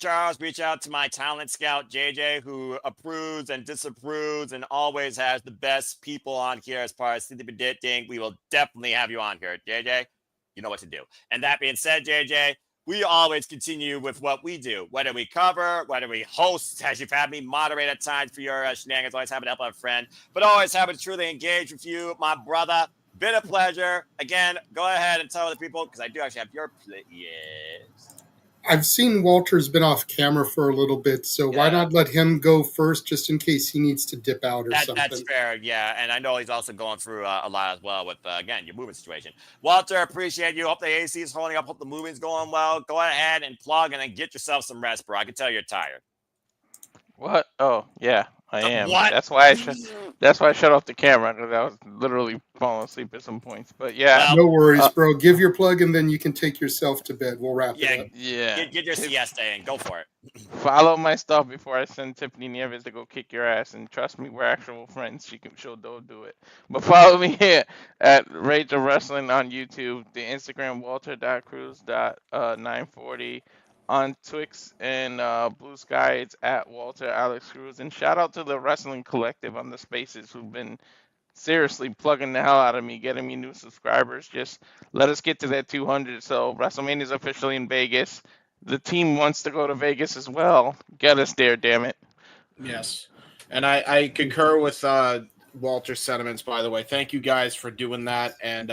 Charles, reach out to my talent scout, JJ, who approves and disapproves and always has the best people on here as far as city predicting. We will definitely have you on here, JJ. You know what to do. And that being said, JJ, we always continue with what we do, whether we cover, whether we host, as you've had me moderate at times for your shenanigans, always happy to help out a friend, but always happy to truly engage with you, my brother. Been a pleasure. Again, go ahead and tell the people, because I do actually have your yes. I've seen Walter's been off camera for a little bit, so why not let him go first, just in case he needs to dip out or something? That's fair, yeah. And I know he's also going through a lot as well with, again, your moving situation. Walter, appreciate you. Hope the AC is holding up. Hope the moving's going well. Go ahead and plug and then get yourself some rest, bro. I can tell you're tired. What? Oh, yeah, I am. What? That's why I shut off the camera, because I was literally falling asleep at some points. But yeah, No worries, bro. Give your plug and then you can take yourself to bed. We'll wrap it up. yeah. Get your siesta in. Go for it. Follow my stuff before I send Tiffany Nieves to go kick your ass. And trust me, we're actual friends. She'll do it. But follow me here at Rage of Wrestling on YouTube, the Instagram Walter.Cruz.940. On Twix and Blue Sky, it's at Walter Alex Cruz. And shout out to the Wrestling Collective on the Spaces who've been seriously plugging the hell out of me, getting me new subscribers. Just let us get to that 200. So WrestleMania is officially in Vegas. The team wants to go to Vegas as well. Get us there, damn it. Yes. And I concur with Walter's sentiments, by the way. Thank you guys for doing that. And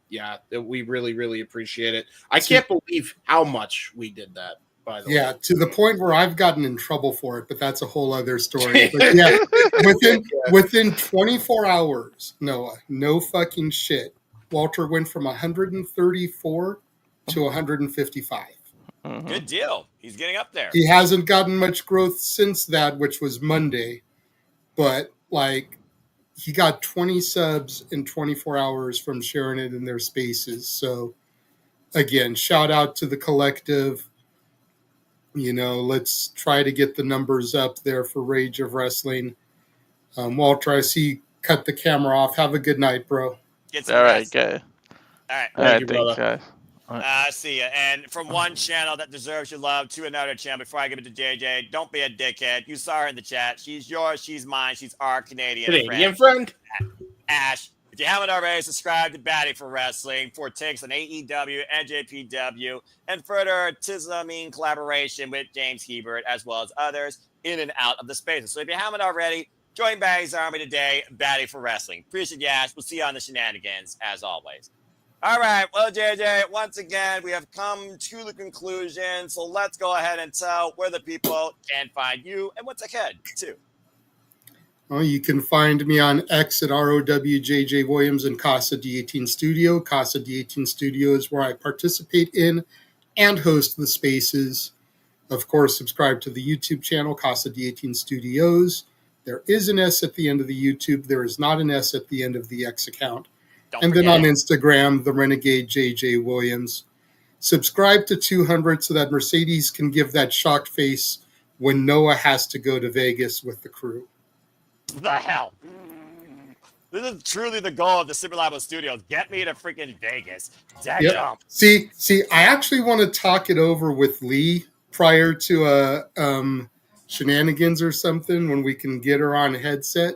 yeah, we really, really appreciate it. I can't believe how much we did that, by the way. Yeah, to the point where I've gotten in trouble for it, but that's a whole other story. But yeah, within 24 hours, Noah, no fucking shit, Walter went from 134 to 155. Mhm. Good deal. He's getting up there. He hasn't gotten much growth since that, which was Monday, but like he got 20 subs in 24 hours from sharing it in their spaces. So again, shout out to the collective. You know, let's try to get the numbers up there for Rage of Wrestling. Walter, I see you cut the camera off. Have a good night, bro. Get some All right, rest. good. All right. All right, you, thanks, brother. guys. See ya. And from one channel that deserves your love to another channel, before I give it to JJ, don't be a dickhead. You saw her in the chat. She's yours. She's mine. She's our Canadian friend. Ash. If you haven't already, subscribe to Batty for Wrestling for takes on AEW, NJPW, and further Tizamine collaboration with James Hebert, as well as others in and out of the spaces. So if you haven't already, join Batty's Army today, Batty for Wrestling. Appreciate you, Ash. We'll see you on the shenanigans, as always. All right, well, JJ, once again, we have come to the conclusion. So let's go ahead and tell where the people can find you and what's ahead, too. Well, you can find me on X at ROWJJ Williams and Casa D18 Studio. Casa D18 Studio is where I participate in and host the spaces. Of course, subscribe to the YouTube channel, Casa D18 Studios. There is an S at the end of the YouTube. There is not an S at the end of the X account. And then on Instagram, the Renegade JJ Williams. Subscribe to 200 so that Mercedes can give that shocked face when Noah has to go to Vegas with the crew. The hell? This is truly the goal of the Super Labo Studios. Get me to freaking Vegas. Yep. See, I actually want to talk it over with Lee prior to shenanigans or something when we can get her on a headset.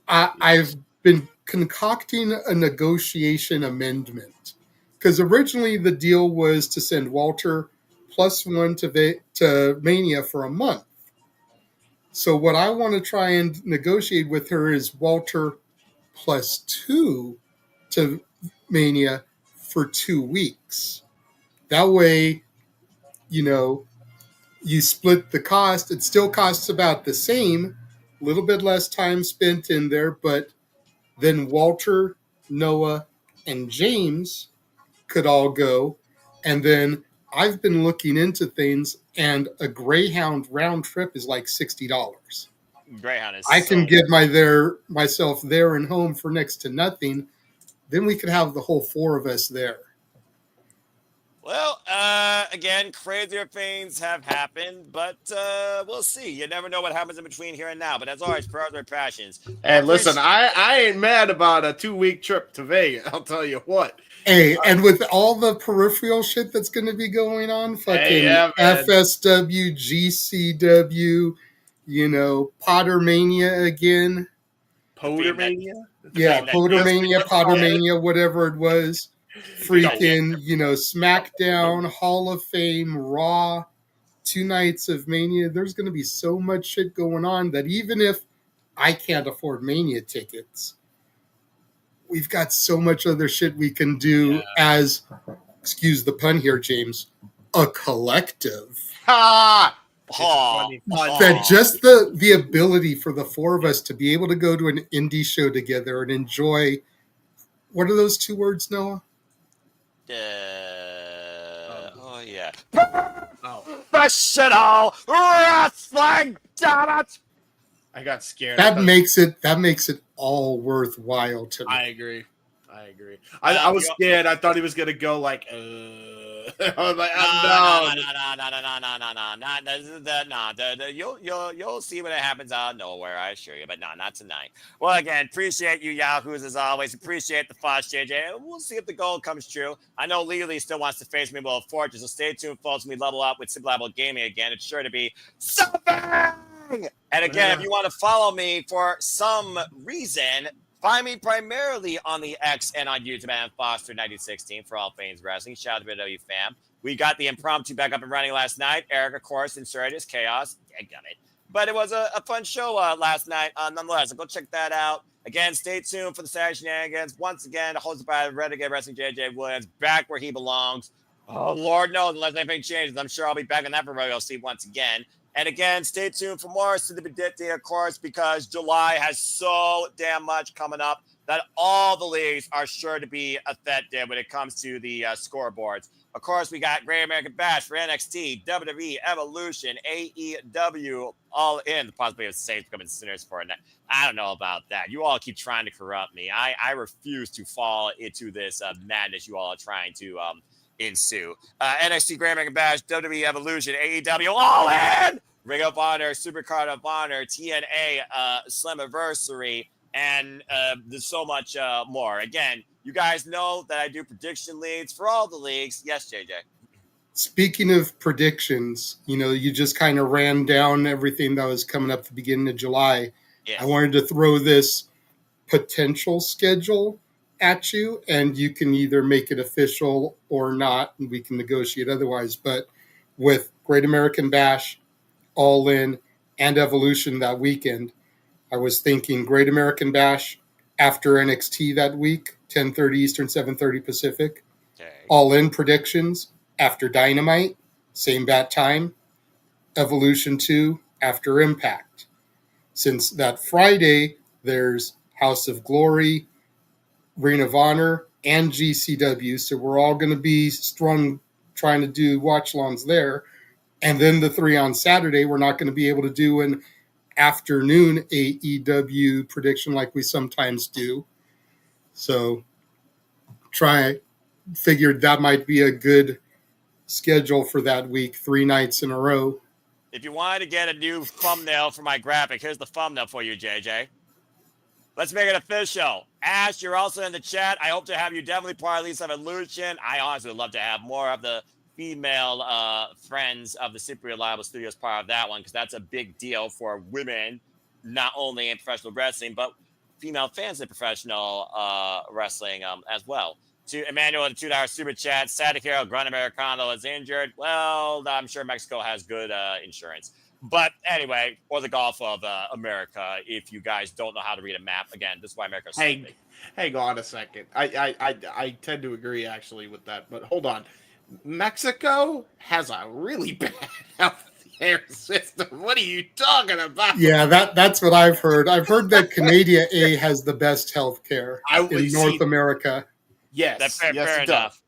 I've been concocting a negotiation amendment because originally the deal was to send Walter +1 to Mania for a month. So what I want to try and negotiate with her is Walter +2 to Mania for 2 weeks. That way, you know, you split the cost. It still costs about the same, a little bit less time spent in there, but then Walter, Noah, and James could all go. And then I've been looking into things, and a Greyhound round trip is like $60. Greyhound is I can get myself there and home for next to nothing. Then we could have the whole 4 of us there. Well, again, crazier things have happened, but we'll see. You never know what happens in between here and now. But as always, prayers are passions. And listen, I ain't mad about a 2-week trip to Vegas. I'll tell you what. Hey, and with all the peripheral shit that's going to be going on, fucking yeah, man. FSW, GCW, Pottermania again. Podermania? Yeah, Pottermania, whatever it was. Freaking, SmackDown, Hall of Fame, Raw, 2 nights of Mania. There's going to be so much shit going on that even if I can't afford Mania tickets, we've got so much other shit we can do as, excuse the pun here, James, a collective. Ha! That just the ability for the 4 of us to be able to go to an indie show together and enjoy, what are those 2 words, Noah? Yeah. Professional wrestling, damn it! I got scared. That makes it all worthwhile to me. I agree. I was scared. I thought he was gonna go like, I was like, no. You'll see when it happens out of nowhere, I assure you. But no, not tonight. Well, again, appreciate you Yahoos as always. Appreciate the fuss, JJ. We'll see if the goal comes true. I know Legally still wants to face me with a fortress, so stay tuned, folks. When we level up with Simple Apple Gaming again, it's sure to be something. And again, if you want to follow me for some reason, find me primarily on the X and on YouTube at Foster9016 for all things wrestling. Shout out to WWE fam. We got the impromptu back up and running last night. Eric, of course, inserted his chaos. I got it. But it was a fun show last night, nonetheless. So go check that out. Again, stay tuned for the Saturday Shenanigans. Once again, hosted by Renegade Wrestling JJ Williams, back where he belongs. Oh, Lord knows, unless anything changes, I'm sure I'll be back on that proverbial seat once again. And again, stay tuned for more Cindy, of course, because July has so damn much coming up that all the leagues are sure to be affected when it comes to the scoreboards. Of course, we got Great American Bash for NXT, WWE Evolution, AEW, all in. The possibility of Saints becoming sinners for it. I don't know about that. You all keep trying to corrupt me. I refuse to fall into this madness you all are trying to ensue. NXT Grand American Bash, WWE Evolution, AEW, all in! Ring of Honor, Supercard of Honor, TNA, Slammiversary, and there's so much more. Again, you guys know that I do prediction leads for all the leagues. Yes, JJ. Speaking of predictions, you just kind of ran down everything that was coming up at the beginning of July. Yes. I wanted to throw this potential schedule at you, and you can either make it official or not, and we can negotiate otherwise. But with Great American Bash, All In, and Evolution that weekend, I was thinking Great American Bash after NXT that week, 10:30 Eastern, 7:30 Pacific. Okay. All In predictions after Dynamite, same bat time. Evolution 2 after Impact. Since that Friday, there's House of Glory, Ring of Honor, and GCW. So we're all going to be strung trying to do watch-alongs there. And then the 3 on Saturday, we're not going to be able to do an afternoon AEW prediction like we sometimes do. So figured that might be a good schedule for that week, 3 nights in a row. If you wanted to get a new thumbnail for my graphic, here's the thumbnail for you, JJ. Let's make it official. Ash, you're also in the chat. I hope to have you definitely part of Lisa Evolution. I honestly would love to have more of the female friends of the Super Reliable Studios part of that one, because that's a big deal for women, not only in professional wrestling, but female fans in professional wrestling as well. To Emmanuel, the $2 super chat. Sad to hear Gran Americano is injured. Well, I'm sure Mexico has good insurance. But anyway, or the Gulf of America, if you guys don't know how to read a map. Again, this is why America's so big. Hang on a second. I tend to agree, actually, with that. But hold on. Mexico has a really bad healthcare system. What are you talking about? Yeah, that's what I've heard. I've heard that Canada has the best healthcare in North America. Yes, That's fair it enough.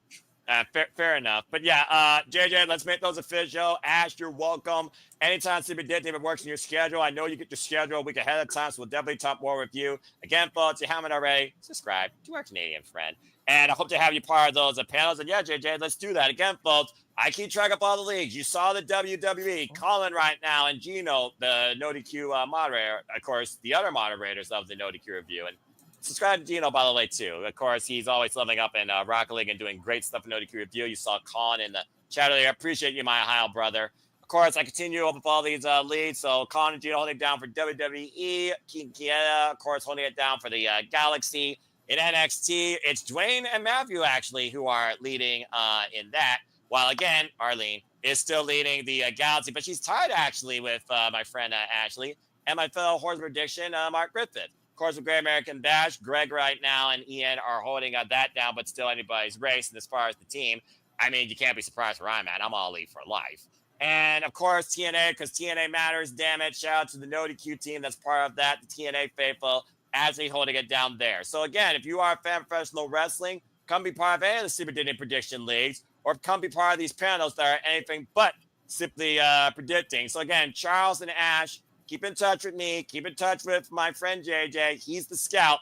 Fair enough. But yeah, JJ, let's make those official. Ash, you're welcome. Anytime Super Dictative it works in your schedule, I know you get your schedule a week ahead of time, so we'll definitely talk more with you. Again, folks, if you haven't already, subscribe to our Canadian friend. And I hope to have you part of those panels. And yeah, JJ, let's do that. Again, folks, I keep track of all the leagues. You saw the WWE, Colin right now, and Gino, the No DQ moderator. Of course, the other moderators of the No DQ review. And subscribe to Gino, by the way, too. Of course, he's always living up in Rocket League and doing great stuff in No DQ review. You saw Colin in the chat earlier. I appreciate you, my Ohio brother. Of course, I continue with all these leads. So Colin and Gino holding it down for WWE. Keaton Kieta, of course, holding it down for the Galaxy. In NXT, it's Dwayne and Matthew, actually, who are leading in that. While, again, Arlene is still leading the Galaxy. But she's tied, actually, with my friend Ashley and my fellow Horse Prediction, Mark Griffith. Of course, with Great American Bash, Greg right now and Ian are holding that down, but still anybody's race. And as far as the team, I mean, you can't be surprised where I'm at. I'm all elite for life. And, of course, TNA, because TNA matters, damn it. Shout out to the No DQ team that's part of that, the TNA faithful, actually holding it down there. So, again, if you are a fan of professional wrestling, come be part of any of the Super Disney Prediction Leagues, or come be part of these panels that are anything but simply predicting. So, again, Charles and Ash, keep in touch with me. Keep in touch with my friend JJ. He's the scout.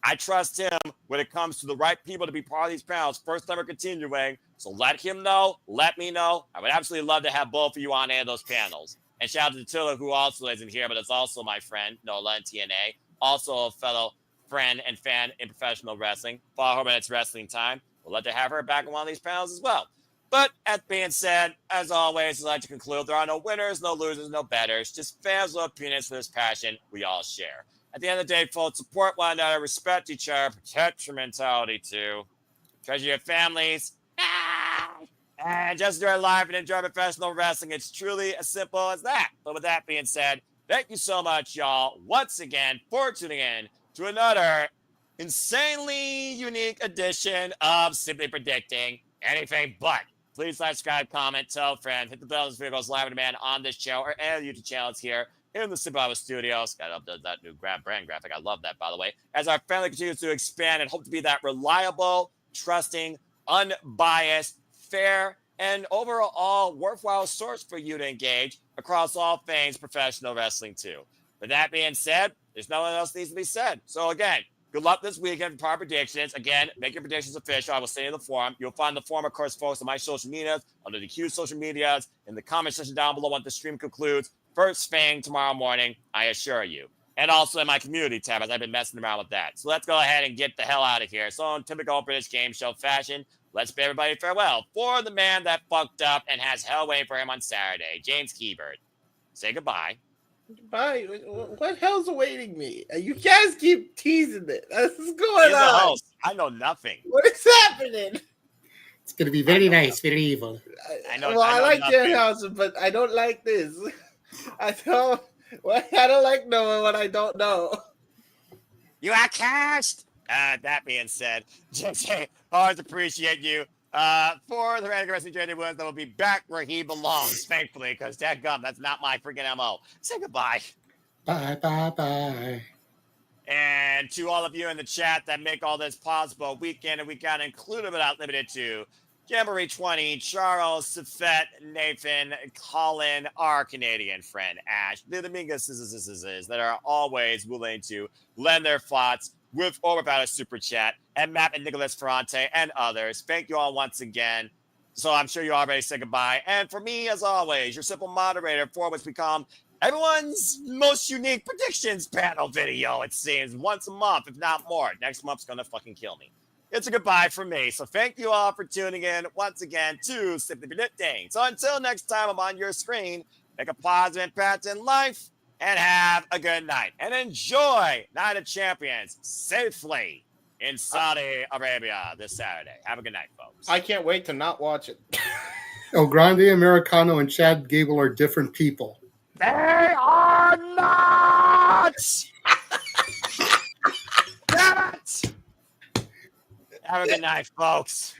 I trust him when it comes to the right people to be part of these panels. First time we're continuing. So let him know. Let me know. I would absolutely love to have both of you on any of those panels. And shout out to Tilla, who also isn't here, but it's also my friend, Nola in TNA. Also a fellow friend and fan in professional wrestling. Follow her when it's wrestling time. We'd love to have her back on one of these panels as well. But that being said, as always, I'd like to conclude there are no winners, no losers, no betters. Just fans with opinions for this passion we all share. At the end of the day, folks, support one another, respect each other, protect your mentality too. Treasure your families. And just enjoy life and enjoy professional wrestling. It's truly as simple as that. But with that being said, thank you so much, y'all, once again, for tuning in to another insanely unique edition of Simply Predicting Anything But. Please like, subscribe, comment, tell a friend, hit the bell as video goes live on demand on this show or any YouTube channels here in the Simply Studios. Got up that new brand graphic. I love that, by the way. As our family continues to expand and hope to be that reliable, trusting, unbiased, fair, and overall worthwhile source for you to engage across all things professional wrestling too. With that being said, there's no one else needs to be said. So again, good luck this weekend for our predictions. Again, make your predictions official. I will stay in the forum. You'll find the forum, of course, folks, on my social medias, under the Q social medias, in the comment section down below once the stream concludes. First thing tomorrow morning, I assure you. And also in my community tab, as I've been messing around with that. So let's go ahead and get the hell out of here. So in typical British game show fashion, let's bid everybody farewell for the man that fucked up and has hell waiting for him on Saturday, James Keybird. Say goodbye. Bye. What hell's awaiting me? You guys keep teasing it. What's going He's the on? host. I know nothing. What is happening? It's going to be very nice, very evil. I like Danhausen, but I don't like this. I don't like knowing what I don't know. You are cast. That being said, JJ, always appreciate you. For the Radical Wrestling JJ Williams, that will be back where he belongs, thankfully, because dadgum, that's not my freaking MO. Say goodbye. Bye, bye, bye. And to all of you in the chat that make all this possible, week in and week out, included but not limited to Jamboree 20, Charles, Safet, Nathan, Colin, our Canadian friend Ash, the Dominguez that are always willing to lend their thoughts with or without a super chat, and Matt and Nicholas Ferrante and others. Thank you all once again. So I'm sure you already said goodbye. And for me, as always, your simple moderator, for which we come everyone's most unique predictions panel video, it seems, once a month, if not more. Next month's gonna fucking kill me. It's a goodbye from me. So thank you all for tuning in once again to Simply Predicting. So until next time I'm on your screen, make a positive impact in life and have a good night. And enjoy Night of Champions safely in Saudi Arabia this Saturday. Have a good night, folks. I can't wait to not watch it. El Grande Americano and Chad Gable are different people. They are not! Damn it! Have a good night, folks.